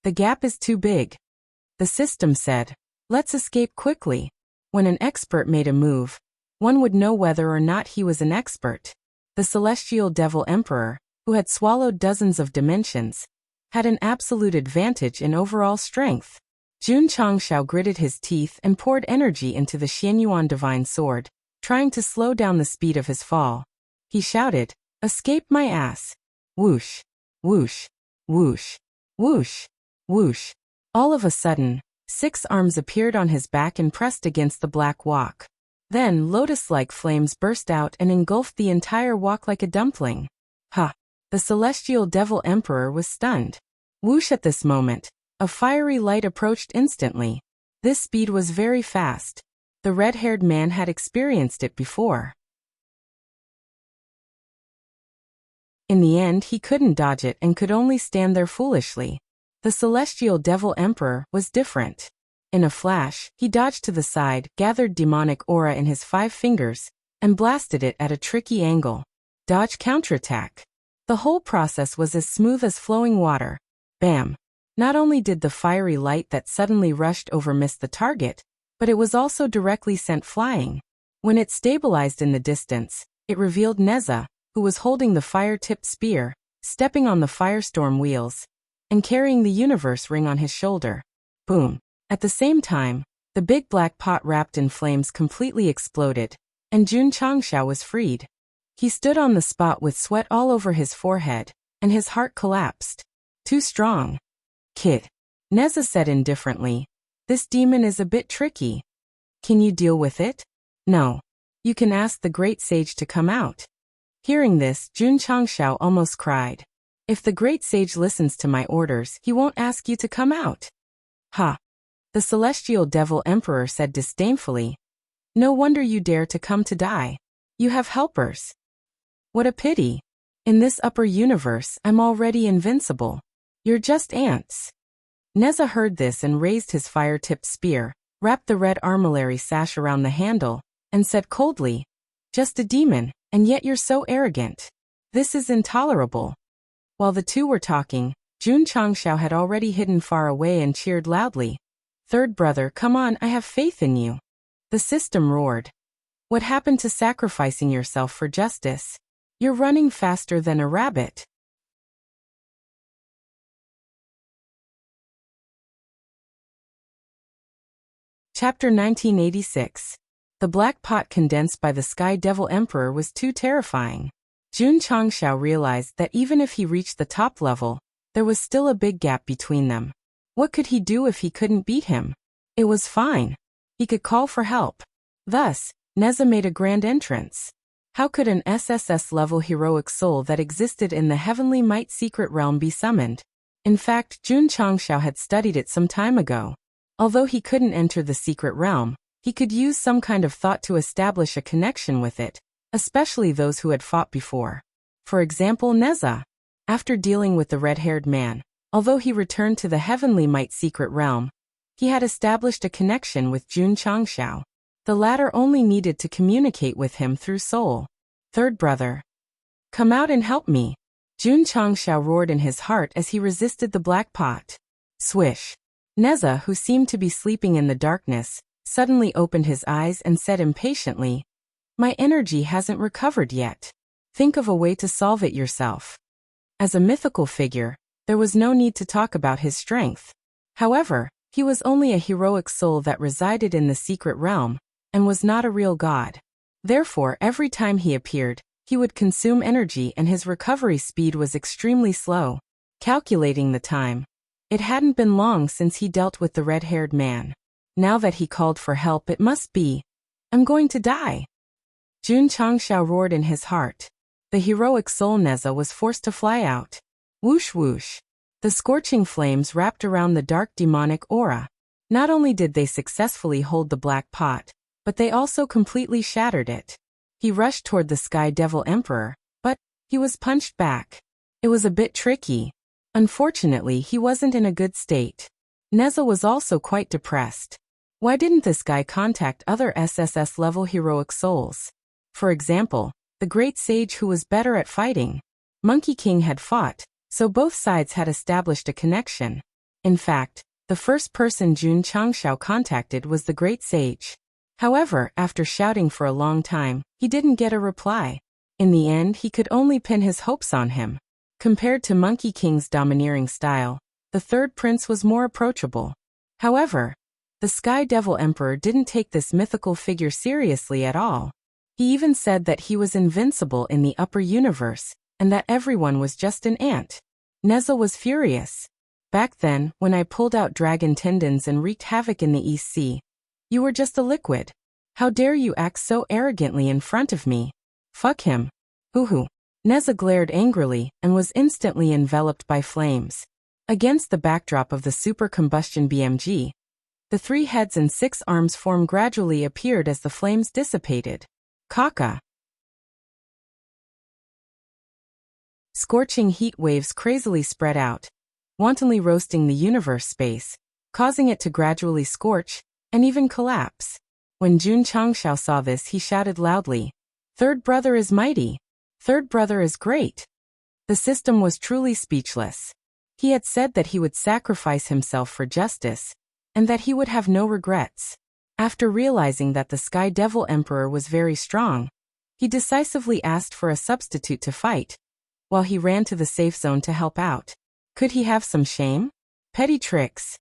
The gap is too big. The system said, let's escape quickly. When an expert made a move, one would know whether or not he was an expert. The celestial devil emperor, who had swallowed dozens of dimensions, had an absolute advantage in overall strength. Jun Changshao gritted his teeth and poured energy into the Xianyuan divine sword, trying to slow down the speed of his fall. He shouted, escape my ass. Whoosh, whoosh, whoosh, whoosh, whoosh. All of a sudden, 6 arms appeared on his back and pressed against the black walk. Then lotus-like flames burst out and engulfed the entire walk like a dumpling. Ha! The celestial devil emperor was stunned. Whoosh! At this moment, a fiery light approached instantly. This speed was very fast. The red-haired man had experienced it before. In the end, he couldn't dodge it and could only stand there foolishly. The celestial devil emperor was different. In a flash, he dodged to the side, gathered demonic aura in his 5 fingers, and blasted it at a tricky angle. Dodge counterattack. The whole process was as smooth as flowing water. Bam! Not only did the fiery light that suddenly rushed over miss the target, but it was also directly sent flying. When it stabilized in the distance, it revealed Neza, who was holding the fire-tipped spear, stepping on the firestorm wheels, and carrying the universe ring on his shoulder. Boom! At the same time, the big black pot wrapped in flames completely exploded, and Jun Changshao was freed. He stood on the spot with sweat all over his forehead, and his heart collapsed. Too strong. Kid. Neza said indifferently, this demon is a bit tricky. Can you deal with it? No. You can ask the great sage to come out. Hearing this, Jun Changshao almost cried. If the great sage listens to my orders, he won't ask you to come out. Ha! The celestial devil emperor said disdainfully. No wonder you dare to come to die. You have helpers. What a pity. In this upper universe, I'm already invincible. You're just ants. Neza heard this and raised his fire-tipped spear, wrapped the red armillary sash around the handle, and said coldly, just a demon, and yet you're so arrogant. This is intolerable. While the two were talking, Jun Changshao had already hidden far away and cheered loudly. Third brother, come on, I have faith in you. The system roared. What happened to sacrificing yourself for justice? You're running faster than a rabbit. Chapter 1986. The black pot condensed by the Sky Devil Emperor was too terrifying. Jun Changshao realized that even if he reached the top level, there was still a big gap between them. What could he do if he couldn't beat him? It was fine. He could call for help. Thus, Neza made a grand entrance. How could an SSS-level heroic soul that existed in the Heavenly Might secret realm be summoned? In fact, Jun Changshao had studied it some time ago. Although he couldn't enter the secret realm, he could use some kind of thought to establish a connection with it, especially those who had fought before. For example, Neza. After dealing with the red-haired man, although he returned to the Heavenly Might secret realm, he had established a connection with Jun Changshao. The latter only needed to communicate with him through soul. Third brother. Come out and help me. Jun Changshao roared in his heart as he resisted the black pot. Swish. Neza, who seemed to be sleeping in the darkness, suddenly opened his eyes and said impatiently, my energy hasn't recovered yet. Think of a way to solve it yourself. As a mythical figure, there was no need to talk about his strength. However, he was only a heroic soul that resided in the secret realm, and was not a real god. Therefore, every time he appeared, he would consume energy and his recovery speed was extremely slow. Calculating the time, it hadn't been long since he dealt with the red-haired man. Now that he called for help, it must be, I'm going to die. Jun Changshao roared in his heart. The heroic soul Neza was forced to fly out. Whoosh whoosh. The scorching flames wrapped around the dark demonic aura. Not only did they successfully hold the black pot, but they also completely shattered it. He rushed toward the Sky Devil Emperor, but he was punched back. It was a bit tricky. Unfortunately, he wasn't in a good state. Neza was also quite depressed. Why didn't this guy contact other SSS-level heroic souls? For example, the great sage who was better at fighting. Monkey King had fought, so both sides had established a connection. In fact, the first person Jun Changshao contacted was the great sage. However, after shouting for a long time, he didn't get a reply. In the end, he could only pin his hopes on him. Compared to Monkey King's domineering style, the third prince was more approachable. However, the Sky Devil Emperor didn't take this mythical figure seriously at all. He even said that he was invincible in the upper universe, and that everyone was just an ant. Neza was furious. Back then, when I pulled out dragon tendons and wreaked havoc in the East Sea, you were just a liquid. How dare you act so arrogantly in front of me? Fuck him. Hoo-hoo. Neza glared angrily and was instantly enveloped by flames. Against the backdrop of the super combustion BMG, the 3 heads and 6 arms form gradually appeared as the flames dissipated. Kaka. Scorching heat waves crazily spread out, wantonly roasting the universe space, causing it to gradually scorch and even collapse. When Jun Changshao saw this, he shouted loudly, "Third brother is mighty! Third brother is great!" The system was truly speechless. He had said that he would sacrifice himself for justice, and that he would have no regrets. After realizing that the Sky Devil Emperor was very strong, he decisively asked for a substitute to fight, while he ran to the safe zone to help out. Could he have some shame? Petty tricks.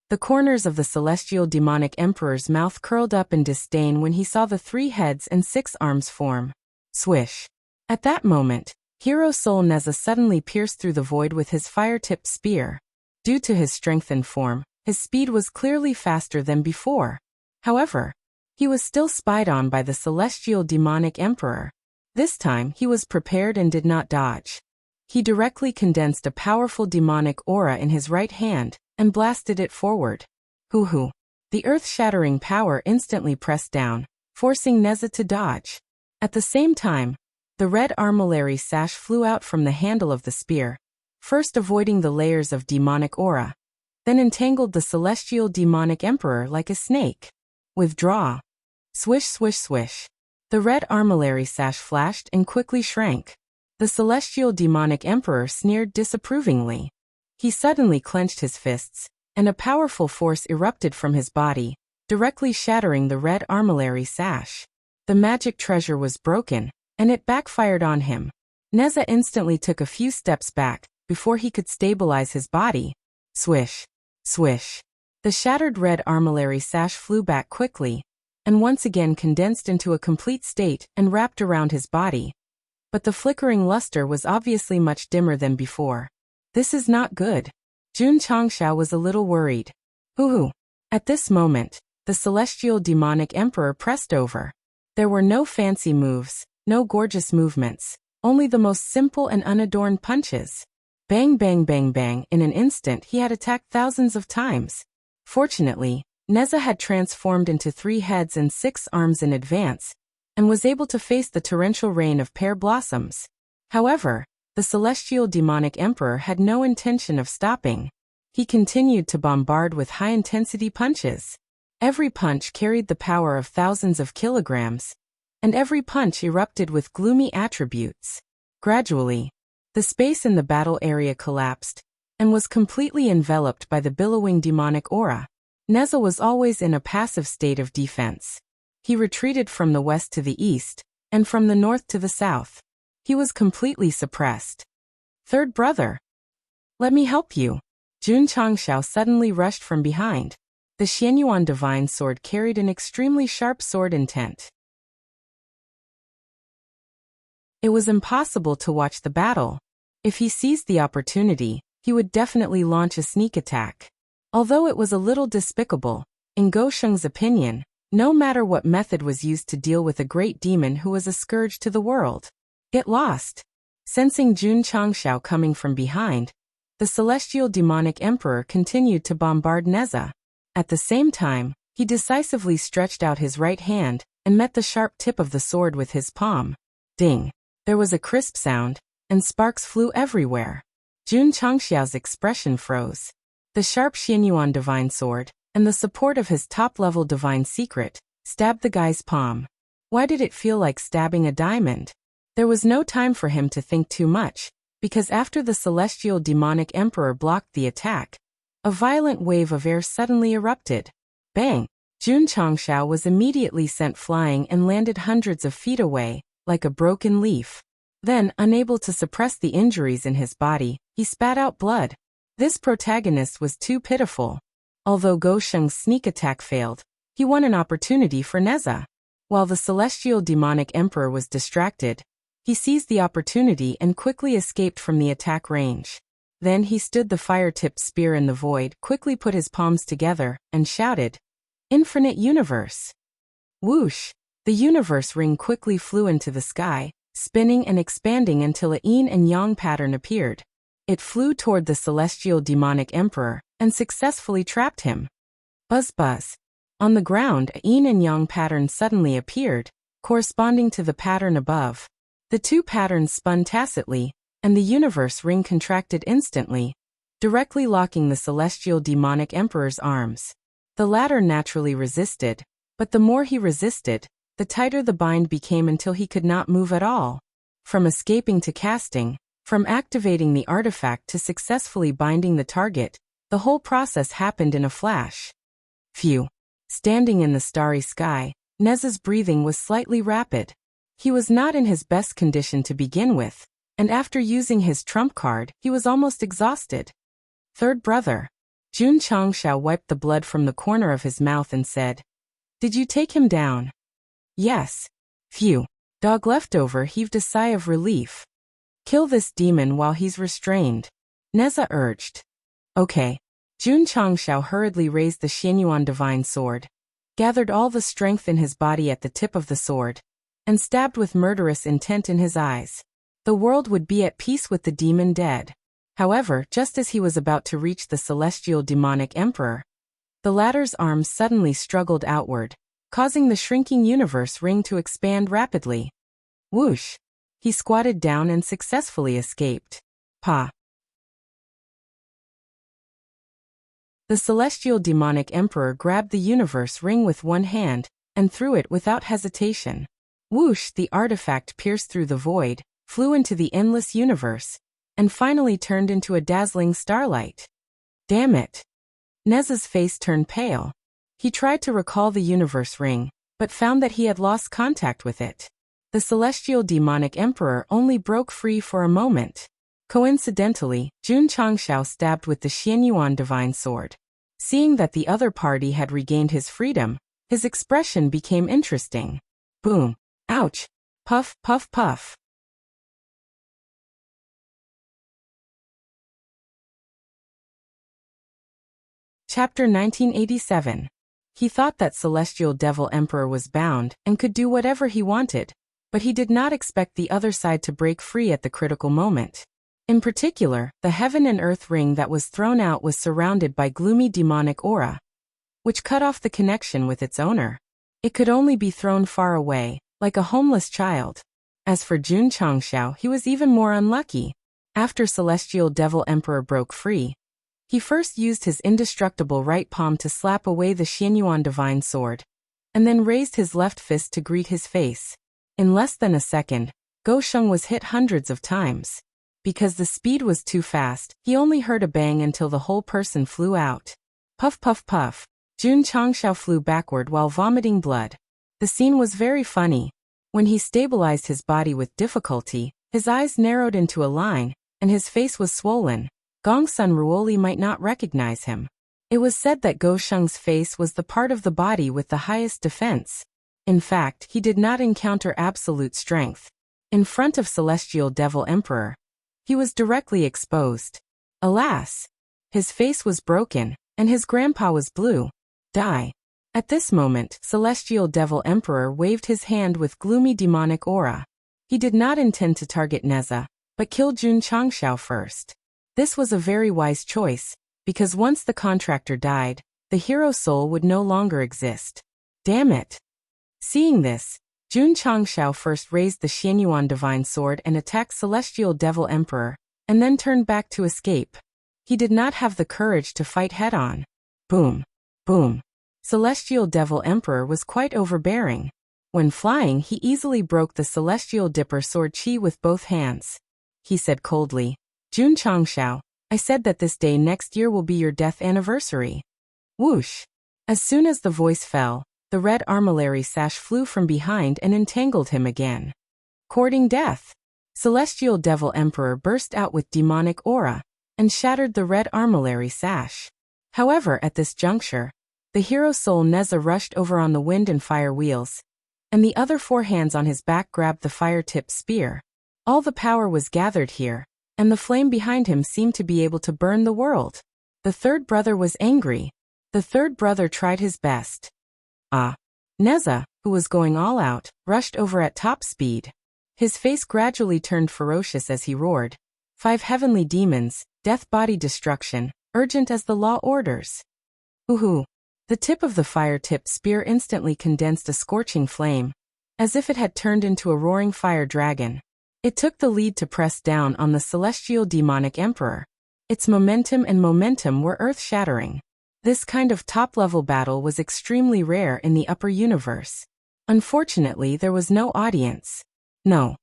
The corners of the celestial demonic emperor's mouth curled up in disdain when he saw the 3 heads and 6 arms form. Swish. At that moment, Hero Soul Neza suddenly pierced through the void with his fire-tipped spear. Due to his strengthened form, his speed was clearly faster than before. However, he was still spied on by the celestial demonic emperor. This time, he was prepared and did not dodge. He directly condensed a powerful demonic aura in his right hand and blasted it forward. Hoo-hoo. The earth-shattering power instantly pressed down, forcing Neza to dodge. At the same time, the red armillary sash flew out from the handle of the spear, first avoiding the layers of demonic aura, then entangled the celestial demonic emperor like a snake. Withdraw. Swish, swish, swish. The red armillary sash flashed and quickly shrank. The celestial demonic emperor sneered disapprovingly. He suddenly clenched his fists, and a powerful force erupted from his body, directly shattering the red armillary sash. The magic treasure was broken, and it backfired on him. Neza instantly took a few steps back, before he could stabilize his body. Swish. Swish. The shattered red armillary sash flew back quickly, and once again condensed into a complete state and wrapped around his body. But the flickering luster was obviously much dimmer than before. This is not good. Jun Changshao was a little worried. Hoo-hoo. At this moment, the celestial demonic emperor pressed over. There were no fancy moves, no gorgeous movements, only the most simple and unadorned punches. Bang, bang, bang, bang. In an instant he had attacked thousands of times. Fortunately, Neza had transformed into 3 heads and 6 arms in advance, and was able to face the torrential rain of pear blossoms. However, the celestial demonic emperor had no intention of stopping. He continued to bombard with high-intensity punches. Every punch carried the power of thousands of kilograms, and every punch erupted with gloomy attributes. Gradually, the space in the battle area collapsed, and was completely enveloped by the billowing demonic aura. Neza was always in a passive state of defense. He retreated from the west to the east, and from the north to the south. He was completely suppressed. Third brother. Let me help you. Jun Changshao suddenly rushed from behind. The Xianyuan divine sword carried an extremely sharp sword intent. It was impossible to watch the battle. If he seized the opportunity, he would definitely launch a sneak attack. Although it was a little despicable, in Go Sheng's opinion, no matter what method was used to deal with a great demon who was a scourge to the world, it lost. Sensing Jun Changshao coming from behind, the celestial demonic emperor continued to bombard Neza. At the same time, he decisively stretched out his right hand and met the sharp tip of the sword with his palm. Ding! There was a crisp sound, and sparks flew everywhere. Jun Changshao's expression froze. The sharp Xianyuan divine sword, and the support of his top-level divine secret, stabbed the guy's palm. Why did it feel like stabbing a diamond? There was no time for him to think too much, because after the celestial demonic emperor blocked the attack, a violent wave of air suddenly erupted. Bang! Jun Changshao was immediately sent flying and landed hundreds of feet away, like a broken leaf. Then, unable to suppress the injuries in his body, he spat out blood. This protagonist was too pitiful. Although Go Sheng's sneak attack failed, he won an opportunity for Neza. While the celestial demonic emperor was distracted, he seized the opportunity and quickly escaped from the attack range. Then he stood the fire-tipped spear in the void, quickly put his palms together, and shouted, "Infinite Universe!" Whoosh! The universe ring quickly flew into the sky, spinning and expanding until a yin and yang pattern appeared. It flew toward the celestial demonic emperor, and successfully trapped him. Buzz buzz. On the ground, a yin and yang pattern suddenly appeared, corresponding to the pattern above. The two patterns spun tacitly, and the universe ring contracted instantly, directly locking the celestial demonic emperor's arms. The latter naturally resisted, but the more he resisted, the tighter the bind became until he could not move at all. From escaping to casting, from activating the artifact to successfully binding the target, the whole process happened in a flash. Phew! Standing in the starry sky, Neza's breathing was slightly rapid. He was not in his best condition to begin with, and after using his trump card, he was almost exhausted. Third brother. Jun Changshao wiped the blood from the corner of his mouth and said, "Did you take him down?" "Yes." "Phew." Dog Leftover heaved a sigh of relief. "Kill this demon while he's restrained," Neza urged. "Okay." Jun Changshao hurriedly raised the Xianyuan divine sword, gathered all the strength in his body at the tip of the sword, and stabbed with murderous intent in his eyes. The world would be at peace with the demon dead. However, just as he was about to reach the celestial demonic emperor, the latter's arms suddenly struggled outward, causing the shrinking universe ring to expand rapidly. Whoosh! He squatted down and successfully escaped. Pa! The celestial demonic emperor grabbed the universe ring with one hand, and threw it without hesitation. Whoosh! The artifact pierced through the void, flew into the endless universe, and finally turned into a dazzling starlight. Damn it! Neza's face turned pale. He tried to recall the universe ring, but found that he had lost contact with it. The celestial demonic emperor only broke free for a moment. Coincidentally, Jun Changshao stabbed with the Xianyuan divine sword. Seeing that the other party had regained his freedom, his expression became interesting. Boom! Ouch! Puff, puff, puff. Chapter 1987. He thought that Celestial Devil Emperor was bound and could do whatever he wanted, but he did not expect the other side to break free at the critical moment. In particular, the heaven and earth ring that was thrown out was surrounded by gloomy demonic aura, which cut off the connection with its owner. It could only be thrown far away, like a homeless child. As for Jun Changshao, he was even more unlucky. After Celestial Devil Emperor broke free, he first used his indestructible right palm to slap away the Xianyuan divine sword, and then raised his left fist to greet his face. In less than a second, Go Sheng was hit hundreds of times. Because the speed was too fast, he only heard a bang until the whole person flew out. Puff puff puff. Jun Changshao flew backward while vomiting blood. The scene was very funny. When he stabilized his body with difficulty, his eyes narrowed into a line, and his face was swollen. Gongsun Ruoli might not recognize him. It was said that Go Sheng's face was the part of the body with the highest defense. In fact, he did not encounter absolute strength. In front of Celestial Devil Emperor, he was directly exposed. Alas! His face was broken, and his grandpa was blue. Die. At this moment, Celestial Devil Emperor waved his hand with gloomy demonic aura. He did not intend to target Neza, but kill Jun Changshao first. This was a very wise choice, because once the contractor died, the hero soul would no longer exist. Damn it! Seeing this, Jun Changshao first raised the Xianyuan divine sword and attacked Celestial Devil Emperor, and then turned back to escape. He did not have the courage to fight head-on. Boom. Boom. Celestial Devil Emperor was quite overbearing. When flying, he easily broke the Celestial Dipper Sword Chi with both hands. He said coldly, "Jun Changshao, I said that this day next year will be your death anniversary." Whoosh! As soon as the voice fell, the red armillary sash flew from behind and entangled him again. Courting death. Celestial Devil Emperor burst out with demonic aura and shattered the red armillary sash. However, at this juncture, the hero soul Neza rushed over on the wind and fire wheels, and the other 4 hands on his back grabbed the fire-tipped spear. All the power was gathered here, and the flame behind him seemed to be able to burn the world. The third brother was angry. The third brother tried his best. Neza, who was going all out, rushed over at top speed. His face gradually turned ferocious as he roared, "5 heavenly demons, death body destruction, urgent as the law orders." Hoo-hoo. The tip of the fire-tipped spear instantly condensed a scorching flame, as if it had turned into a roaring fire dragon. It took the lead to press down on the Celestial Demonic Emperor. Its momentum were earth-shattering. This kind of top-level battle was extremely rare in the upper universe. Unfortunately, there was no audience. No.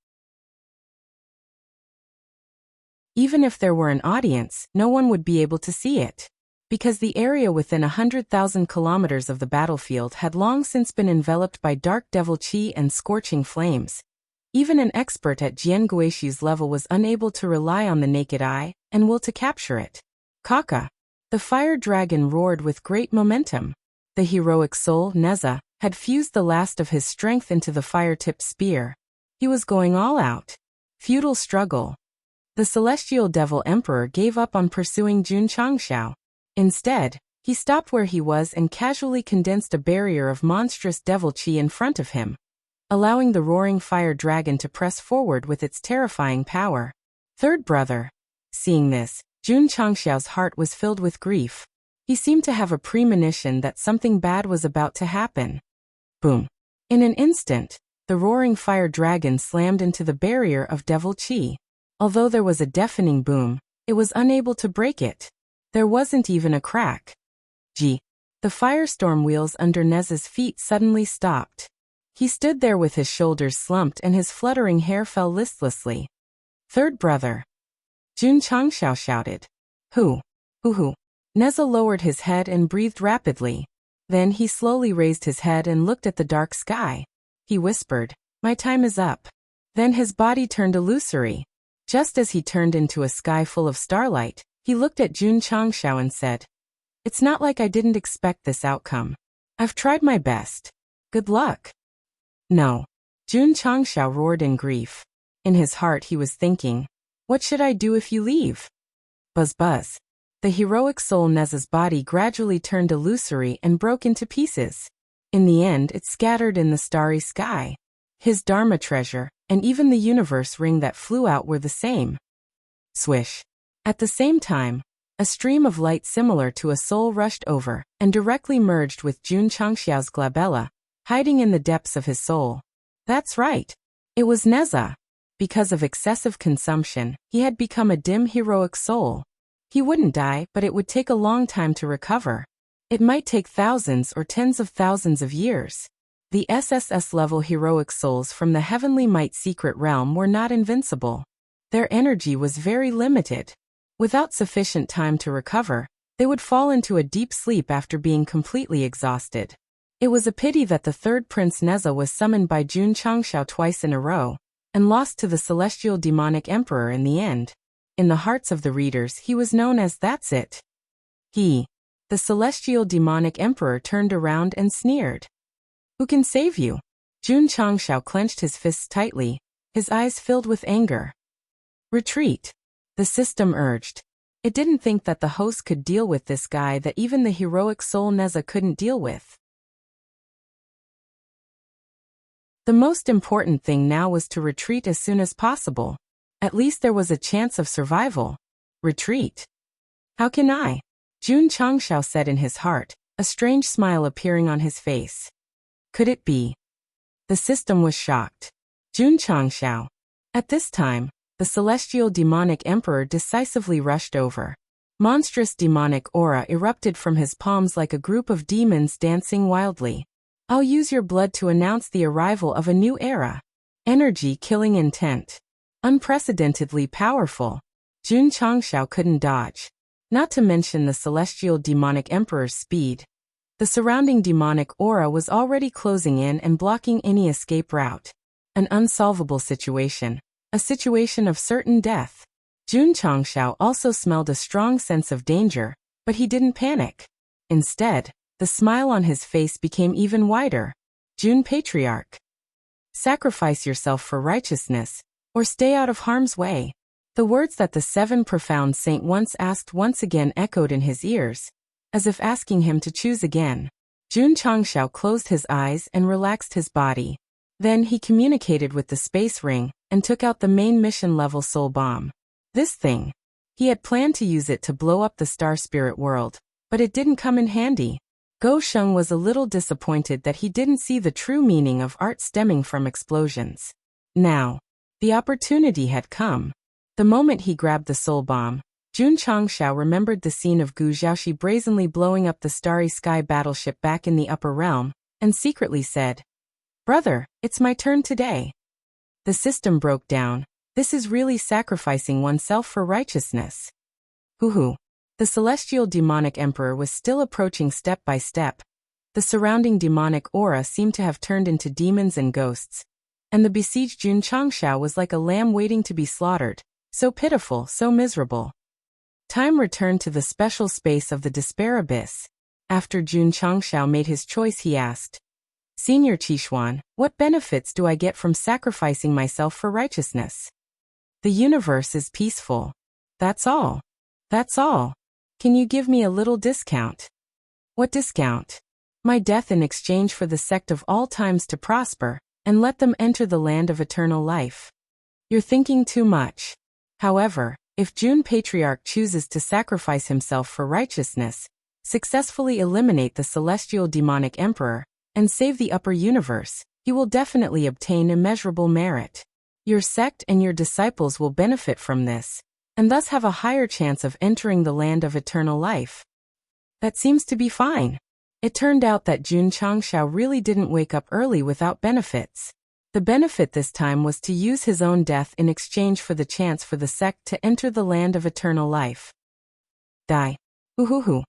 Even if there were an audience, no one would be able to see it. Because the area within 100,000 kilometers of the battlefield had long since been enveloped by dark devil chi and scorching flames. Even an expert at Jian Guishu's level was unable to rely on the naked eye and will to capture it. Kaka. The fire dragon roared with great momentum. The heroic soul, Neza, had fused the last of his strength into the fire-tipped spear. He was going all out. Futile struggle. The Celestial Devil Emperor gave up on pursuing Jun Changshao. Instead, he stopped where he was and casually condensed a barrier of monstrous devil chi in front of him, allowing the roaring fire dragon to press forward with its terrifying power. Third brother. Seeing this, Jun Changshao's heart was filled with grief. He seemed to have a premonition that something bad was about to happen. Boom. In an instant, the roaring fire dragon slammed into the barrier of devil chi. Although there was a deafening boom, it was unable to break it. There wasn't even a crack. The firestorm wheels under Neza's feet suddenly stopped. He stood there with his shoulders slumped and his fluttering hair fell listlessly. Third brother. Jun Changshao shouted. Who? Neza lowered his head and breathed rapidly. Then he slowly raised his head and looked at the dark sky. He whispered, "My time is up." Then his body turned illusory. Just as he turned into a sky full of starlight, he looked at Jun Changshao and said, "It's not like I didn't expect this outcome. I've tried my best. Good luck." No. Jun Changshao roared in grief. In his heart he was thinking, "What should I do if you leave?" Buzz buzz. The heroic soul Neza's body gradually turned illusory and broke into pieces. In the end, it scattered in the starry sky. His Dharma treasure, and even the universe ring that flew out were the same. Swish. At the same time, a stream of light similar to a soul rushed over and directly merged with Jun Changshao's glabella, hiding in the depths of his soul. That's right. It was Neza. Because of excessive consumption, he had become a dim heroic soul. He wouldn't die, but it would take a long time to recover. It might take thousands or tens of thousands of years. The SSS-level heroic souls from the Heavenly Might Secret Realm were not invincible. Their energy was very limited. Without sufficient time to recover, they would fall into a deep sleep after being completely exhausted. It was a pity that the third Prince Neza was summoned by Jun Changshao twice in a row, and lost to the Celestial Demonic Emperor in the end. In the hearts of the readers, he was known as That's It. The Celestial Demonic Emperor turned around and sneered. Who can save you? Jun Changshao clenched his fists tightly, his eyes filled with anger. Retreat. The system urged. It didn't think that the host could deal with this guy that even the heroic soul Neza couldn't deal with. The most important thing now was to retreat as soon as possible. At least there was a chance of survival. Retreat. How can I? Jun Changshao said in his heart, a strange smile appearing on his face. Could it be? The system was shocked. Jun Changshao. At this time, the Celestial Demonic Emperor decisively rushed over. Monstrous demonic aura erupted from his palms like a group of demons dancing wildly. I'll use your blood to announce the arrival of a new era. Energy killing intent. Unprecedentedly powerful. Jun Changshao couldn't dodge. Not to mention the celestial demonic emperor's speed. The surrounding demonic aura was already closing in and blocking any escape route. An unsolvable situation. A situation of certain death. Jun Changshao also smelled a strong sense of danger, but he didn't panic. Instead, the smile on his face became even wider. Jun Patriarch. Sacrifice yourself for righteousness, or stay out of harm's way. The words that the seven profound saint once asked once again echoed in his ears, as if asking him to choose again. Jun Changshao closed his eyes and relaxed his body. Then he communicated with the space ring and took out the main mission level soul bomb. This thing. He had planned to use it to blow up the star spirit world, but it didn't come in handy. Go Sheng was a little disappointed that he didn't see the true meaning of art stemming from explosions. Now, the opportunity had come. The moment he grabbed the soul bomb, Jun Changshao remembered the scene of Gu Xiaoxi brazenly blowing up the starry sky battleship back in the upper realm, and secretly said, "Brother, it's my turn today." The system broke down. This is really sacrificing oneself for righteousness. Hoo-hoo. The celestial demonic emperor was still approaching step by step. The surrounding demonic aura seemed to have turned into demons and ghosts. And the besieged Jun Changshao was like a lamb waiting to be slaughtered. So pitiful, so miserable. Time returned to the special space of the despair abyss. After Jun Changshao made his choice, he asked, "Senior Qishuan, what benefits do I get from sacrificing myself for righteousness?" "The universe is peaceful. That's all. That's all. Can you give me a little discount?" "What discount?" "My death in exchange for the sect of all times to prosper, and let them enter the land of eternal life." "You're thinking too much." However, if Jun Patriarch chooses to sacrifice himself for righteousness, successfully eliminate the celestial demonic emperor, and save the upper universe, he will definitely obtain immeasurable merit. Your sect and your disciples will benefit from this, and thus have a higher chance of entering the land of eternal life. That seems to be fine. It turned out that Jun Changshao really didn't wake up early without benefits. The benefit this time was to use his own death in exchange for the chance for the sect to enter the land of eternal life. Die. Hoo-hoo-hoo.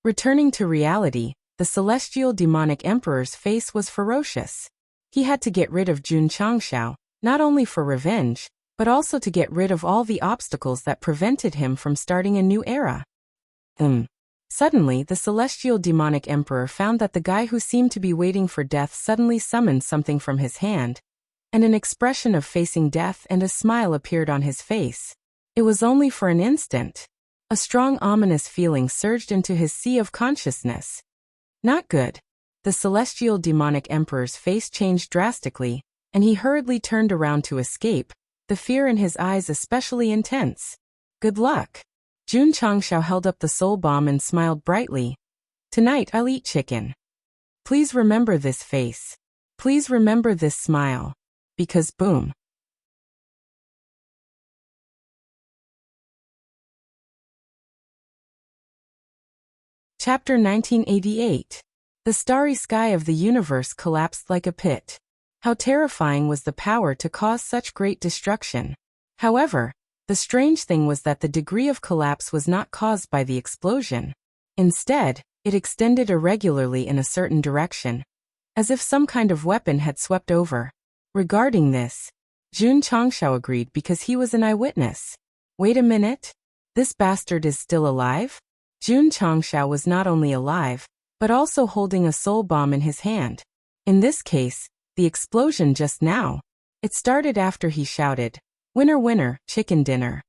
Returning to reality, the celestial demonic emperor's face was ferocious. He had to get rid of Jun Changshao, not only for revenge, but also to get rid of all the obstacles that prevented him from starting a new era. Suddenly, the celestial demonic emperor found that the guy who seemed to be waiting for death suddenly summoned something from his hand, and an expression of facing death and a smile appeared on his face. It was only for an instant. A strong ominous feeling surged into his sea of consciousness. Not good. The celestial demonic emperor's face changed drastically, and he hurriedly turned around to escape, the fear in his eyes especially intense. Good luck. Jun Changshao held up the soul bomb and smiled brightly. Tonight I'll eat chicken. Please remember this face. Please remember this smile. Because boom. Chapter 1988. The starry sky of the universe collapsed like a pit. How terrifying was the power to cause such great destruction. However, the strange thing was that the degree of collapse was not caused by the explosion. Instead, it extended irregularly in a certain direction, as if some kind of weapon had swept over. Regarding this, Jun Changshao agreed because he was an eyewitness. Wait a minute? This bastard is still alive? Jun Changshao was not only alive, but also holding a soul bomb in his hand. In this case, the explosion just now. It started after he shouted, "Winner, winner, chicken dinner."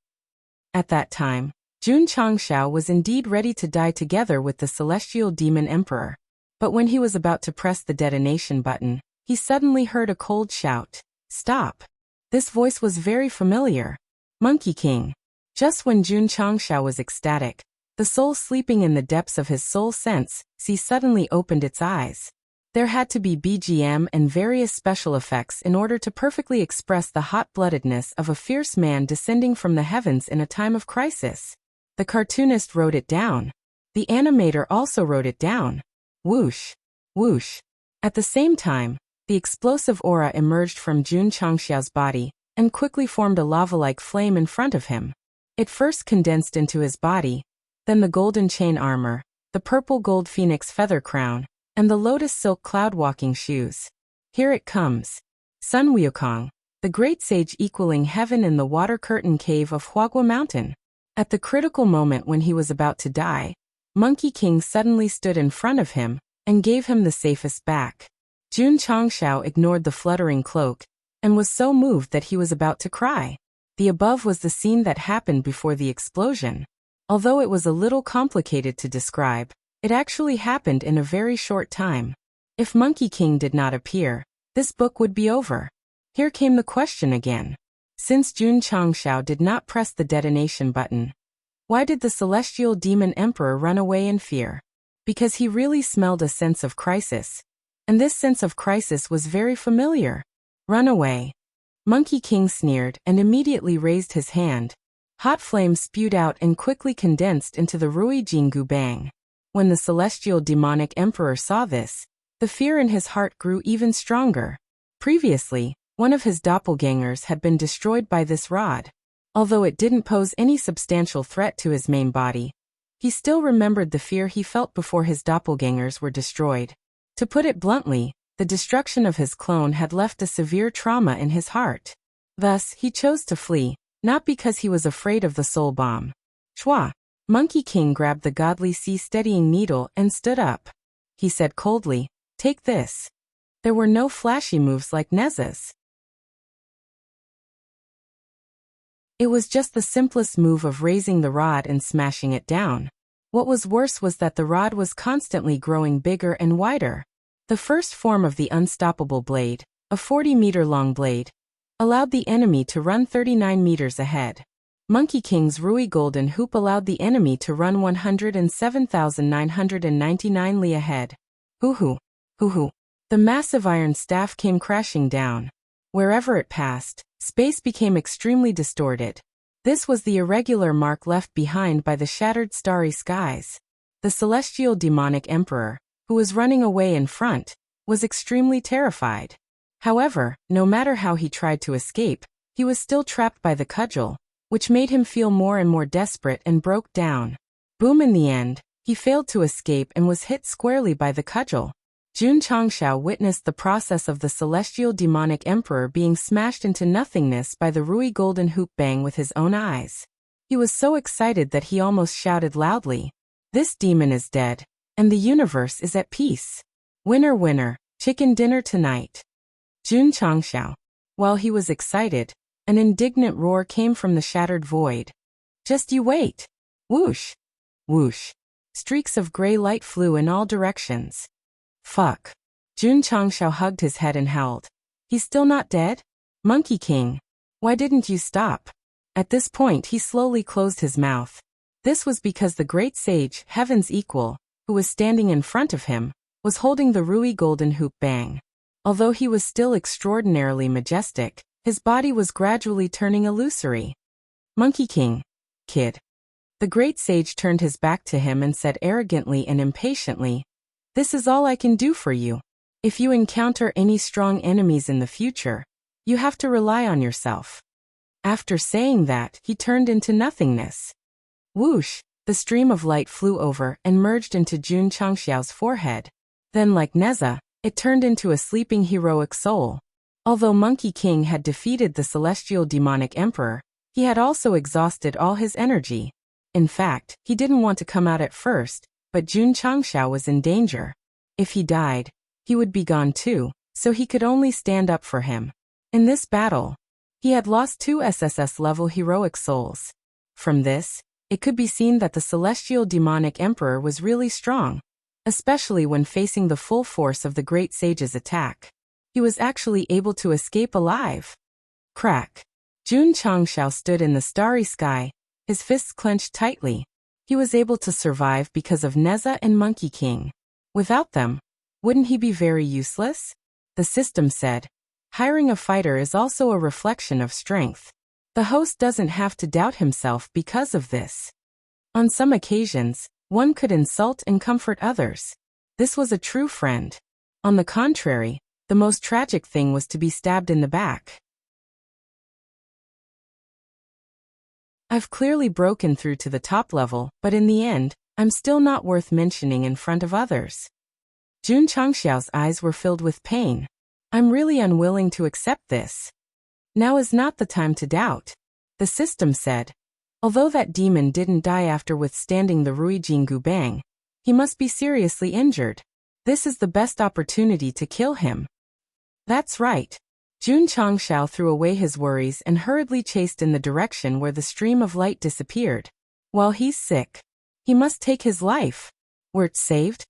At that time, Jun Changshao was indeed ready to die together with the celestial demon emperor. But when he was about to press the detonation button, he suddenly heard a cold shout, "Stop!" This voice was very familiar. Monkey King. Just when Jun Changshao was ecstatic, the soul sleeping in the depths of his soul sense, suddenly opened its eyes. There had to be BGM and various special effects in order to perfectly express the hot-bloodedness of a fierce man descending from the heavens in a time of crisis. The cartoonist wrote it down. The animator also wrote it down. Whoosh, whoosh. At the same time, the explosive aura emerged from Jun Changxiao's body and quickly formed a lava-like flame in front of him. It first condensed into his body, then the golden chain armor, the purple gold phoenix feather crown, and the lotus silk cloud walking shoes. Here it comes. Sun Wukong, the great sage equaling heaven in the water curtain cave of Huagua Mountain. At the critical moment when he was about to die, Monkey King suddenly stood in front of him and gave him the safest back. Jun Changxiao ignored the fluttering cloak and was so moved that he was about to cry. The above was the scene that happened before the explosion. Although it was a little complicated to describe, it actually happened in a very short time. If Monkey King did not appear, this book would be over. Here came the question again. Since Jun Changxiao did not press the detonation button, why did the celestial demon emperor run away in fear? Because he really smelled a sense of crisis. And this sense of crisis was very familiar. Run away. Monkey King sneered and immediately raised his hand. Hot flames spewed out and quickly condensed into the Rui Jingu Bang. When the celestial demonic emperor saw this, the fear in his heart grew even stronger. Previously, one of his doppelgangers had been destroyed by this rod. Although it didn't pose any substantial threat to his main body, he still remembered the fear he felt before his doppelgangers were destroyed. To put it bluntly, the destruction of his clone had left a severe trauma in his heart. Thus, he chose to flee, not because he was afraid of the soul bomb. Chua! Monkey King grabbed the godly sea-steadying needle and stood up. He said coldly, "Take this." There were no flashy moves like Neza's. It was just the simplest move of raising the rod and smashing it down. What was worse was that the rod was constantly growing bigger and wider. The first form of the unstoppable blade, a 40-meter-long blade, allowed the enemy to run 39 meters ahead. Monkey King's Rui Golden Hoop allowed the enemy to run 107,999 li ahead. Hoo-hoo, hoo-hoo. The massive iron staff came crashing down. Wherever it passed, space became extremely distorted. This was the irregular mark left behind by the shattered starry skies. The celestial demonic emperor, who was running away in front, was extremely terrified. However, no matter how he tried to escape, he was still trapped by the cudgel, which made him feel more and more desperate and broke down. Boom! In the end, he failed to escape and was hit squarely by the cudgel. Jun Changxiao witnessed the process of the celestial demonic emperor being smashed into nothingness by the Rui Golden Hoop Bang with his own eyes. He was so excited that he almost shouted loudly, "This demon is dead, and the universe is at peace. Winner, winner, chicken dinner tonight." Jun Changxiao. While he was excited, an indignant roar came from the shattered void. "Just you wait!" Whoosh! Whoosh! Streaks of gray light flew in all directions. Fuck. Jun Changxiao hugged his head and howled. "He's still not dead? Monkey King, why didn't you stop?" At this point he slowly closed his mouth. This was because the great sage, Heaven's equal, who was standing in front of him, was holding the Rui Golden Hoop Bang. Although he was still extraordinarily majestic, his body was gradually turning illusory. "Monkey King, kid." The great sage turned his back to him and said arrogantly and impatiently, "This is all I can do for you. If you encounter any strong enemies in the future, you have to rely on yourself." After saying that, he turned into nothingness. Whoosh! The stream of light flew over and merged into Jun Changxiao's forehead. Then, like Neza, it turned into a sleeping heroic soul. Although Monkey King had defeated the celestial demonic emperor, he had also exhausted all his energy. In fact, he didn't want to come out at first, but Jun Changxiao was in danger. If he died, he would be gone too, so he could only stand up for him. In this battle, he had lost 2 SSS-level heroic souls. From this, it could be seen that the celestial demonic emperor was really strong, especially when facing the full force of the great sage's attack. He was actually able to escape alive. Crack. Jun Changxiao stood in the starry sky, his fists clenched tightly. He was able to survive because of Neza and Monkey King. Without them, Wouldn't he be very useless? The system said. Hiring a fighter is also a reflection of strength. The host doesn't have to doubt himself because of this. On some occasions, one could insult and comfort others. This was a true friend. On the contrary, the most tragic thing was to be stabbed in the back. I've clearly broken through to the top level, but in the end, I'm still not worth mentioning in front of others. Jun Changxiao's eyes were filled with pain. I'm really unwilling to accept this. Now is not the time to doubt, the system said. Although that demon didn't die after withstanding the Ruijingu Bang, he must be seriously injured. This is the best opportunity to kill him. That's right. Jun Changxiao threw away his worries and hurriedly chased in the direction where the stream of light disappeared. While he's sick, he must take his life. Weren't saved?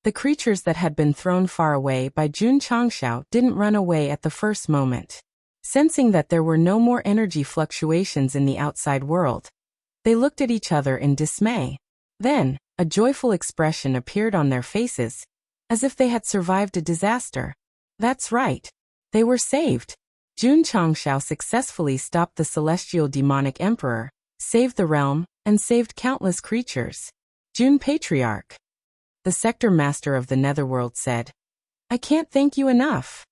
The creatures that had been thrown far away by Jun Changxiao didn't run away at the first moment. Sensing that there were no more energy fluctuations in the outside world, they looked at each other in dismay. Then, a joyful expression appeared on their faces, as if they had survived a disaster. That's right. They were saved. Jun Changxiao successfully stopped the celestial demonic emperor, saved the realm, and saved countless creatures. Jun Patriarch, the sector master of the Netherworld, said. I can't thank you enough.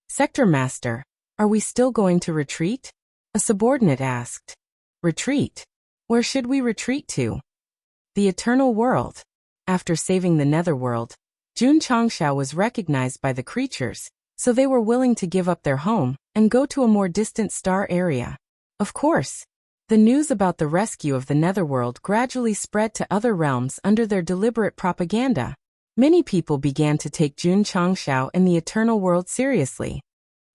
Sector master, are we still going to retreat? A subordinate asked. Retreat? Where should we retreat to? The eternal world. After saving the Netherworld, Jun Changxiao was recognized by the creatures, so they were willing to give up their home and go to a more distant star area. Of course, the news about the rescue of the Netherworld gradually spread to other realms under their deliberate propaganda. Many people began to take Jun Changxiao and the Eternal World seriously.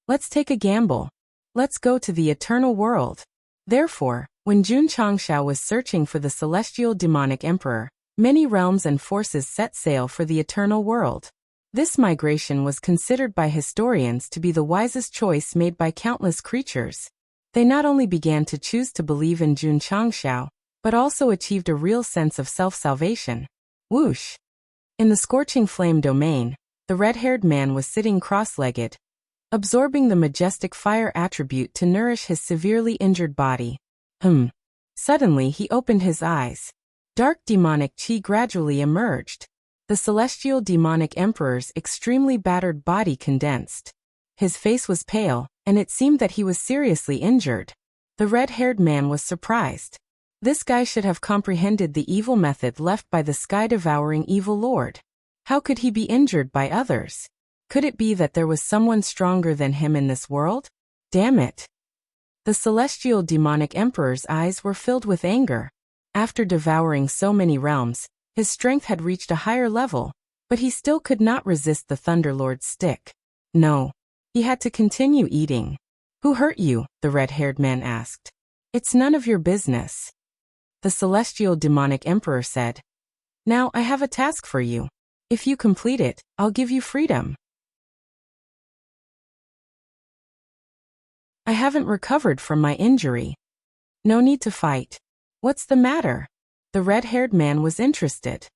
Let's take a gamble. Let's go to the Eternal World. Therefore, when Jun Changxiao was searching for the celestial demonic emperor, many realms and forces set sail for the Eternal World. This migration was considered by historians to be the wisest choice made by countless creatures. They not only began to choose to believe in Jun Changxiao, but also achieved a real sense of self-salvation. Whoosh! In the scorching flame domain, the red-haired man was sitting cross-legged, absorbing the majestic fire attribute to nourish his severely injured body. Suddenly he opened his eyes. Dark demonic chi gradually emerged. The celestial demonic emperor's extremely battered body condensed. His face was pale, and it seemed that he was seriously injured. The red-haired man was surprised. This guy should have comprehended the evil method left by the sky-devouring evil lord. How could he be injured by others? Could it be that there was someone stronger than him in this world? Damn it! The celestial demonic emperor's eyes were filled with anger. After devouring so many realms, his strength had reached a higher level, but he still could not resist the Thunderlord's stick. No. He had to continue eating. Who hurt you? The red-haired man asked. It's none of your business. The celestial demonic emperor said. Now I have a task for you. If you complete it, I'll give you freedom. I haven't recovered from my injury. No need to fight. What's the matter? The red-haired man was interested.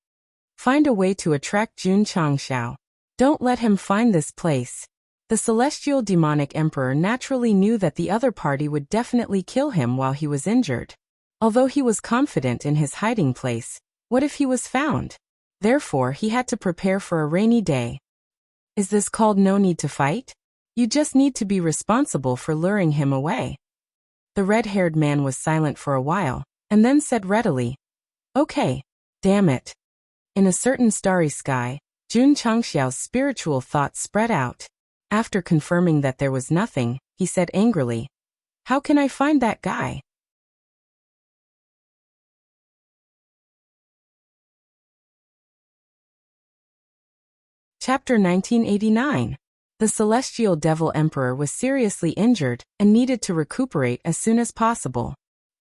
Find a way to attract Jun Changxiao. Don't let him find this place. The celestial demonic emperor naturally knew that the other party would definitely kill him while he was injured. Although he was confident in his hiding place, what if he was found? Therefore, he had to prepare for a rainy day. Is this called no need to fight? You just need to be responsible for luring him away. The red-haired man was silent for a while, and then said readily, Okay, damn it. In a certain starry sky, Jun Changxiao's spiritual thoughts spread out. After confirming that there was nothing, he said angrily, How can I find that guy? Chapter 1989. The Celestial Devil Emperor was seriously injured and needed to recuperate as soon as possible.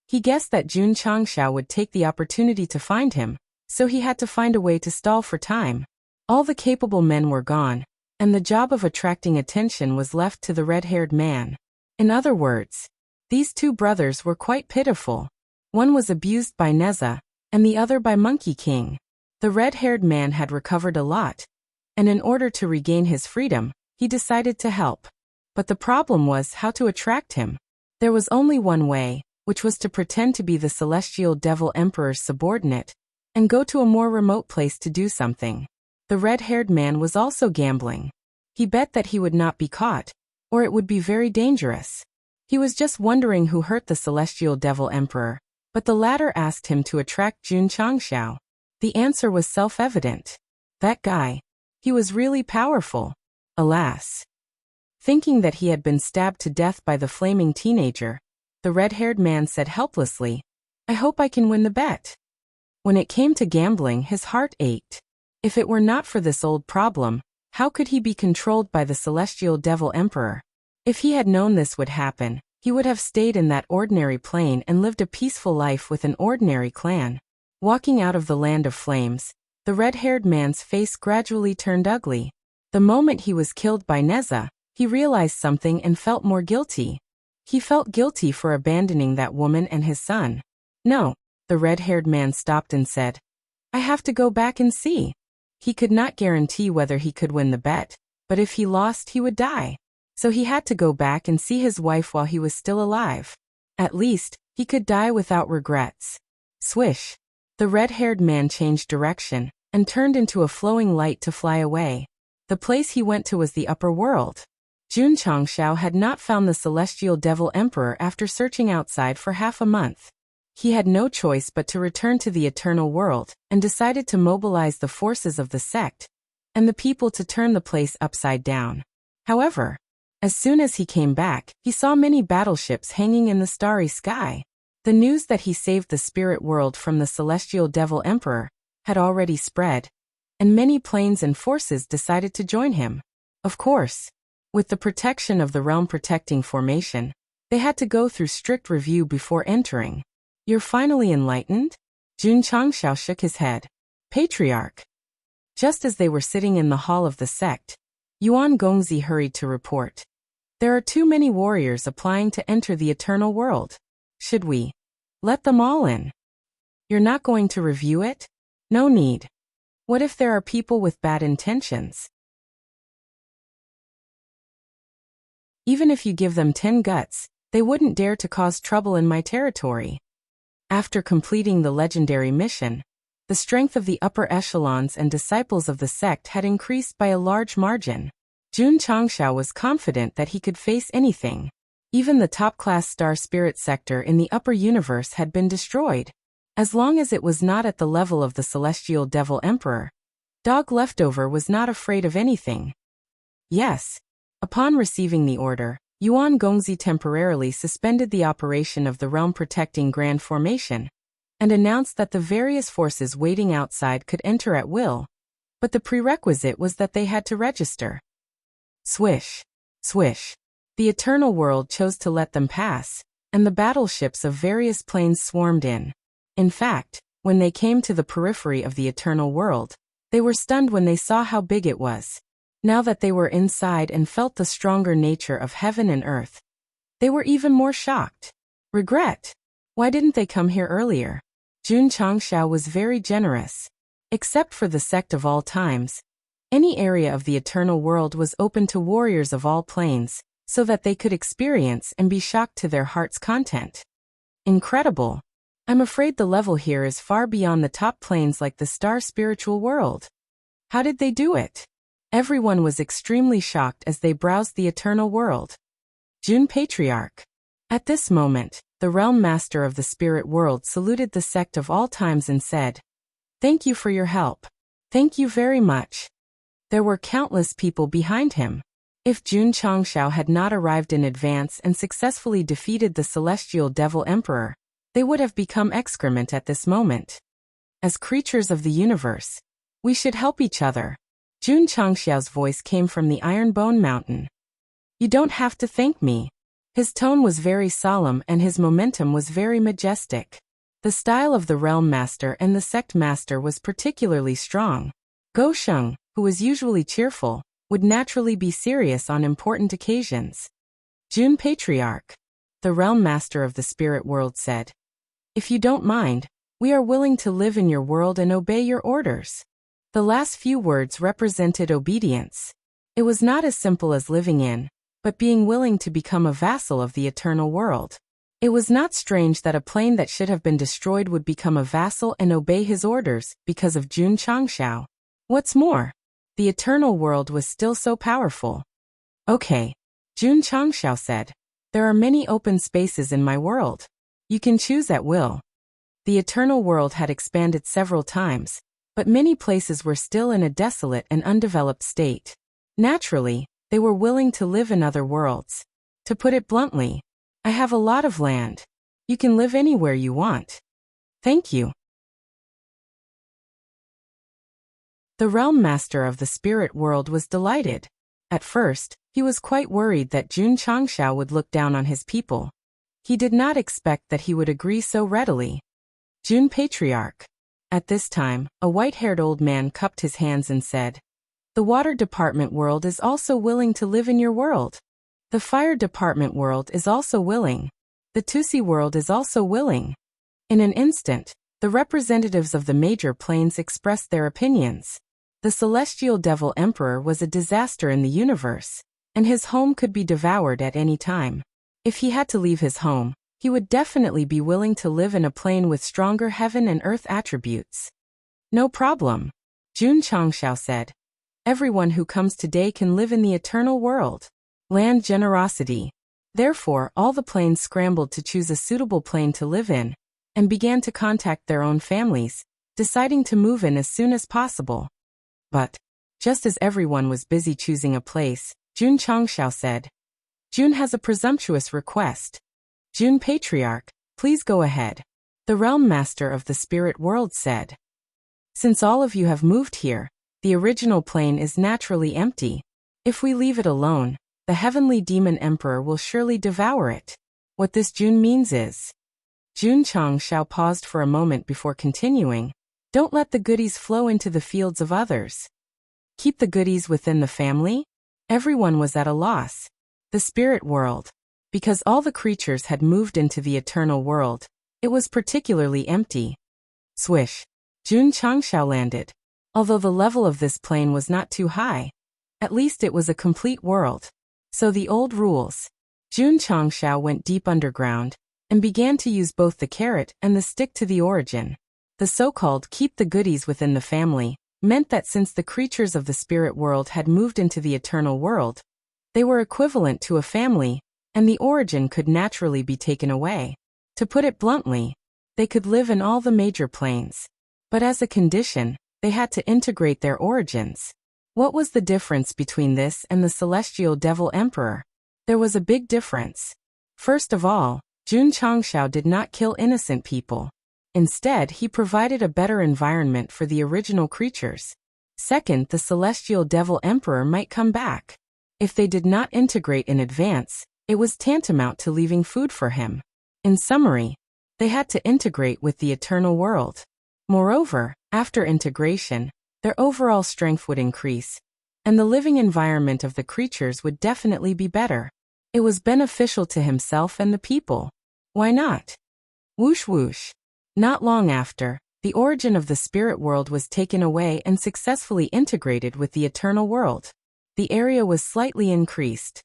He guessed that Jun Changxiao would take the opportunity to find him, so he had to find a way to stall for time. All the capable men were gone, and the job of attracting attention was left to the red-haired man. In other words, these two brothers were quite pitiful. One was abused by Neza, and the other by Monkey King. The red-haired man had recovered a lot, and in order to regain his freedom, he decided to help. But the problem was how to attract him. There was only one way, which was to pretend to be the celestial devil emperor's subordinate, and go to a more remote place to do something. The red-haired man was also gambling. He bet that he would not be caught, or it would be very dangerous. He was just wondering who hurt the celestial devil emperor, but the latter asked him to attract Jun Changxiao. The answer was self-evident. That guy. He was really powerful. Alas. Thinking that he had been stabbed to death by the flaming teenager, the red-haired man said helplessly, "I hope I can win the bet." When it came to gambling, his heart ached. If it were not for this old problem, how could he be controlled by the celestial devil emperor? If he had known this would happen, he would have stayed in that ordinary plane and lived a peaceful life with an ordinary clan. Walking out of the land of flames, the red-haired man's face gradually turned ugly. The moment he was killed by Neza, he realized something and felt more guilty. He felt guilty for abandoning that woman and his son. No, the red-haired man stopped and said, "I have to go back and see." He could not guarantee whether he could win the bet, but if he lost he would die. So he had to go back and see his wife while he was still alive. At least, he could die without regrets. Swish! The red-haired man changed direction, and turned into a flowing light to fly away. The place he went to was the upper world. Jun Changxiao had not found the celestial devil emperor after searching outside for half a month. He had no choice but to return to the eternal world, and decided to mobilize the forces of the sect and the people to turn the place upside down. However, as soon as he came back, he saw many battleships hanging in the starry sky. The news that he saved the spirit world from the celestial devil emperor had already spread, and many planes and forces decided to join him. Of course, with the protection of the realm protecting formation, they had to go through strict review before entering. "You're finally enlightened?" Jun Changxiao shook his head. "Patriarch." Just as they were sitting in the hall of the sect, Yuan Gongzi hurried to report. "There are too many warriors applying to enter the eternal world. Should we let them all in?" "You're not going to review it?" "No need. What if there are people with bad intentions? Even if you give them 10 guts, they wouldn't dare to cause trouble in my territory." After completing the legendary mission, the strength of the upper echelons and disciples of the sect had increased by a large margin. Jun Changxiao was confident that he could face anything. Even the top-class star spirit sector in the upper universe had been destroyed. As long as it was not at the level of the celestial devil emperor, Dog Leftover was not afraid of anything. Yes. Upon receiving the order, Yuan Gongzi temporarily suspended the operation of the realm-protecting Grand Formation, and announced that the various forces waiting outside could enter at will, but the prerequisite was that they had to register. Swish! Swish! The eternal world chose to let them pass, and the battleships of various planes swarmed in. In fact, when they came to the periphery of the eternal world, they were stunned when they saw how big it was. Now that they were inside and felt the stronger nature of heaven and earth, they were even more shocked. Regret. Why didn't they come here earlier? Jun Changxiao was very generous. Except for the sect of all times, any area of the eternal world was open to warriors of all planes, so that they could experience and be shocked to their heart's content. Incredible. I'm afraid the level here is far beyond the top planes like the star spiritual world. How did they do it? Everyone was extremely shocked as they browsed the eternal world. Jun Patriarch. At this moment, the realm master of the spirit world saluted the sect of all times and said, "Thank you for your help. Thank you very much." There were countless people behind him. If Jun Changxiao had not arrived in advance and successfully defeated the celestial devil emperor, they would have become excrement at this moment. As creatures of the universe, we should help each other. Jun Changxiao's voice came from the Iron Bone Mountain. "You don't have to thank me." His tone was very solemn and his momentum was very majestic. The style of the realm master and the sect master was particularly strong. Go Sheng, who was usually cheerful, would naturally be serious on important occasions. Jun Patriarch. The realm master of the spirit world said, "If you don't mind, we are willing to live in your world and obey your orders." The last few words represented obedience. It was not as simple as living in, but being willing to become a vassal of the eternal world. It was not strange that a plane that should have been destroyed would become a vassal and obey his orders because of Jun Changshao. What's more, the eternal world was still so powerful. Okay, Jun Changshao said. There are many open spaces in my world. You can choose at will. The eternal world had expanded several times, but many places were still in a desolate and undeveloped state. Naturally, they were willing to live in other worlds. To put it bluntly, I have a lot of land. You can live anywhere you want. Thank you. The realm master of the spirit world was delighted. At first, he was quite worried that Jun Changshao would look down on his people. He did not expect that he would agree so readily. Jun Patriarch. At this time, a white-haired old man cupped his hands and said, "The water department world is also willing to live in your world. The fire department world is also willing. The Tusi world is also willing." In an instant, the representatives of the major planes expressed their opinions. The celestial devil emperor was a disaster in the universe, and his home could be devoured at any time. If he had to leave his home, he would definitely be willing to live in a plane with stronger heaven and earth attributes. No problem, Jun Changshao said. Everyone who comes today can live in the eternal world. Land generosity. Therefore, all the planes scrambled to choose a suitable plane to live in, and began to contact their own families, deciding to move in as soon as possible. But, just as everyone was busy choosing a place, Jun Changshao said, "Jun has a presumptuous request. Jun Patriarch, please go ahead." The realm master of the spirit world said, "Since all of you have moved here, the original plane is naturally empty. If we leave it alone, the heavenly demon emperor will surely devour it. What this Jun means is..." Jun Changshao paused for a moment before continuing, "Don't let the goodies flow into the fields of others. Keep the goodies within the family?" Everyone was at a loss. The spirit world. Because all the creatures had moved into the eternal world, it was particularly empty. Swish. Jun Changshao landed. Although the level of this plane was not too high, at least it was a complete world. So the old rules. Jun Changshao went deep underground, and began to use both the carrot and the stick to the origin. The so-called keep the goodies within the family meant that since the creatures of the spirit world had moved into the eternal world, they were equivalent to a family, and the origin could naturally be taken away. To put it bluntly, they could live in all the major planes. But as a condition, they had to integrate their origins. What was the difference between this and the celestial devil emperor? There was a big difference. First of all, Jun Changshao did not kill innocent people. Instead, he provided a better environment for the original creatures. Second, the celestial devil emperor might come back. If they did not integrate in advance, it was tantamount to leaving food for him. In summary, they had to integrate with the eternal world. Moreover, after integration, their overall strength would increase, and the living environment of the creatures would definitely be better. It was beneficial to himself and the people. Why not? Whoosh whoosh. Not long after, the origin of the spirit world was taken away and successfully integrated with the eternal world. The area was slightly increased.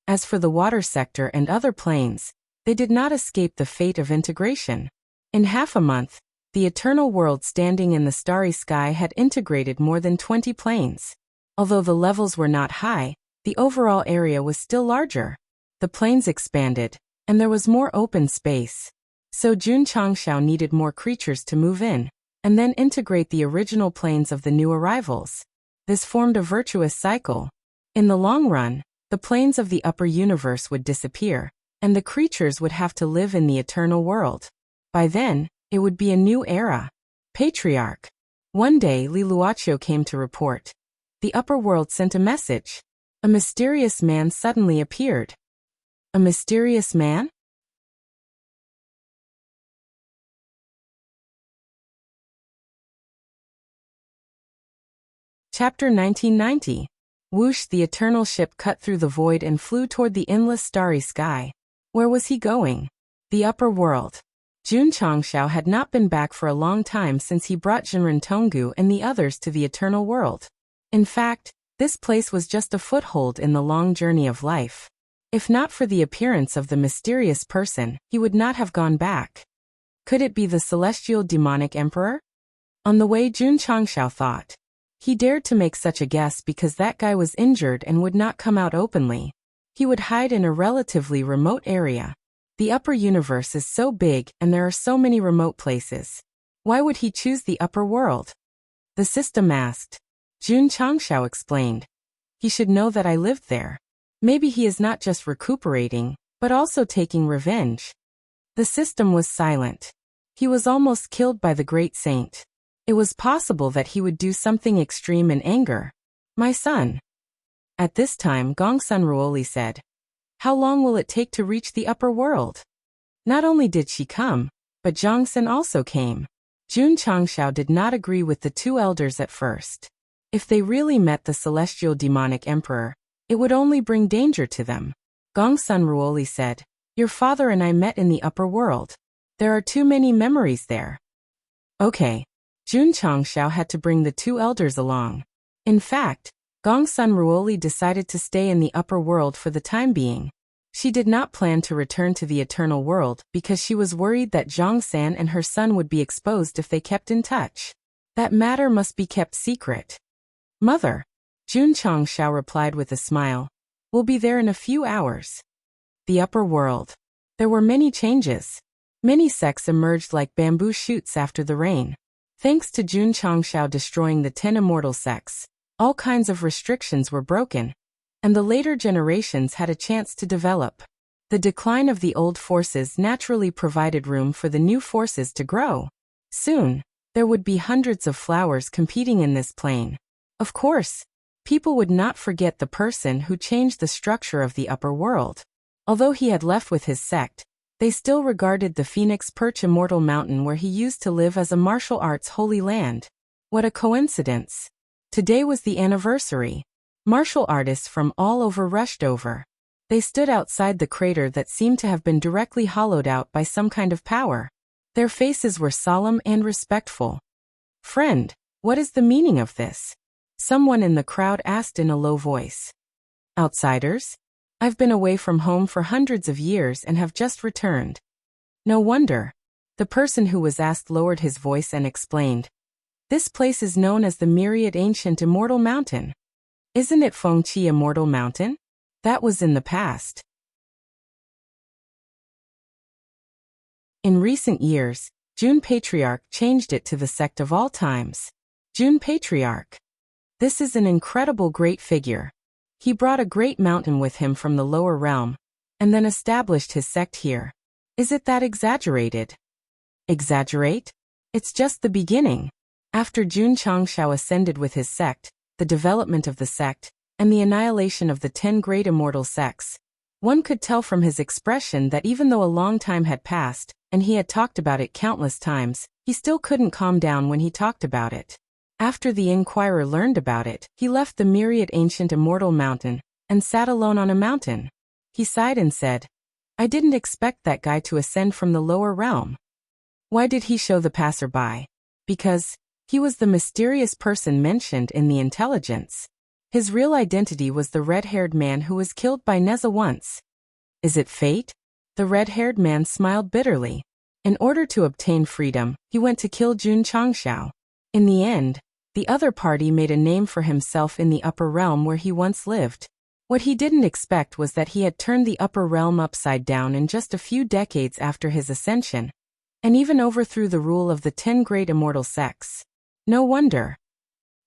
As for the water sector and other planes, they did not escape the fate of integration. In half a month, the eternal world standing in the starry sky had integrated more than 20 planes. Although the levels were not high, the overall area was still larger. The planes expanded, and there was more open space. So Jun Changshao needed more creatures to move in, and then integrate the original planes of the new arrivals. This formed a virtuous cycle. In the long run, the planes of the upper universe would disappear, and the creatures would have to live in the eternal world. By then, it would be a new era. Patriarch. One day Li Luoqiu came to report. The upper world sent a message. A mysterious man suddenly appeared. A mysterious man? Chapter 1990. Whoosh, the eternal ship cut through the void and flew toward the endless starry sky. Where was he going? The upper world. Jun Changshao had not been back for a long time since he brought Jinren Tonggu and the others to the eternal world. In fact, this place was just a foothold in the long journey of life. If not for the appearance of the mysterious person, he would not have gone back. Could it be the celestial demonic emperor? On the way, Jun Changshao thought. He dared to make such a guess because that guy was injured and would not come out openly. He would hide in a relatively remote area. The upper universe is so big and there are so many remote places. Why would he choose the upper world? The system asked. Jun Changshao explained. He should know that I lived there. Maybe he is not just recuperating, but also taking revenge. The system was silent. He was almost killed by the great saint. It was possible that he would do something extreme in anger. My son. At this time, Gongsun Ruoli said. How long will it take to reach the upper world? Not only did she come, but Zhangsen also came. Jun Changshao did not agree with the two elders at first. If they really met the celestial demonic emperor, it would only bring danger to them. Gongsun Ruoli said, Your father and I met in the upper world. There are too many memories there. Okay. Jun Changshao had to bring the two elders along. In fact, Gongsun Ruoli decided to stay in the upper world for the time being. She did not plan to return to the eternal world because she was worried that Zhang San and her son would be exposed if they kept in touch. That matter must be kept secret. Mother, Jun Changshao replied with a smile, we'll be there in a few hours. The upper world. There were many changes. Many sects emerged like bamboo shoots after the rain. Thanks to Jun Changshao destroying the 10 immortal sects, all kinds of restrictions were broken, and the later generations had a chance to develop. The decline of the old forces naturally provided room for the new forces to grow. Soon, there would be hundreds of flowers competing in this plane. Of course, people would not forget the person who changed the structure of the upper world. Although he had left with his sect, they still regarded the Phoenix Perch Immortal Mountain where he used to live as a martial arts holy land. What a coincidence. Today was the anniversary. Martial artists from all over rushed over. They stood outside the crater that seemed to have been directly hollowed out by some kind of power. Their faces were solemn and respectful. Friend, what is the meaning of this? Someone in the crowd asked in a low voice. Outsiders? I've been away from home for hundreds of years and have just returned. No wonder. The person who was asked lowered his voice and explained. This place is known as the Myriad Ancient Immortal Mountain. Isn't it Fengqi Immortal Mountain? That was in the past. In recent years, Jun Patriarch changed it to the sect of all times. Jun Patriarch. This is an incredible great figure. He brought a great mountain with him from the lower realm, and then established his sect here. Is it that exaggerated? Exaggerate? It's just the beginning. After Jun Changshao ascended with his sect, the development of the sect, and the annihilation of the 10 great immortal sects, one could tell from his expression that even though a long time had passed, and he had talked about it countless times, he still couldn't calm down when he talked about it. After the inquirer learned about it, he left the Myriad Ancient Immortal Mountain, and sat alone on a mountain. He sighed and said, I didn't expect that guy to ascend from the lower realm. Why did he show the passerby? Because he was the mysterious person mentioned in the intelligence. His real identity was the red-haired man who was killed by Neza once. Is it fate? The red-haired man smiled bitterly. In order to obtain freedom, he went to kill Jun Changshao. In the end, the other party made a name for himself in the upper realm where he once lived. What he didn't expect was that he had turned the upper realm upside down in just a few decades after his ascension, and even overthrew the rule of the 10 great immortal sects. No wonder.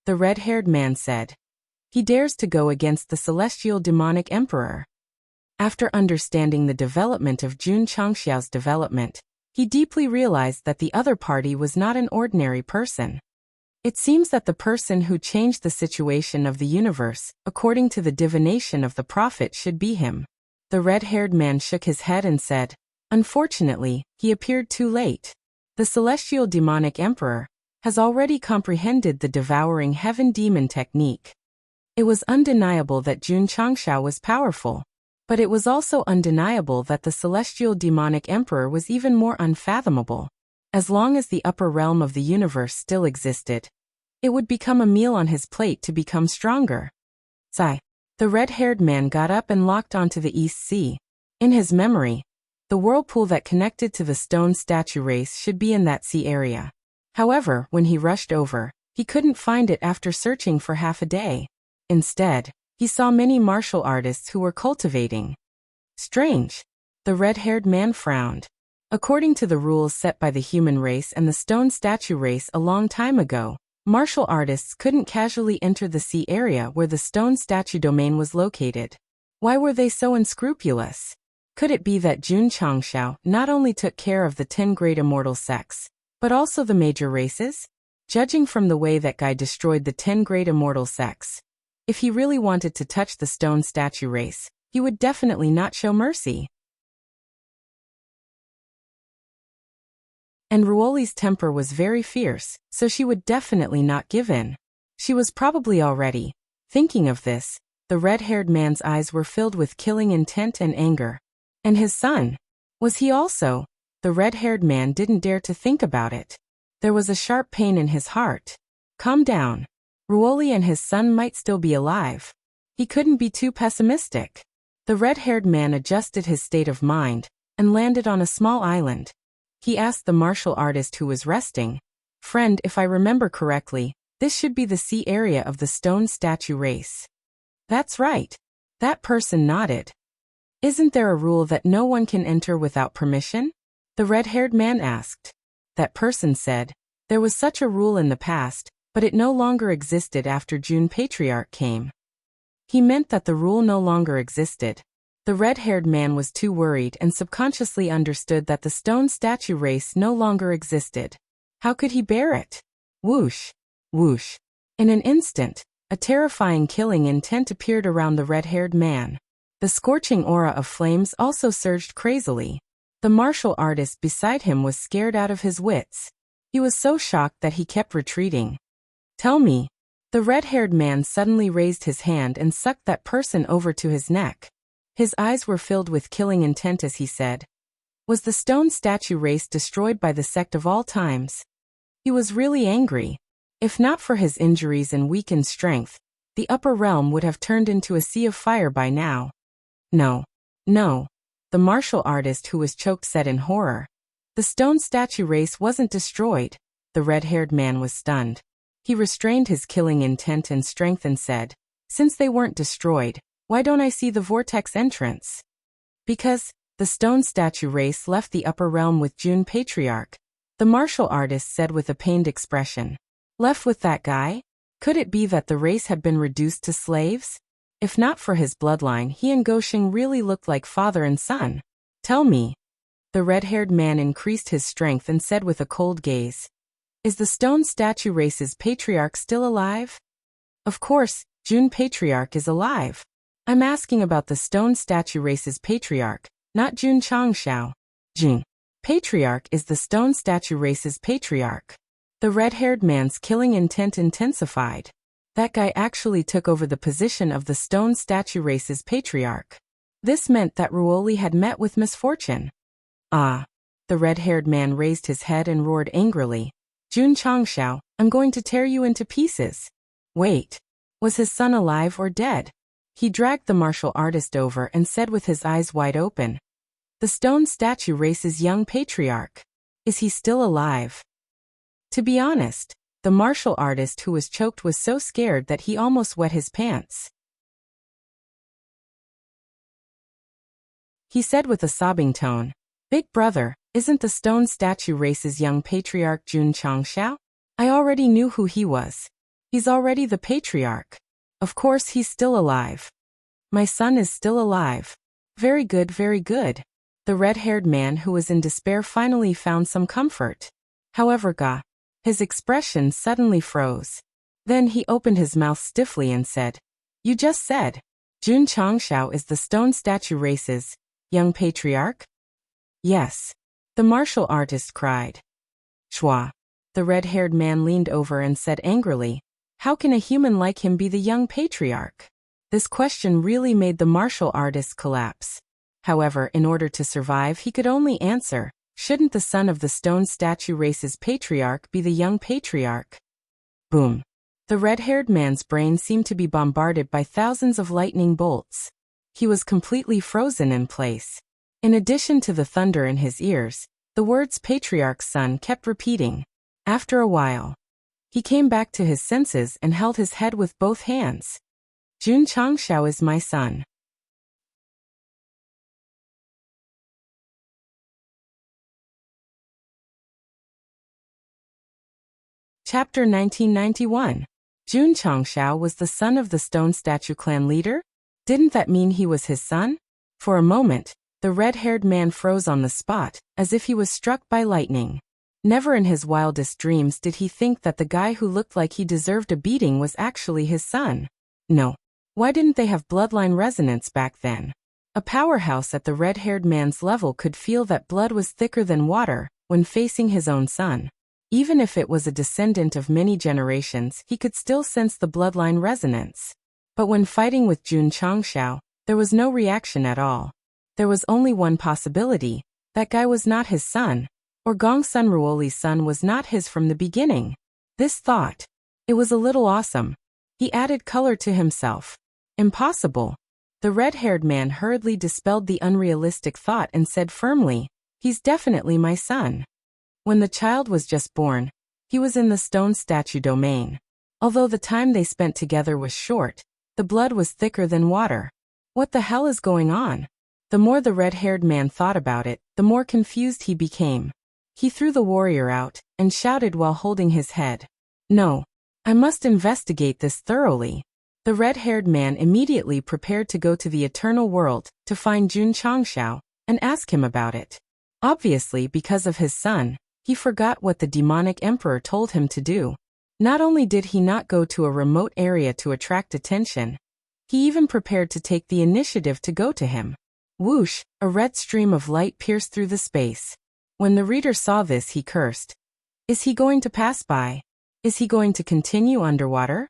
The red-haired man said. He dares to go against the celestial demonic emperor. After understanding the development of Jun Changshao's development, he deeply realized that the other party was not an ordinary person. It seems that the person who changed the situation of the universe, according to the divination of the prophet, should be him. The red-haired man shook his head and said, Unfortunately, he appeared too late. The celestial demonic emperor has already comprehended the devouring heaven demon technique. It was undeniable that Jun Changshao was powerful. But it was also undeniable that the celestial demonic emperor was even more unfathomable. As long as the upper realm of the universe still existed, it would become a meal on his plate to become stronger. Sigh. The red-haired man got up and locked onto the East Sea. In his memory, the whirlpool that connected to the stone statue race should be in that sea area. However, when he rushed over, he couldn't find it after searching for half a day. Instead, he saw many martial artists who were cultivating. Strange. The red-haired man frowned. According to the rules set by the human race and the stone statue race a long time ago, martial artists couldn't casually enter the sea area where the stone statue domain was located. Why were they so unscrupulous? Could it be that Jun Changshao not only took care of the 10 great immortal sects, but also the major races? Judging from the way that guy destroyed the 10 great immortal sects, if he really wanted to touch the stone statue race, he would definitely not show mercy. And Ruoli's temper was very fierce, so she would definitely not give in. She was probably already thinking of this. The red-haired man's eyes were filled with killing intent and anger. And his son? Was he also? The red-haired man didn't dare to think about it. There was a sharp pain in his heart. Calm down. Ruoli and his son might still be alive. He couldn't be too pessimistic. The red-haired man adjusted his state of mind and landed on a small island. He asked the martial artist who was resting, "Friend, if I remember correctly, this should be the sea area of the stone statue race." "That's right." That person nodded. "Isn't there a rule that no one can enter without permission?" The red-haired man asked. That person said, "There was such a rule in the past, but it no longer existed after Jun Patriarch came." He meant that the rule no longer existed. The red-haired man was too worried and subconsciously understood that the stone statue race no longer existed. How could he bear it? Whoosh! Whoosh! In an instant, a terrifying killing intent appeared around the red-haired man. The scorching aura of flames also surged crazily. The martial artist beside him was scared out of his wits. He was so shocked that he kept retreating. "Tell me." The red-haired man suddenly raised his hand and sucked that person over to his neck. His eyes were filled with killing intent as he said, "Was the stone statue race destroyed by the sect of all times?" He was really angry. If not for his injuries and weakened strength, the upper realm would have turned into a sea of fire by now. "No. No." The martial artist who was choked said in horror. "The stone statue race wasn't destroyed." The red-haired man was stunned. He restrained his killing intent and strength and said, "Since they weren't destroyed, why don't I see the vortex entrance?" "Because the stone statue race left the upper realm with Jun Patriarch," the martial artist said with a pained expression. "Left with that guy? Could it be that the race had been reduced to slaves? If not for his bloodline, he and Gosheng really looked like father and son. Tell me." The red-haired man increased his strength and said with a cold gaze, "Is the stone statue race's patriarch still alive?" "Of course, Jun Patriarch is alive. I'm asking about the stone statue race's patriarch, not Jun Changshao." "Jun Patriarch is the stone statue race's patriarch." The red-haired man's killing intent intensified. That guy actually took over the position of the stone statue race's patriarch. This meant that Ruoli had met with misfortune. "Ah." The red-haired man raised his head and roared angrily, "Jun Changshao, I'm going to tear you into pieces." Wait. Was his son alive or dead? He dragged the martial artist over and said with his eyes wide open, "The stone statue race's young patriarch. Is he still alive?" To be honest, the martial artist who was choked was so scared that he almost wet his pants. He said with a sobbing tone, "Big brother, isn't the stone statue race's young patriarch Jun Changshao? I already knew who he was. He's already the patriarch. Of course he's still alive." "My son is still alive." "Very good, very good." The red-haired man who was in despair finally found some comfort. However, his expression suddenly froze. Then he opened his mouth stiffly and said, "You just said, Jun Changshao is the stone statue race's young patriarch?" "Yes." The martial artist cried. "Shua." The red-haired man leaned over and said angrily, "How can a human like him be the young patriarch? This question really made the martial artist collapse. However, in order to survive, he could only answer, shouldn't the son of the stone statue race's patriarch be the young patriarch? Boom. The red-haired man's brain seemed to be bombarded by thousands of lightning bolts. He was completely frozen in place. In addition to the thunder in his ears, the words patriarch's son kept repeating. After a while, he came back to his senses and held his head with both hands. Jun Changshao is my son. Chapter 1991. Jun Changshao was the son of the Stone Statue clan leader? Didn't that mean he was his son? For a moment, the red-haired man froze on the spot, as if he was struck by lightning. Never in his wildest dreams did he think that the guy who looked like he deserved a beating was actually his son. No. Why didn't they have bloodline resonance back then? A powerhouse at the red-haired man's level could feel that blood was thicker than water when facing his own son. Even if it was a descendant of many generations, he could still sense the bloodline resonance. But when fighting with Jun Changshao, there was no reaction at all. There was only one possibility: that guy was not his son, or Gongsun Ruoli's son was not his from the beginning. This thought, it was a little awesome. He added color to himself. Impossible. The red-haired man hurriedly dispelled the unrealistic thought and said firmly, he's definitely my son. When the child was just born, he was in the stone statue domain. Although the time they spent together was short, the blood was thicker than water. What the hell is going on? The more the red-haired man thought about it, the more confused he became. He threw the warrior out and shouted while holding his head. No, I must investigate this thoroughly. The red-haired man immediately prepared to go to the eternal world to find Jun Changshao and ask him about it. Obviously, because of his son, he forgot what the demonic emperor told him to do. Not only did he not go to a remote area to attract attention, he even prepared to take the initiative to go to him. Whoosh, a red stream of light pierced through the space. When the reader saw this, he cursed. Is he going to pass by? Is he going to continue underwater?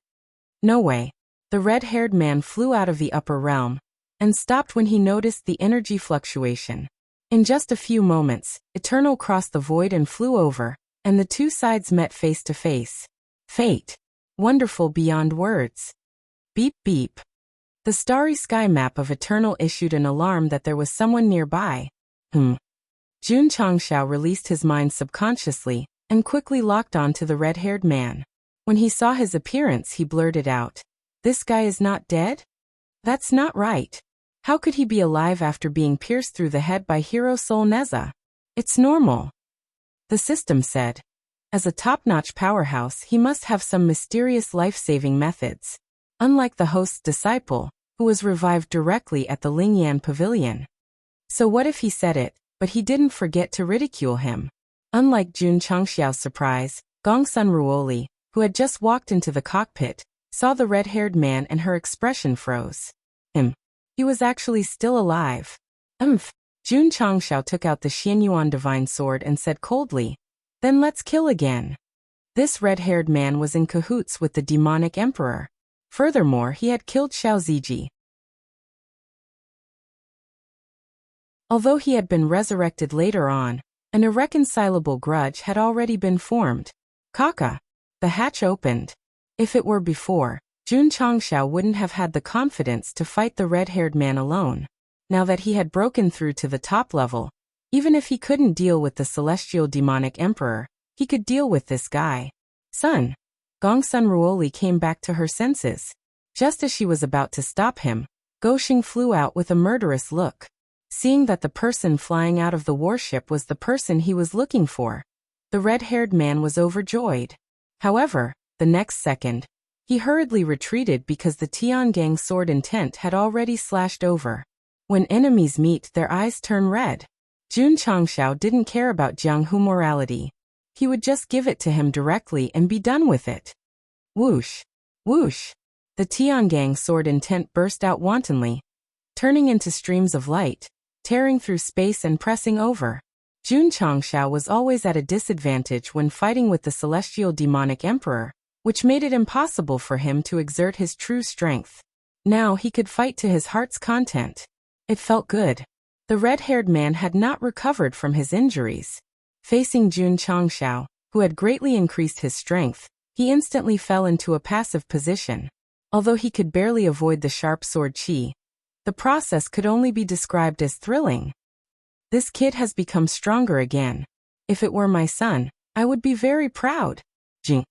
No way. The red-haired man flew out of the upper realm and stopped when he noticed the energy fluctuation. In just a few moments, Eternal crossed the void and flew over, and the two sides met face to face. Fate. Wonderful beyond words. Beep beep. The starry sky map of Eternal issued an alarm that there was someone nearby. Jun Changshao released his mind subconsciously and quickly locked on to the red-haired man. When he saw his appearance, he blurted out, "This guy is not dead? That's not right. How could he be alive after being pierced through the head by Hero Soul Neza? It's normal." The system said. As a top-notch powerhouse, he must have some mysterious life-saving methods. Unlike the host's disciple, who was revived directly at the Lingyan Pavilion. So what if he said it, but he didn't forget to ridicule him? Unlike Jun Changxiao's surprise, Gongsun Ruoli, who had just walked into the cockpit, saw the red-haired man and her expression froze. He was actually still alive. Jun Changxiao took out the Xianyuan divine sword and said coldly, "Then let's kill again." This red-haired man was in cahoots with the demonic emperor. Furthermore, he had killed Xiao Ziji. Although he had been resurrected later on, an irreconcilable grudge had already been formed. Kaka. The hatch opened. If it were before, Jun Changxiao wouldn't have had the confidence to fight the red-haired man alone. Now that he had broken through to the top level, even if he couldn't deal with the celestial demonic emperor, he could deal with this guy. Son. Gongsun Ruoli came back to her senses. Just as she was about to stop him, Goxing flew out with a murderous look. Seeing that the person flying out of the warship was the person he was looking for, the red-haired man was overjoyed. However, the next second, he hurriedly retreated because the Tiangang sword intent had already slashed over. When enemies meet, their eyes turn red. Jun Changxiao didn't care about Jianghu morality. He would just give it to him directly and be done with it. Whoosh! Whoosh! The Tiangang sword intent burst out wantonly, turning into streams of light, tearing through space and pressing over. Jun Changxiao was always at a disadvantage when fighting with the celestial demonic emperor, which made it impossible for him to exert his true strength. Now he could fight to his heart's content. It felt good. The red-haired man had not recovered from his injuries. Facing Jun Changshao, who had greatly increased his strength, he instantly fell into a passive position. Although he could barely avoid the sharp sword qi, the process could only be described as thrilling. This kid has become stronger again. If it were my son, I would be very proud. Jing.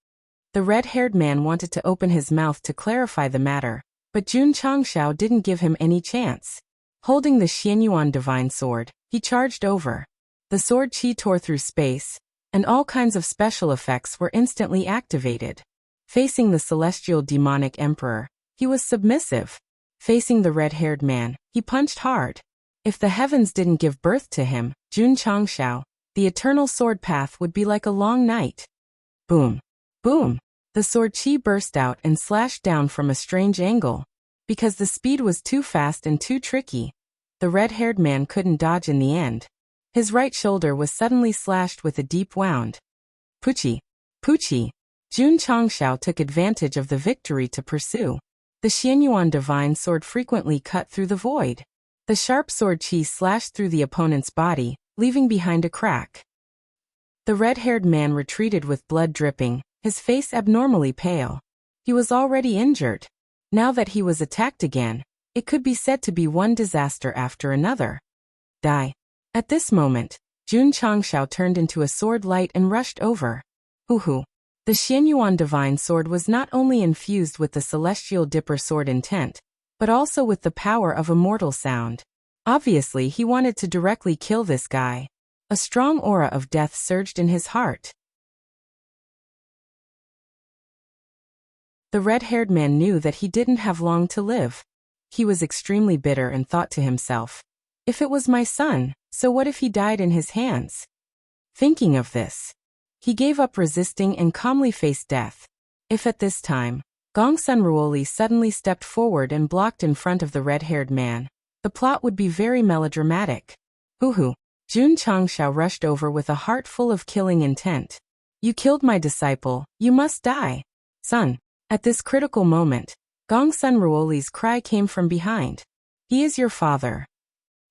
The red-haired man wanted to open his mouth to clarify the matter, but Jun Changshao didn't give him any chance. Holding the Xianyuan divine sword, he charged over. The sword qi tore through space, and all kinds of special effects were instantly activated. Facing the celestial demonic emperor, he was submissive. Facing the red-haired man, he punched hard. If the heavens didn't give birth to him, Jun Changshao, the eternal sword path would be like a long night. Boom. Boom. The sword qi burst out and slashed down from a strange angle. Because the speed was too fast and too tricky, the red-haired man couldn't dodge in the end. His right shoulder was suddenly slashed with a deep wound. Puchi. Puchi. Jun Changshao took advantage of the victory to pursue. The Xianyuan divine sword frequently cut through the void. The sharp sword qi slashed through the opponent's body, leaving behind a crack. The red-haired man retreated with blood dripping, his face abnormally pale. He was already injured. Now that he was attacked again, it could be said to be one disaster after another. Die. At this moment, Jun Changshao turned into a sword light and rushed over. Hoo-hoo. The Xianyuan divine sword was not only infused with the celestial dipper sword intent, but also with the power of immortal sound. Obviously he wanted to directly kill this guy. A strong aura of death surged in his heart. The red-haired man knew that he didn't have long to live. He was extremely bitter and thought to himself, if it was my son, so what if he died in his hands? Thinking of this, he gave up resisting and calmly faced death. If at this time, Gongsun Ruoli suddenly stepped forward and blocked in front of the red-haired man, the plot would be very melodramatic. Hoo-hoo. Jun Changshao rushed over with a heart full of killing intent. You killed my disciple, you must die. Son. At this critical moment, Gongsun Ruoli's cry came from behind. He is your father.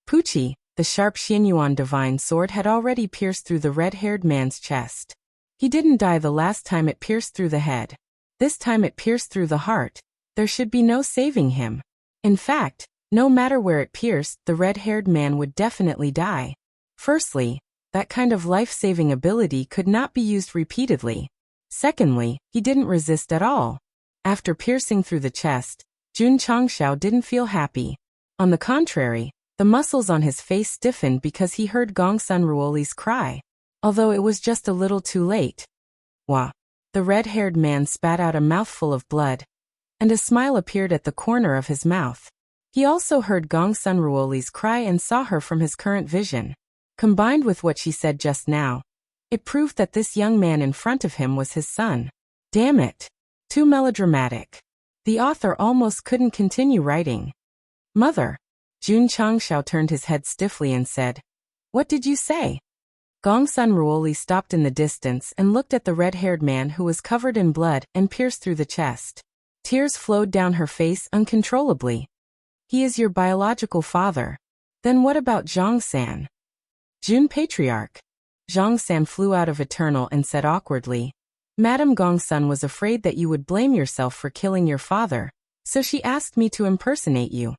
Puchi, the sharp Xianyuan divine sword had already pierced through the red-haired man's chest. He didn't die the last time it pierced through the head. This time it pierced through the heart. There should be no saving him. In fact, no matter where it pierced, the red-haired man would definitely die. Firstly, that kind of life-saving ability could not be used repeatedly. Secondly, he didn't resist at all. After piercing through the chest, Jun Changshao didn't feel happy. On the contrary, the muscles on his face stiffened because he heard Gongsun Ruoli's cry. Although it was just a little too late. Wah! The red-haired man spat out a mouthful of blood, and a smile appeared at the corner of his mouth. He also heard Gongsun Ruoli's cry and saw her from his current vision. Combined with what she said just now, it proved that this young man in front of him was his son. Damn it! Too melodramatic. The author almost couldn't continue writing. Mother! Jun Changshao turned his head stiffly and said, What did you say? Gongsun Ruoli stopped in the distance and looked at the red-haired man who was covered in blood and pierced through the chest. Tears flowed down her face uncontrollably. He is your biological father. Then what about Zhang-san? Jun Patriarch. Zhang-san flew out of Eternal and said awkwardly, Madame Gongsun was afraid that you would blame yourself for killing your father, so she asked me to impersonate you.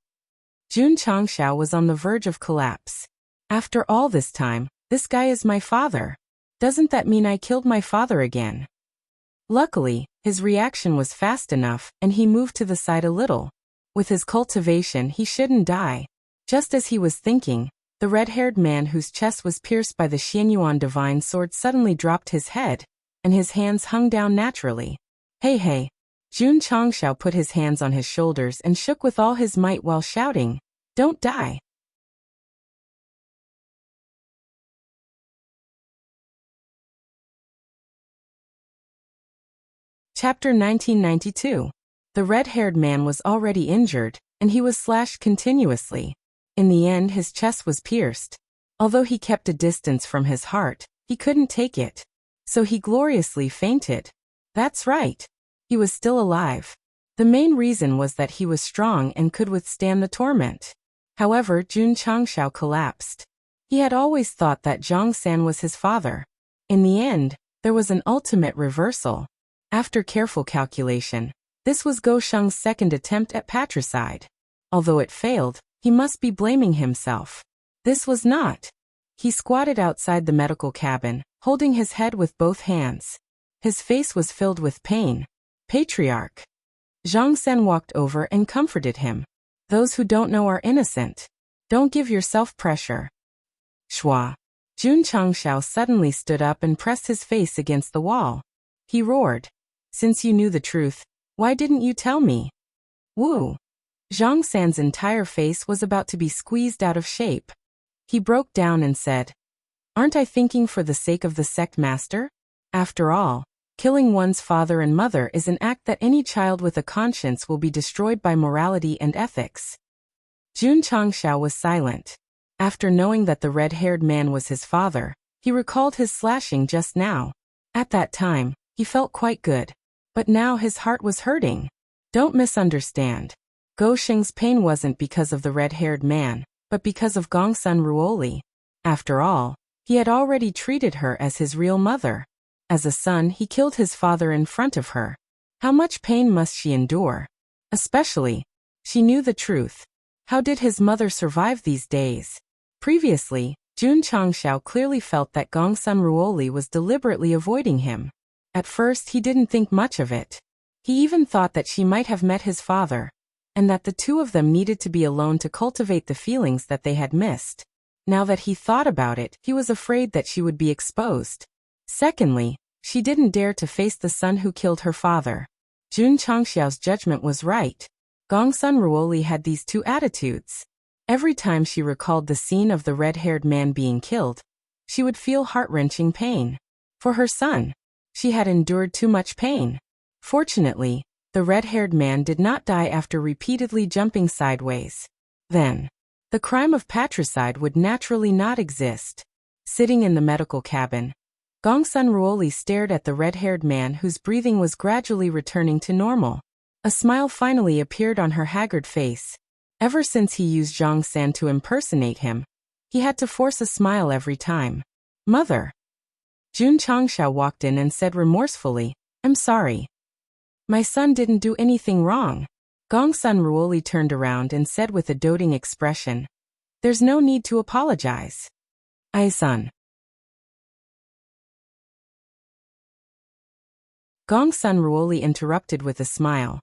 Jun Changshao was on the verge of collapse. After all this time, this guy is my father. Doesn't that mean I killed my father again? Luckily, his reaction was fast enough and he moved to the side a little. With his cultivation he shouldn't die. Just as he was thinking, the red-haired man whose chest was pierced by the Xianyuan divine sword suddenly dropped his head, and his hands hung down naturally. Hey! Jun Changshao put his hands on his shoulders and shook with all his might while shouting, Don't die! Chapter 1992. The red-haired man was already injured, and he was slashed continuously. In the end his chest was pierced. Although he kept a distance from his heart, he couldn't take it. So he gloriously fainted. That's right. He was still alive. The main reason was that he was strong and could withstand the torment. However, Jun Changshao collapsed. He had always thought that Zhang San was his father. In the end, there was an ultimate reversal. After careful calculation, this was Go Sheng's second attempt at patricide. Although it failed, he must be blaming himself. This was not. He squatted outside the medical cabin, holding his head with both hands. His face was filled with pain. Patriarch. Zhang San walked over and comforted him. Those who don't know are innocent. Don't give yourself pressure. Shua. Jun Changshao suddenly stood up and pressed his face against the wall. He roared. Since you knew the truth, why didn't you tell me? Wu. Zhang San's entire face was about to be squeezed out of shape. He broke down and said, Aren't I thinking for the sake of the sect master? After all, killing one's father and mother is an act that any child with a conscience will be destroyed by morality and ethics. Jun Changshao was silent. After knowing that the red-haired man was his father, he recalled his slashing just now. At that time, he felt quite good. But now his heart was hurting. Don't misunderstand. Go Sheng's pain wasn't because of the red-haired man, but because of Gongsun Ruoli. After all, he had already treated her as his real mother. As a son, he killed his father in front of her. How much pain must she endure? Especially, she knew the truth. How did his mother survive these days? Previously, Jun Changshao clearly felt that Gongsun Ruoli was deliberately avoiding him. At first he didn't think much of it. He even thought that she might have met his father, and that the two of them needed to be alone to cultivate the feelings that they had missed. Now that he thought about it, he was afraid that she would be exposed. Secondly, she didn't dare to face the son who killed her father. Jun Changshao's judgment was right. Gongsun Ruoli had these two attitudes. Every time she recalled the scene of the red-haired man being killed, she would feel heart-wrenching pain. For her son, she had endured too much pain. Fortunately, the red-haired man did not die after repeatedly jumping sideways. Then, the crime of patricide would naturally not exist. Sitting in the medical cabin, Gongsun Ruoli stared at the red-haired man whose breathing was gradually returning to normal. A smile finally appeared on her haggard face. Ever since he used Zhang San to impersonate him, he had to force a smile every time. Mother. Jun Changshao walked in and said remorsefully, I'm sorry. My son didn't do anything wrong. Gongsun Ruoli turned around and said with a doting expression, There's no need to apologize. Ai-san. Gongsun Ruoli interrupted with a smile.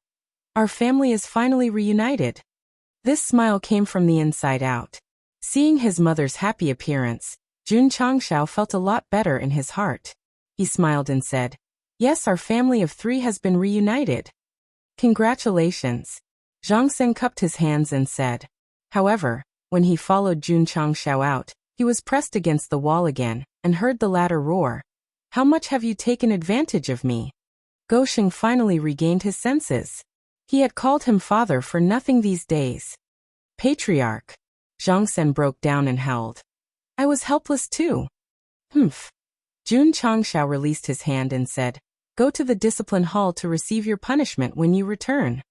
Our family is finally reunited. This smile came from the inside out. Seeing his mother's happy appearance, Jun Changshao felt a lot better in his heart. He smiled and said, Yes, our family of 3 has been reunited. Congratulations. Zhang Sen cupped his hands and said. However, when he followed Jun Changshao out, he was pressed against the wall again, and heard the latter roar. How much have you taken advantage of me? Go Sheng finally regained his senses. He had called him father for nothing these days. Patriarch. Zhang Sen broke down and howled. I was helpless too. Humph. Jun Changshao released his hand and said, Go to the discipline hall to receive your punishment when you return.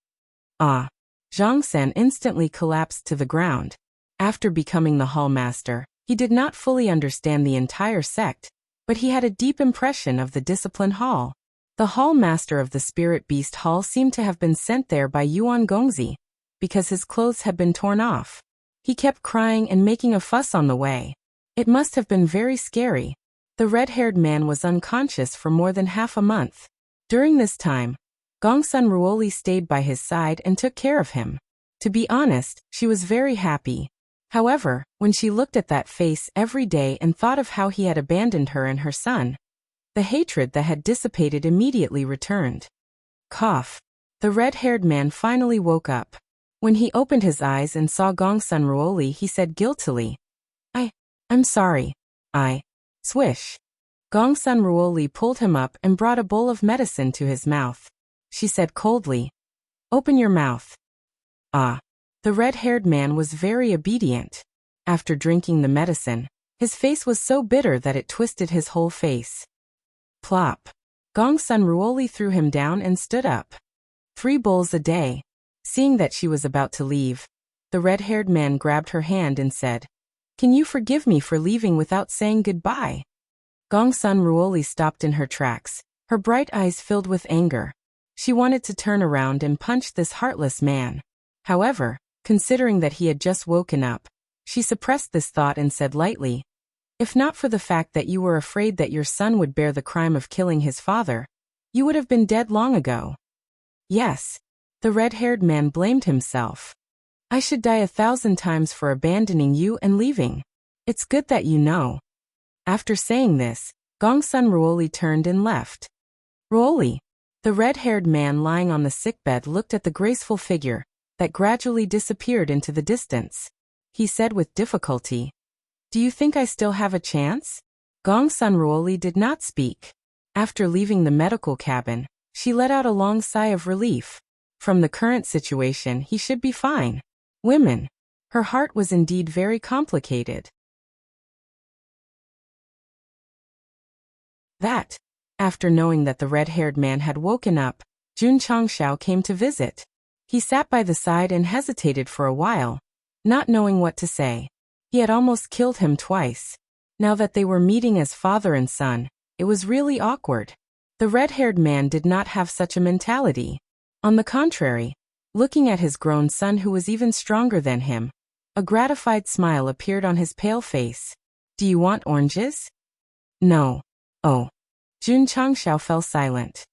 Ah. Zhang Sen instantly collapsed to the ground. After becoming the hall master, he did not fully understand the entire sect, but he had a deep impression of the discipline hall. The hall master of the Spirit Beast Hall seemed to have been sent there by Yuan Gongzi, because his clothes had been torn off. He kept crying and making a fuss on the way. It must have been very scary. The red-haired man was unconscious for more than half a month. During this time, Gongsun Ruoli stayed by his side and took care of him. To be honest, she was very happy. However, when she looked at that face every day and thought of how he had abandoned her and her son, the hatred that had dissipated immediately returned. Cough. The red-haired man finally woke up. When he opened his eyes and saw Gongsun Ruoli, he said guiltily, I'm sorry. Swish. Gongsun Ruoli pulled him up and brought a bowl of medicine to his mouth. She said coldly, Open your mouth. The red-haired man was very obedient. After drinking the medicine, his face was so bitter that it twisted his whole face. Plop. Gongsun Ruoli threw him down and stood up. 3 bowls a day. Seeing that she was about to leave, the red-haired man grabbed her hand and said, "Can you forgive me for leaving without saying goodbye?" Gongsun Ruoli stopped in her tracks, her bright eyes filled with anger. She wanted to turn around and punch this heartless man. However, considering that he had just woken up, she suppressed this thought and said lightly, "If not for the fact that you were afraid that your son would bear the crime of killing his father, you would have been dead long ago." Yes, the red-haired man blamed himself. "I should die 1,000 times for abandoning you and leaving. It's good that you know." After saying this, Gongsun Ruoli turned and left. Ruoli, the red-haired man lying on the sickbed, looked at the graceful figure that gradually disappeared into the distance. He said with difficulty, "Do you think I still have a chance?" Gongsun Ruoli did not speak. After leaving the medical cabin, she let out a long sigh of relief. From the current situation, he should be fine. Women. Her heart was indeed very complicated. After knowing that the red-haired man had woken up, Jun Changshao came to visit. He sat by the side and hesitated for a while, not knowing what to say. He had almost killed him twice. Now that they were meeting as father and son, it was really awkward. The red-haired man did not have such a mentality. On the contrary, looking at his grown son who was even stronger than him, a gratified smile appeared on his pale face. "Do you want oranges?" "No." "Oh." Jun Changshao fell silent.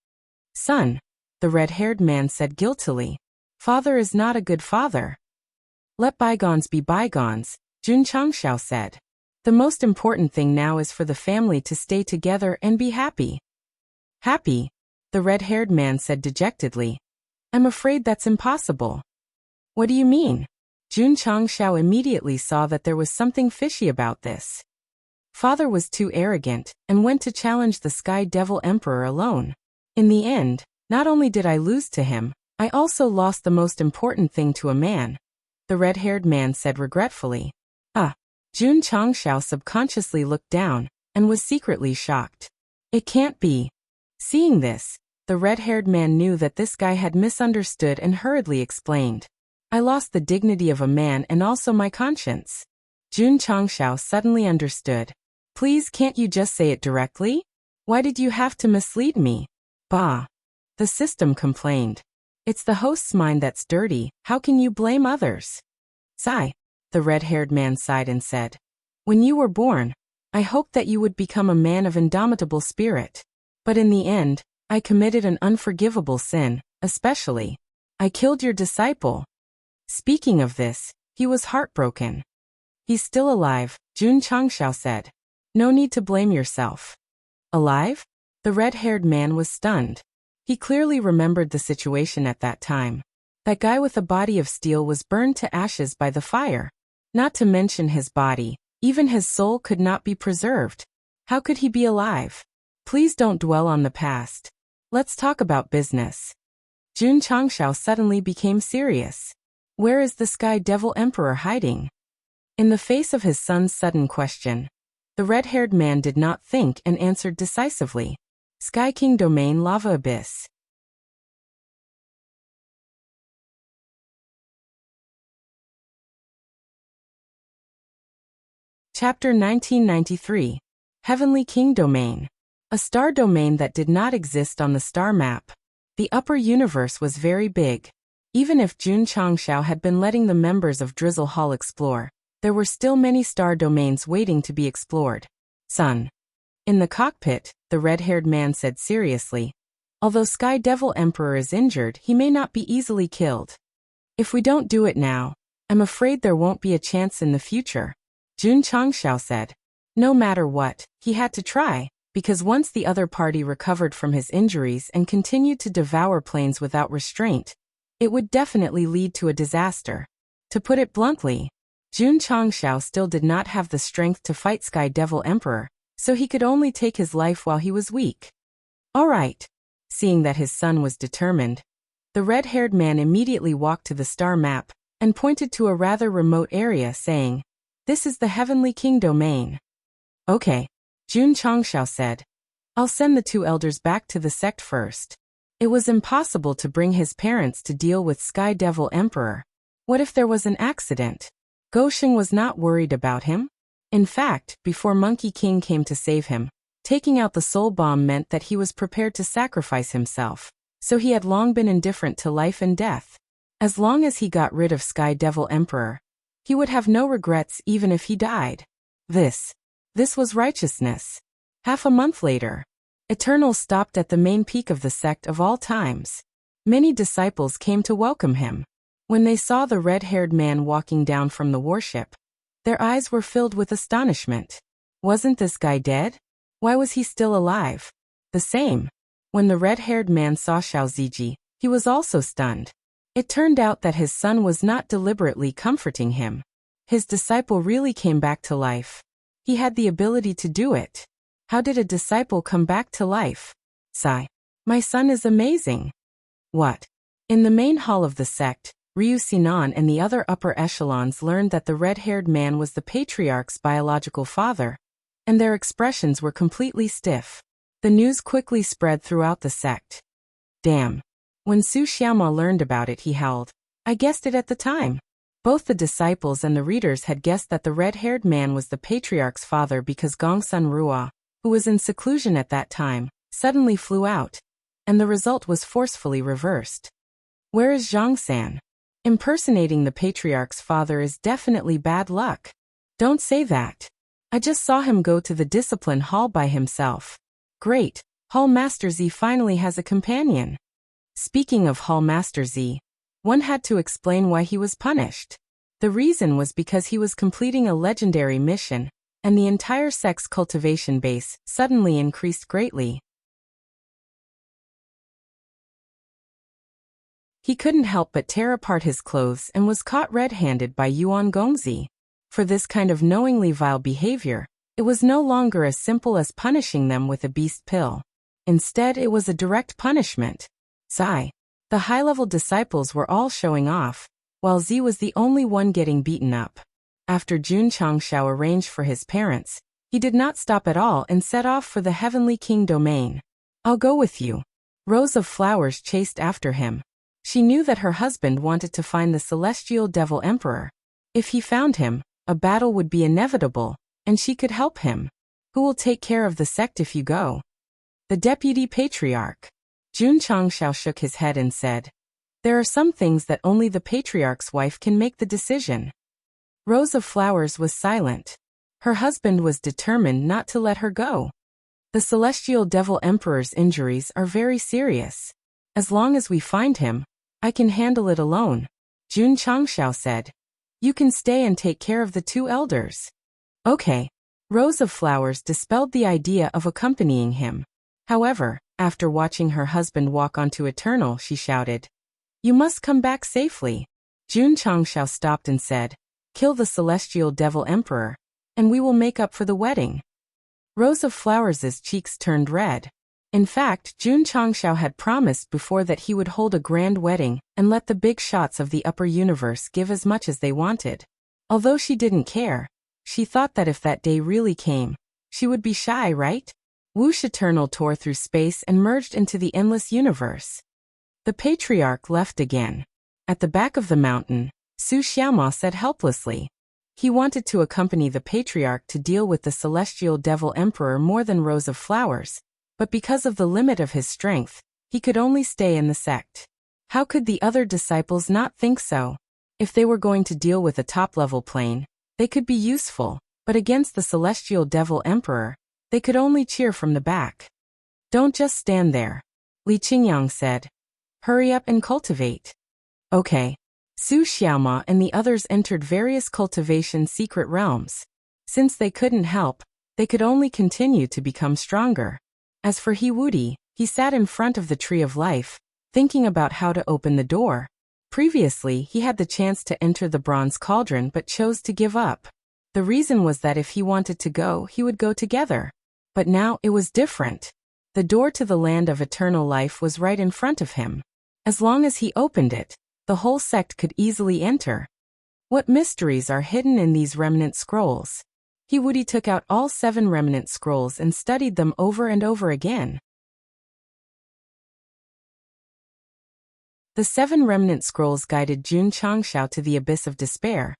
"Son," the red-haired man said guiltily, "father is not a good father." "Let bygones be bygones," Jun Changshao said. "The most important thing now is for the family to stay together and be happy." "Happy?" the red-haired man said dejectedly. "I'm afraid that's impossible." "What do you mean?" Jun Changshao immediately saw that there was something fishy about this. Father was too arrogant and went to challenge the Sky Devil Emperor alone. In the end, not only did I lose to him, I also lost the most important thing to a man, the red-haired man said regretfully. Jun Changshao subconsciously looked down and was secretly shocked. It can't be. Seeing this, the red-haired man knew that this guy had misunderstood and hurriedly explained. "I lost the dignity of a man and also my conscience." Jun Changshao suddenly understood. "Please, can't you just say it directly? Why did you have to mislead me?" "Bah." The system complained. "It's the host's mind that's dirty, how can you blame others?" "Sigh." The red-haired man sighed and said, "When you were born, I hoped that you would become a man of indomitable spirit. But in the end, I committed an unforgivable sin, especially, I killed your disciple." Speaking of this, he was heartbroken. "He's still alive," Jun Changshao said. "No need to blame yourself." "Alive?" The red-haired man was stunned. He clearly remembered the situation at that time. That guy with a body of steel was burned to ashes by the fire. Not to mention his body, even his soul could not be preserved. How could he be alive? "Please don't dwell on the past. Let's talk about business." Jun Changshao suddenly became serious. "Where is the Sky Devil Emperor hiding?" In the face of his son's sudden question, the red-haired man did not think and answered decisively. "Sky King Domain Lava Abyss." Chapter 1993. Heavenly King Domain. A star domain that did not exist on the star map. The upper universe was very big. Even if Jun Changshao had been letting the members of Drizzle Hall explore, there were still many star domains waiting to be explored. "Son." In the cockpit, the red-haired man said seriously, "Although Sky Devil Emperor is injured, he may not be easily killed. If we don't do it now, I'm afraid there won't be a chance in the future." Jun Changshao said. No matter what, he had to try, because once the other party recovered from his injuries and continued to devour planes without restraint, it would definitely lead to a disaster. To put it bluntly, Jun Changshao still did not have the strength to fight Sky Devil Emperor, so he could only take his life while he was weak. "All right." Seeing that his son was determined, the red-haired man immediately walked to the star map and pointed to a rather remote area saying, "This is the Heavenly King Domain." "Okay," Jun Changshao said. "I'll send the 2 elders back to the sect first. It was impossible to bring his parents to deal with Sky Devil Emperor. What if there was an accident? Gosheng was not worried about him. In fact, before Monkey King came to save him, taking out the soul bomb meant that he was prepared to sacrifice himself, so he had long been indifferent to life and death. As long as he got rid of Sky Devil Emperor, he would have no regrets even if he died. This was righteousness. Half a month later, Eternal stopped at the main peak of the sect of all times. Many disciples came to welcome him. When they saw the red-haired man walking down from the warship, their eyes were filled with astonishment. Wasn't this guy dead? Why was he still alive? The same. When the red-haired man saw Xiao Ziji, he was also stunned. It turned out that his son was not deliberately comforting him. His disciple really came back to life. He had the ability to do it. How did a disciple come back to life? Sigh. My son is amazing. What? In the main hall of the sect, Ryu Sinan and the other upper echelons learned that the red-haired man was the patriarch's biological father, and their expressions were completely stiff. The news quickly spread throughout the sect. Damn. When Su Xiaoma learned about it, he howled. I guessed it at the time. Both the disciples and the readers had guessed that the red-haired man was the patriarch's father because Gongsun Ruo, who was in seclusion at that time, suddenly flew out, and the result was forcefully reversed. Where is Zhang-san? Impersonating the patriarch's father is definitely bad luck. Don't say that. I just saw him go to the discipline hall by himself. Great, Hall Master Z finally has a companion. Speaking of Hall Master Z, one had to explain why he was punished. The reason was because he was completing a legendary mission, and the entire sect's cultivation base suddenly increased greatly. He couldn't help but tear apart his clothes and was caught red-handed by Yuan Gongzi. For this kind of knowingly vile behavior, it was no longer as simple as punishing them with a beast pill. Instead, it was a direct punishment. Sigh. The high-level disciples were all showing off, while Z was the only one getting beaten up. After Jun Changshao arranged for his parents, he did not stop at all and set off for the Heavenly King domain. I'll go with you. Rows of flowers chased after him. She knew that her husband wanted to find the Celestial Devil Emperor. If he found him, a battle would be inevitable, and she could help him. Who will take care of the sect if you go? The Deputy Patriarch. Jun Changshao shook his head and said, there are some things that only the Patriarch's wife can make the decision. Rose of Flowers was silent. Her husband was determined not to let her go. The Celestial Devil Emperor's injuries are very serious. As long as we find him, I can handle it alone. Jun Changshao said. You can stay and take care of the two elders. Okay. Rose of Flowers dispelled the idea of accompanying him. However, after watching her husband walk onto Eternal, she shouted, you must come back safely. Jun Changshao stopped and said, kill the Celestial Devil Emperor, and we will make up for the wedding. Rose of Flowers' cheeks turned red. In fact, Jun Changshao had promised before that he would hold a grand wedding and let the big shots of the upper universe give as much as they wanted. Although she didn't care, she thought that if that day really came, she would be shy, right? Wuxia Eternal tore through space and merged into the endless universe. The Patriarch left again. At the back of the mountain, Su Xiaoma said helplessly. He wanted to accompany the Patriarch to deal with the Celestial Devil Emperor more than Rose of Flowers, but because of the limit of his strength, he could only stay in the sect. How could the other disciples not think so? If they were going to deal with a top-level plane, they could be useful, but against the Celestial Devil Emperor, they could only cheer from the back. Don't just stand there, Li Qingyang said. Hurry up and cultivate. Okay. Su Xiaoma and the others entered various cultivation secret realms. Since they couldn't help, they could only continue to become stronger. As for He Wudi, he sat in front of the Tree of Life, thinking about how to open the door. Previously, he had the chance to enter the Bronze Cauldron but chose to give up. The reason was that if he wanted to go, he would go together. But now it was different. The door to the land of eternal life was right in front of him. As long as he opened it, the whole sect could easily enter. What mysteries are hidden in these remnant scrolls? He Wudi took out all 7 remnant scrolls and studied them over and over again. The 7 remnant scrolls guided Jun Changshao to the abyss of despair,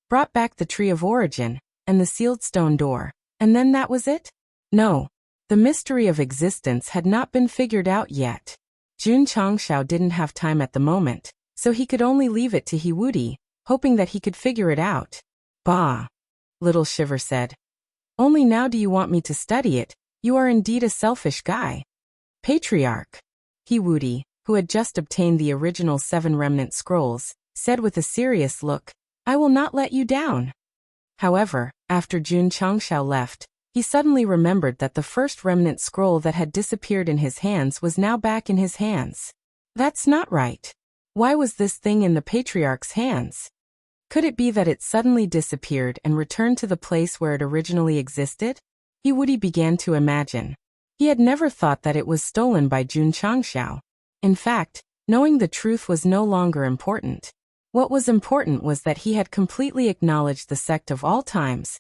brought back the tree of origin, and the sealed stone door. And then that was it? No. The mystery of existence had not been figured out yet. Jun Changshao didn't have time at the moment, so he could only leave it to Hiwudi, hoping that he could figure it out. Bah! Little Shiver said. Only now do you want me to study it? You are indeed a selfish guy. Patriarch. Hiwudi, who had just obtained the original 7 remnant scrolls, said with a serious look, I will not let you down. However, after Jun Changshao left, he suddenly remembered that the first remnant scroll that had disappeared in his hands was now back in his hands. That's not right. Why was this thing in the Patriarch's hands? Could it be that it suddenly disappeared and returned to the place where it originally existed? Hiwudi began to imagine. He had never thought that it was stolen by Jun Changshao. In fact, knowing the truth was no longer important. What was important was that he had completely acknowledged the sect of all times,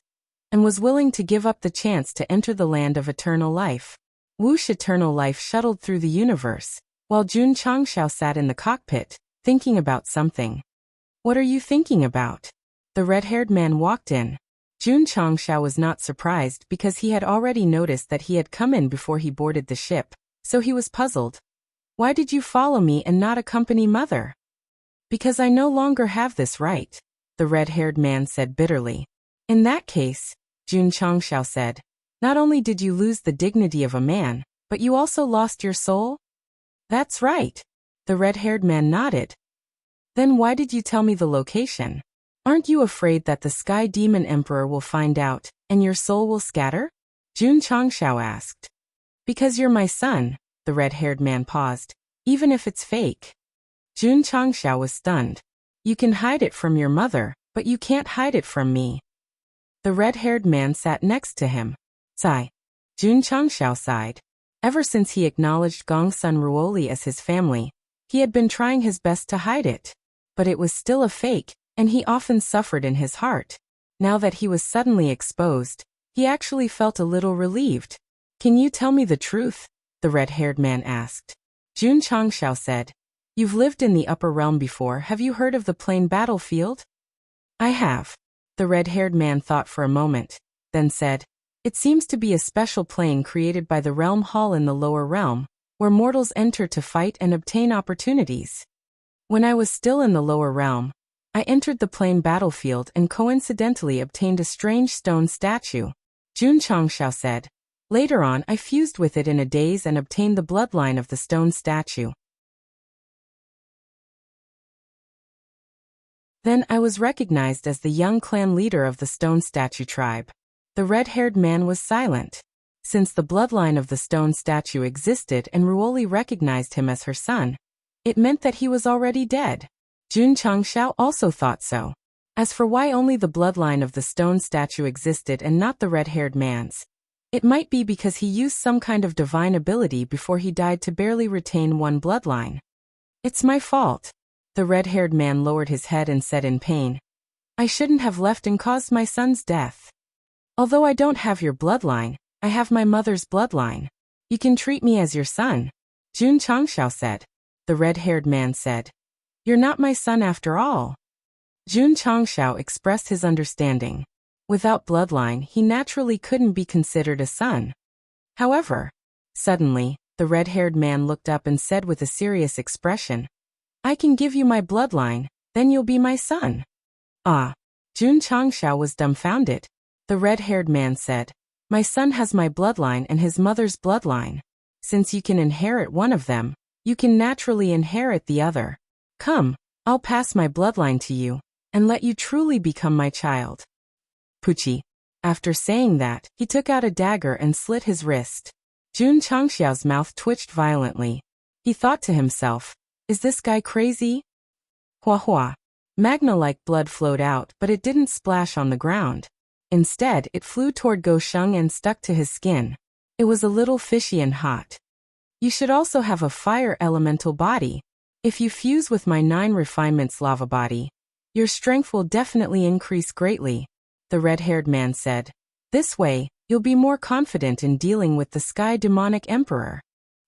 and was willing to give up the chance to enter the land of eternal life. Wuxia eternal life shuttled through the universe, while Jun Changshao sat in the cockpit, thinking about something. What are you thinking about? The red-haired man walked in. Jun Changshao was not surprised because he had already noticed that he had come in before he boarded the ship, so he was puzzled. Why did you follow me and not accompany Mother? Because I no longer have this right, the red-haired man said bitterly. In that case, Jun Changshao said, not only did you lose the dignity of a man, but you also lost your soul? That's right. The red-haired man nodded. Then why did you tell me the location? Aren't you afraid that the Sky Demon Emperor will find out, and your soul will scatter? Jun Changshao asked. Because you're my son, the red-haired man paused, even if it's fake. Jun Changshao was stunned. You can hide it from your mother, but you can't hide it from me. The red-haired man sat next to him. Sigh. Jun Changshao sighed. Ever since he acknowledged Gongsun Ruoli as his family, he had been trying his best to hide it. But it was still a fake, and he often suffered in his heart. Now that he was suddenly exposed, he actually felt a little relieved. Can you tell me the truth? The red-haired man asked. Jun Changshao said, You've lived in the upper realm before. Have you heard of the plain battlefield? I have. The red-haired man thought for a moment, then said, It seems to be a special plane created by the realm hall in the lower realm, where mortals enter to fight and obtain opportunities. When I was still in the lower realm, I entered the plain battlefield and coincidentally obtained a strange stone statue. Jun Changshao said. Later on I fused with it in a daze and obtained the bloodline of the stone statue. Then I was recognized as the young clan leader of the stone statue tribe. The red-haired man was silent. Since the bloodline of the stone statue existed and Ruoli recognized him as her son, it meant that he was already dead. Jun Changshao also thought so. As for why only the bloodline of the stone statue existed and not the red-haired man's, it might be because he used some kind of divine ability before he died to barely retain one bloodline. It's my fault. The red-haired man lowered his head and said in pain, I shouldn't have left and caused my son's death. Although I don't have your bloodline, I have my mother's bloodline. You can treat me as your son. Jun Changshao said. The red-haired man said, You're not my son after all. Jun Changshao expressed his understanding. Without bloodline, he naturally couldn't be considered a son. However, suddenly, the red-haired man looked up and said with a serious expression, I can give you my bloodline, then you'll be my son. Ah. Jun Changshao was dumbfounded. The red-haired man said, My son has my bloodline and his mother's bloodline. Since you can inherit one of them, you can naturally inherit the other. Come, I'll pass my bloodline to you, and let you truly become my child. Puchi. After saying that, he took out a dagger and slit his wrist. Jun Changshao's mouth twitched violently. He thought to himself, Is this guy crazy? Hua hua. Magna-like blood flowed out, but it didn't splash on the ground. Instead, it flew toward Go Sheng and stuck to his skin. It was a little fishy and hot. You should also have a fire elemental body. If you fuse with my 9 refinements lava body, your strength will definitely increase greatly, the red-haired man said. This way, you'll be more confident in dealing with the Sky Demonic Emperor.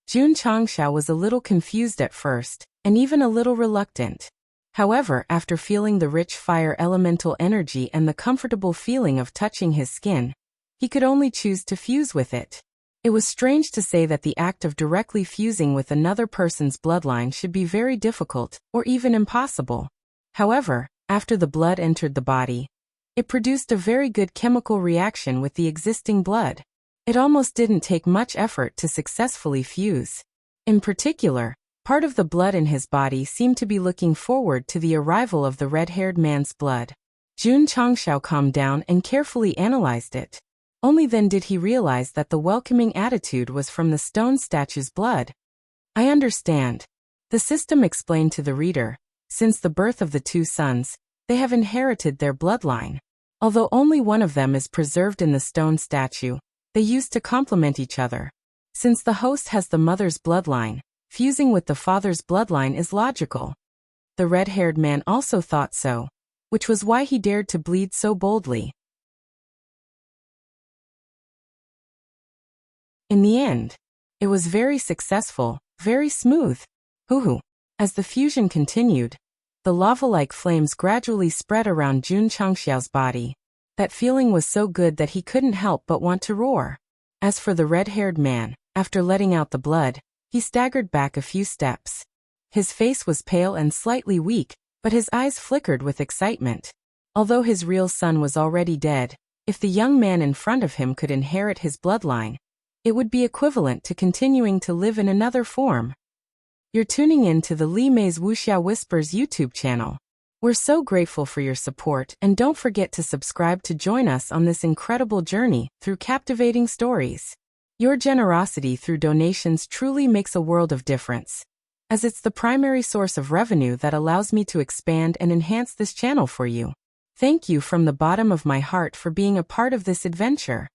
Jun Changxiao was a little confused at first, and even a little reluctant. However, after feeling the rich fire elemental energy and the comfortable feeling of touching his skin, he could only choose to fuse with it. It was strange to say that the act of directly fusing with another person's bloodline should be very difficult, or even impossible. However, after the blood entered the body, it produced a very good chemical reaction with the existing blood. It almost didn't take much effort to successfully fuse. In particular, part of the blood in his body seemed to be looking forward to the arrival of the red-haired man's blood. Jun Changxiao calmed down and carefully analyzed it. Only then did he realize that the welcoming attitude was from the stone statue's blood. I understand. The system explained to the reader. Since the birth of the two sons, they have inherited their bloodline. Although only one of them is preserved in the stone statue, they used to complement each other. Since the host has the mother's bloodline, fusing with the father's bloodline is logical. The red-haired man also thought so, which was why he dared to bleed so boldly. In the end, it was very successful, very smooth. Hoo-hoo. As the fusion continued, the lava-like flames gradually spread around Jun Changxiao's body. That feeling was so good that he couldn't help but want to roar. As for the red-haired man, after letting out the blood, he staggered back a few steps. His face was pale and slightly weak, but his eyes flickered with excitement. Although his real son was already dead, if the young man in front of him could inherit his bloodline, it would be equivalent to continuing to live in another form. You're tuning in to the Li Mei's Wuxia Whispers YouTube channel. We're so grateful for your support, and don't forget to subscribe to join us on this incredible journey through captivating stories. Your generosity through donations truly makes a world of difference, as it's the primary source of revenue that allows me to expand and enhance this channel for you. Thank you from the bottom of my heart for being a part of this adventure.